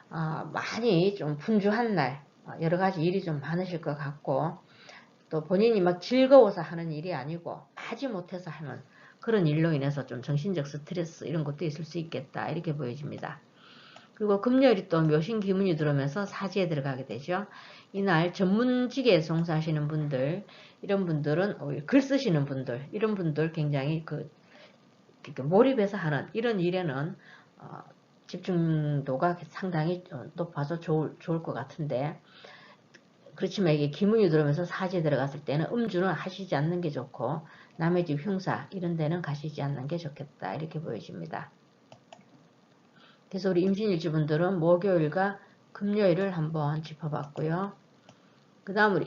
많이 좀 분주한 날, 여러 가지 일이 좀 많으실 것 같고, 또 본인이 막 즐거워서 하는 일이 아니고, 마지못해서 하는 그런 일로 인해서 좀 정신적 스트레스 이런 것도 있을 수 있겠다, 이렇게 보여집니다. 그리고 금요일이 또 묘신 기문이 들어오면서 사지에 들어가게 되죠. 이날 전문직에 종사하시는 분들, 이런 분들은 글 쓰시는 분들, 이런 분들 굉장히 몰입해서 하는 이런 일에는 집중도가 상당히 높아서 좋을 것 같은데 그렇지만 이게 기문이 들어오면서 사지에 들어갔을 때는 음주는 하시지 않는 게 좋고 남의 집 흉사 이런 데는 가시지 않는 게 좋겠다 이렇게 보여집니다. 그래서 우리 임신일주분들은 목요일과 금요일을 한번 짚어봤고요. 그 다음 우리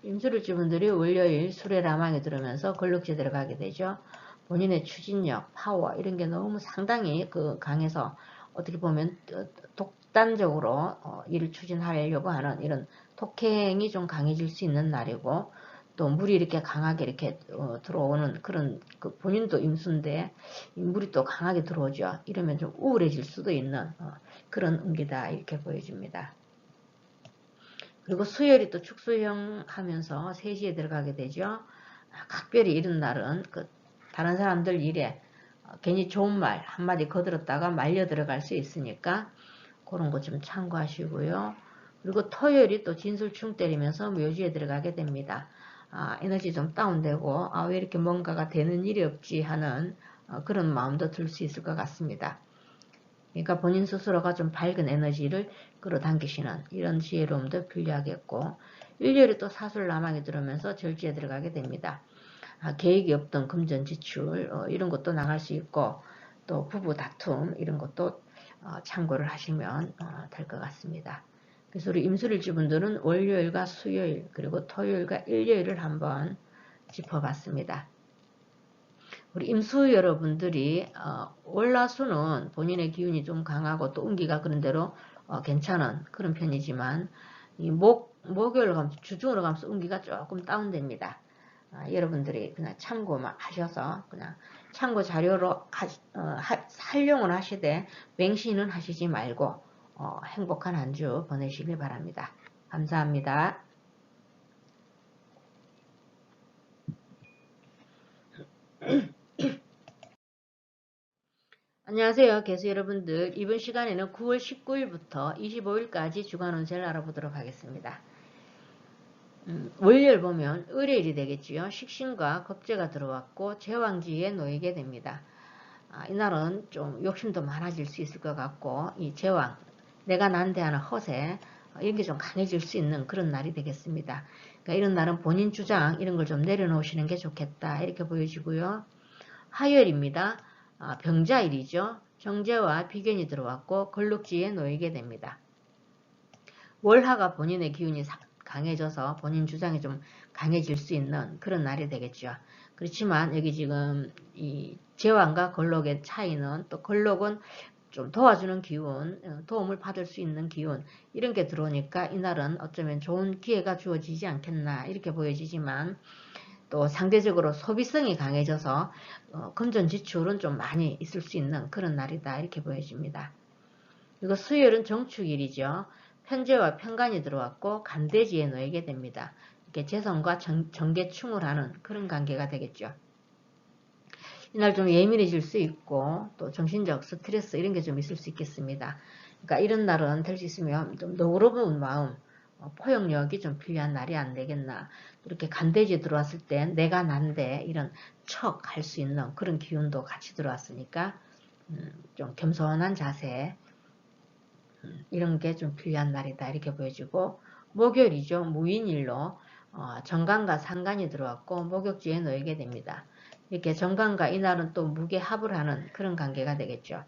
임술일주분들이 월요일 수레라망에 들어오면서 걸럭지에 들어가게 되죠. 본인의 추진력, 파워 이런 게 너무 상당히 강해서 어떻게 보면 독단적으로 일을 추진하려고 하는 이런 독행이 좀 강해질 수 있는 날이고 또 물이 이렇게 강하게 이렇게 들어오는 그런 본인도 임수인데 물이 또 강하게 들어오죠. 이러면 좀 우울해질 수도 있는 그런 운기다 이렇게 보여집니다. 그리고 수요일이 또 축수형 하면서 3시에 들어가게 되죠. 각별히 이런 날은 다른 사람들 일에 괜히 좋은 말 한마디 거들었다가 말려 들어갈 수 있으니까 그런 거 좀 참고하시고요. 그리고 토요일이 또 진술충 때리면서 묘지에 들어가게 됩니다. 에너지 좀 다운되고 왜 이렇게 뭔가가 되는 일이 없지 하는 그런 마음도 들 수 있을 것 같습니다. 그러니까 본인 스스로가 좀 밝은 에너지를 끌어당기시는 이런 지혜로움도 필요하겠고 일요일에 또 사술라망이 들어오면서 절지에 들어가게 됩니다. 계획이 없던 금전 지출 이런 것도 나갈 수 있고 또 부부 다툼 이런 것도 참고를 하시면 될 것 같습니다. 그래서 우리 임술일주 분들은 월요일과 수요일 그리고 토요일과 일요일을 한번 짚어봤습니다. 우리 임수 여러분들이 월화수는 본인의 기운이 좀 강하고 또 운기가 그런 대로 괜찮은 그런 편이지만 이 목요일 가면서 주중으로 가면서 운기가 조금 다운됩니다. 여러분들이 그냥 참고만 하셔서 그냥 참고 자료로 활용을 하시되 맹신은 하시지 말고 행복한 한 주 보내시길 바랍니다. 감사합니다. 안녕하세요. 개수 여러분들. 이번 시간에는 9월 19일부터 25일까지 주간 운세를 알아보도록 하겠습니다. 월요일 보면 을요일이 되겠지요. 식신과 겁재가 들어왔고 제왕지에 놓이게 됩니다. 이날은 좀 욕심도 많아질 수 있을 것 같고 이 제왕, 내가 난대하는 허세 이런 게 좀 강해질 수 있는 그런 날이 되겠습니다. 그러니까 이런 날은 본인 주장 이런 걸 좀 내려놓으시는 게 좋겠다 이렇게 보여지고요. 화요일입니다. 병자일이죠. 정제와 비견이 들어왔고 걸룩지에 놓이게 됩니다. 월화가 본인의 기운이 강해져서 본인 주장이 좀 강해질 수 있는 그런 날이 되겠죠. 그렇지만 여기 지금 이 제왕과 걸록의 차이는 또 걸록은 좀 도와주는 기운, 도움을 받을 수 있는 기운 이런 게 들어오니까 이날은 어쩌면 좋은 기회가 주어지지 않겠나 이렇게 보여지지만 또 상대적으로 소비성이 강해져서 금전 지출은 좀 많이 있을 수 있는 그런 날이다 이렇게 보여집니다. 그리고 수요일은 정축일이죠. 편재와 편관이 들어왔고 간대지에 놓이게 됩니다. 이렇게 재성과 정계충을 하는 그런 관계가 되겠죠. 이날 좀 예민해질 수 있고 또 정신적 스트레스 이런 게 좀 있을 수 있겠습니다. 그러니까 이런 날은 될 수 있으면 좀 너그러운 마음, 포용력이 좀 필요한 날이 안 되겠나. 이렇게 간대지 들어왔을 때 내가 난데 이런 척 할 수 있는 그런 기운도 같이 들어왔으니까 좀 겸손한 자세 이런 게 좀 필요한 날이다 이렇게 보여지고 목요일이죠. 무인일로 정관과 상관이 들어왔고 목욕지에 놓이게 됩니다. 이렇게 정관과 이날은 또 무게합을 하는 그런 관계가 되겠죠.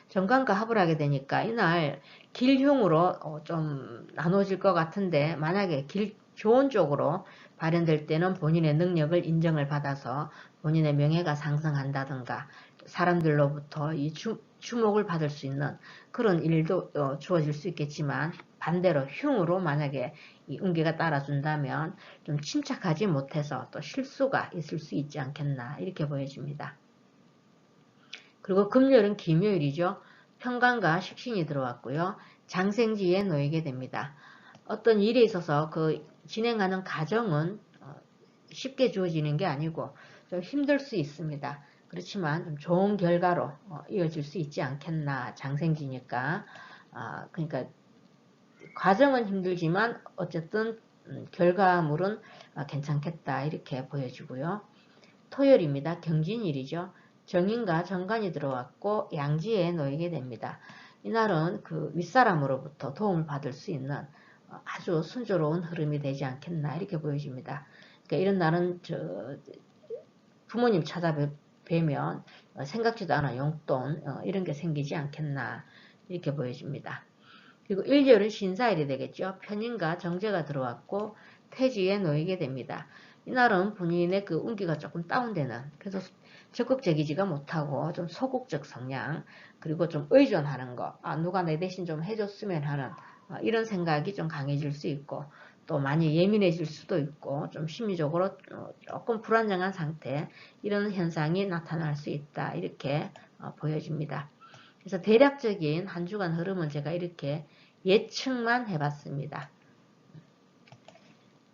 정관과 합을 하게 되니까 이날 길흉으로 좀 나눠질 것 같은데 만약에 좋은 쪽으로 발현될 때는 본인의 능력을 인정을 받아서 본인의 명예가 상승한다든가 사람들로부터 이 주목을 받을 수 있는 그런 일도 주어질 수 있겠지만 반대로 흉으로 만약에 이 운기가 따라준다면 좀 침착하지 못해서 또 실수가 있을 수 있지 않겠나 이렇게 보여집니다. 그리고 금요일은 기묘일이죠. 편관과 식신이 들어왔고요. 장생지에 놓이게 됩니다. 어떤 일에 있어서 그 진행하는 과정은 쉽게 주어지는 게 아니고 좀 힘들 수 있습니다. 그렇지만 좀 좋은 결과로 이어질 수 있지 않겠나 장생지니까 그러니까 과정은 힘들지만 어쨌든 결과물은 괜찮겠다 이렇게 보여지고요. 토요일입니다. 경진일이죠. 정인과 정관이 들어왔고 양지에 놓이게 됩니다. 이날은 그 윗사람으로부터 도움을 받을 수 있는 아주 순조로운 흐름이 되지 않겠나 이렇게 보여집니다. 그러니까 이런 날은 부모님 찾아뵈면 생각지도 않은 용돈 이런 게 생기지 않겠나 이렇게 보여집니다. 그리고 일요일은 신사일이 되겠죠. 편인과 정제가 들어왔고 태지에 놓이게 됩니다. 이날은 본인의 그 운기가 조금 다운되는 그래서 적극적이지가 못하고 좀 소극적 성향 그리고 좀 의존하는 거 누가 내 대신 좀 해줬으면 하는 이런 생각이 좀 강해질 수 있고 또 많이 예민해질 수도 있고 좀 심리적으로 조금 불안정한 상태 이런 현상이 나타날 수 있다 이렇게 보여집니다. 그래서 대략적인 한 주간 흐름은 제가 이렇게 예측만 해봤습니다.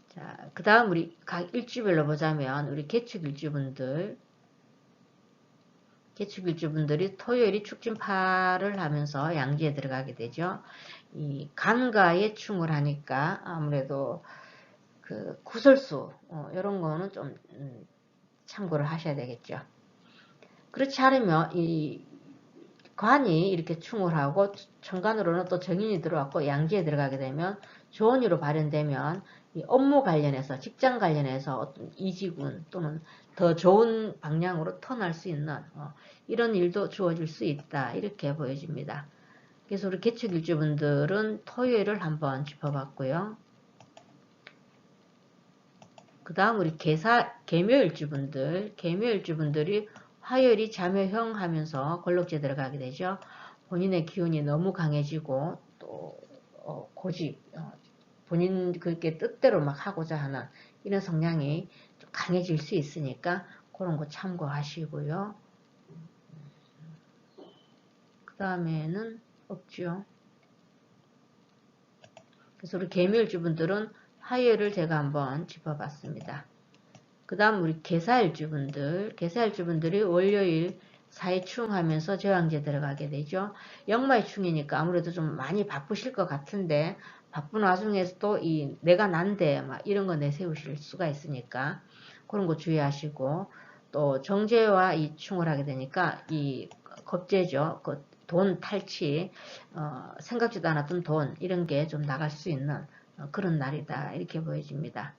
자, 그 다음 우리 각 일주별로 보자면 우리 개축일주분들이 토요일이 축진파를 하면서 양지에 들어가게 되죠. 이 간과에 충을 하니까 아무래도 그 구설수 이런 거는 좀 참고를 하셔야 되겠죠. 그렇지 않으면 이 관이 이렇게 충을 하고 천간으로는 또 정인이 들어왔고 양지에 들어가게 되면 좋은 일로 발현되면 이 업무 관련해서 직장 관련해서 어떤 이직운 또는 더 좋은 방향으로 턴할 수 있는 이런 일도 주어질 수 있다 이렇게 보여집니다. 그래서 우리 개축일주분들은 토요일을 한번 짚어봤고요. 그 다음 우리 개묘일주분들이 화요일이 잠요형 하면서 걸록지에 들어가게 되죠. 본인의 기운이 너무 강해지고 또 고집, 본인 그렇게 뜻대로 막 하고자 하는 이런 성향이 좀 강해질 수 있으니까 그런 거 참고하시고요. 그 다음에는 없죠. 그래서 우리 개묘일주분들은 화요일을 제가 한번 짚어봤습니다. 그 다음 우리 개사일주분들이 월요일 사이충 하면서 제왕제 들어가게 되죠. 역마이충이니까 아무래도 좀 많이 바쁘실 것 같은데 바쁜 와중에서도 이 내가 난데 막 이런 거 내세우실 수가 있으니까 그런 거 주의하시고 또 정제와 이 충을 하게 되니까 이 겁제죠. 그 돈 탈취, 생각지도 않았던 돈 이런 게 좀 나갈 수 있는 그런 날이다 이렇게 보여집니다.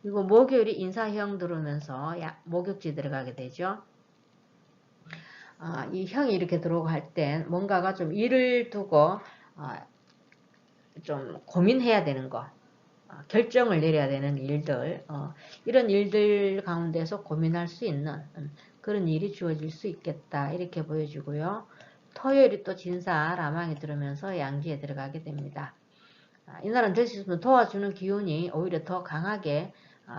그리고 목요일이 인사형 들어오면서 목욕지 들어가게 되죠. 이 형이 이렇게 들어오고 할 땐 뭔가가 좀 일을 두고 좀 고민해야 되는 거, 결정을 내려야 되는 일들, 이런 일들 가운데서 고민할 수 있는 그런 일이 주어질 수 있겠다 이렇게 보여주고요. 토요일이 또 진사 라망이 들어오면서 양지에 들어가게 됩니다. 이날은 될 수 있으면 도와주는 기운이 오히려 더 강하게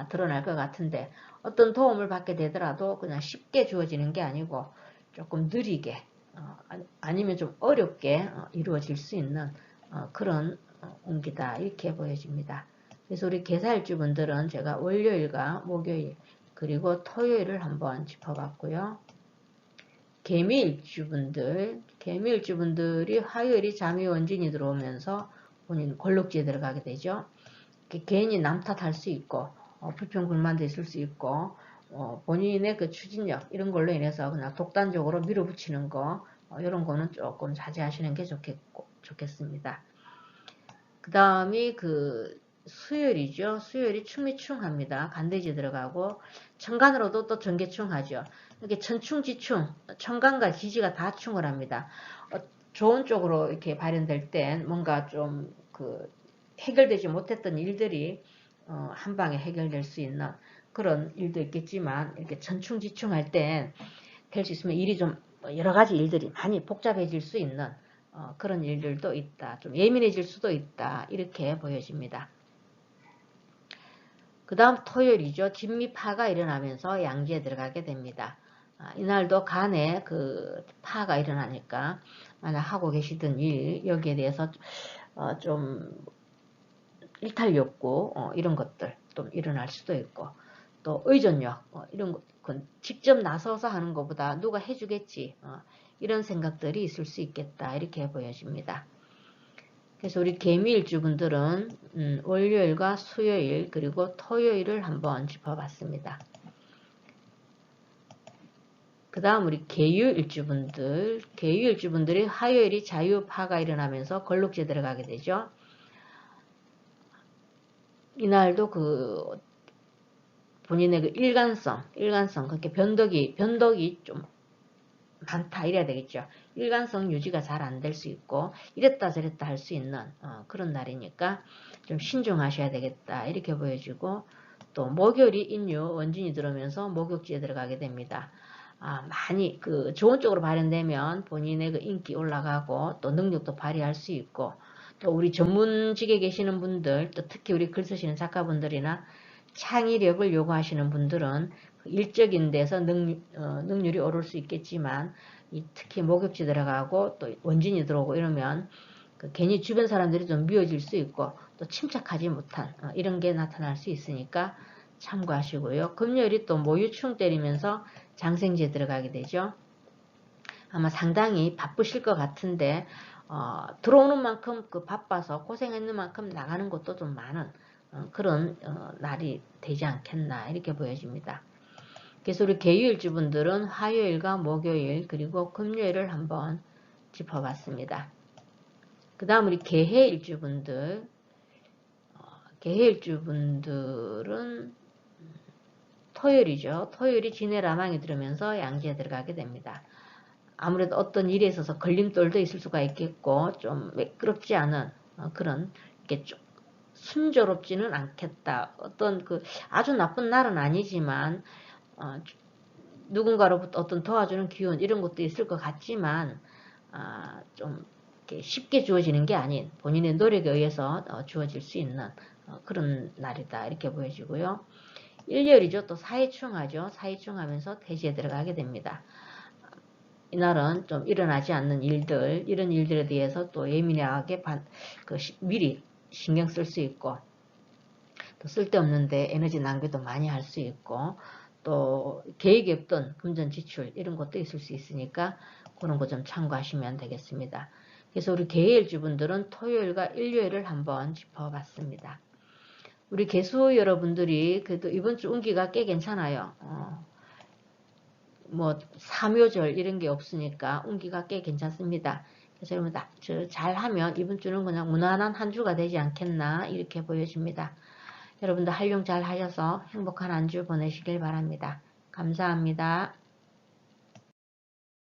드러날 것 같은데 어떤 도움을 받게 되더라도 그냥 쉽게 주어지는 게 아니고 조금 느리게 아니면 좀 어렵게 이루어질 수 있는 그런 운기다 이렇게 보여집니다. 그래서 우리 개사일주분들은 제가 월요일과 목요일 그리고 토요일을 한번 짚어봤고요. 개미일주분들이 화요일이 잠유원진이 들어오면서 본인 권력지에 들어가게 되죠. 괜히 남 탓할 수 있고 불평불만도 있을 수 있고 본인의 그 추진력 이런 걸로 인해서 그냥 독단적으로 밀어붙이는 거 이런 거는 조금 자제하시는 게 좋겠습니다. 그 다음이 그 수요일이죠. 수요일이 충미충합니다. 간대지 들어가고 천간으로도 또 전개충하죠. 이렇게 천충지충, 천간과 지지가 다 충을 합니다. 좋은 쪽으로 이렇게 발현될 땐 뭔가 좀 그 해결되지 못했던 일들이 한 방에 해결될 수 있는 그런 일도 있겠지만 이렇게 천충지충할 땐 될 수 있으면 일이 좀 여러 가지 일들이 많이 복잡해질 수 있는 그런 일들도 있다. 좀 예민해질 수도 있다. 이렇게 보여집니다. 그 다음 토요일이죠. 진미파가 일어나면서 양지에 들어가게 됩니다. 이날도 간에 그 파가 일어나니까 만약 하고 계시던 일 여기에 대해서 좀 일탈욕구 이런 것들 좀 일어날 수도 있고 또 의존력 이런 것 직접 나서서 하는 것보다 누가 해주겠지 이런 생각들이 있을 수 있겠다 이렇게 보여집니다. 그래서 우리 개미일주분들은 월요일과 수요일 그리고 토요일을 한번 짚어봤습니다. 그 다음 우리 개유일주분들이 화요일이 자유파가 일어나면서 걸록지에 들어가게 되죠. 이날도 그 본인의 그 일관성 그렇게 변덕이 좀 많다 이래야 되겠죠. 일관성 유지가 잘 안 될 수 있고 이랬다 저랬다 할 수 있는 그런 날이니까 좀 신중하셔야 되겠다 이렇게 보여지고 또 목요일이 인유 원진이 들어오면서 목욕지에 들어가게 됩니다. 많이 그 좋은 쪽으로 발현되면 본인의 그 인기 올라가고 또 능력도 발휘할 수 있고 또 우리 전문직에 계시는 분들 또 특히 우리 글 쓰시는 작가분들이나 창의력을 요구하시는 분들은 일적인 데서 능률이 오를 수 있겠지만 특히 목욕지 들어가고 또 원진이 들어오고 이러면 괜히 주변 사람들이 좀 미워질 수 있고 또 침착하지 못한 이런 게 나타날 수 있으니까 참고하시고요. 금요일이 또 모유충 때리면서 장생지에 들어가게 되죠. 아마 상당히 바쁘실 것 같은데 들어오는 만큼 그 바빠서 고생했는 만큼 나가는 것도 좀 많은 그런 날이 되지 않겠나 이렇게 보여집니다. 그래서 우리 개유일주분들은 화요일과 목요일 그리고 금요일을 한번 짚어봤습니다. 그 다음 우리 개해일주분들 계해일주 분들은 토요일이죠. 토요일이 진해라망이 들으면서 양지에 들어가게 됩니다. 아무래도 어떤 일에 있어서 걸림돌도 있을 수가 있겠고 좀 매끄럽지 않은 그런 이렇게 좀 순조롭지는 않겠다. 어떤 그 아주 나쁜 날은 아니지만 누군가로부터 어떤 도와주는 기운 이런 것도 있을 것 같지만 좀 쉽게 주어지는 게 아닌 본인의 노력에 의해서 주어질 수 있는 그런 날이다 이렇게 보여지고요. 일렬이죠. 또 사이충하죠. 사이충하면서 태지에 들어가게 됩니다. 이날은 좀 일어나지 않는 일들, 이런 일들에 대해서 또 예민하게 미리 신경 쓸 수 있고, 또 쓸데없는데 에너지 낭비도 많이 할 수 있고, 또 계획이 없던 금전 지출 이런 것도 있을 수 있으니까 그런 거 좀 참고하시면 되겠습니다. 그래서 우리 계일주분들은 토요일과 일요일을 한번 짚어봤습니다. 우리 개수 여러분들이 그래도 이번 주 운기가 꽤 괜찮아요. 뭐 삼요절 이런 게 없으니까 운기가 꽤 괜찮습니다. 그래서 여러분 잘하면 이번 주는 그냥 무난한 한 주가 되지 않겠나 이렇게 보여집니다. 여러분들 활용 잘 하셔서 행복한 한 주 보내시길 바랍니다. 감사합니다.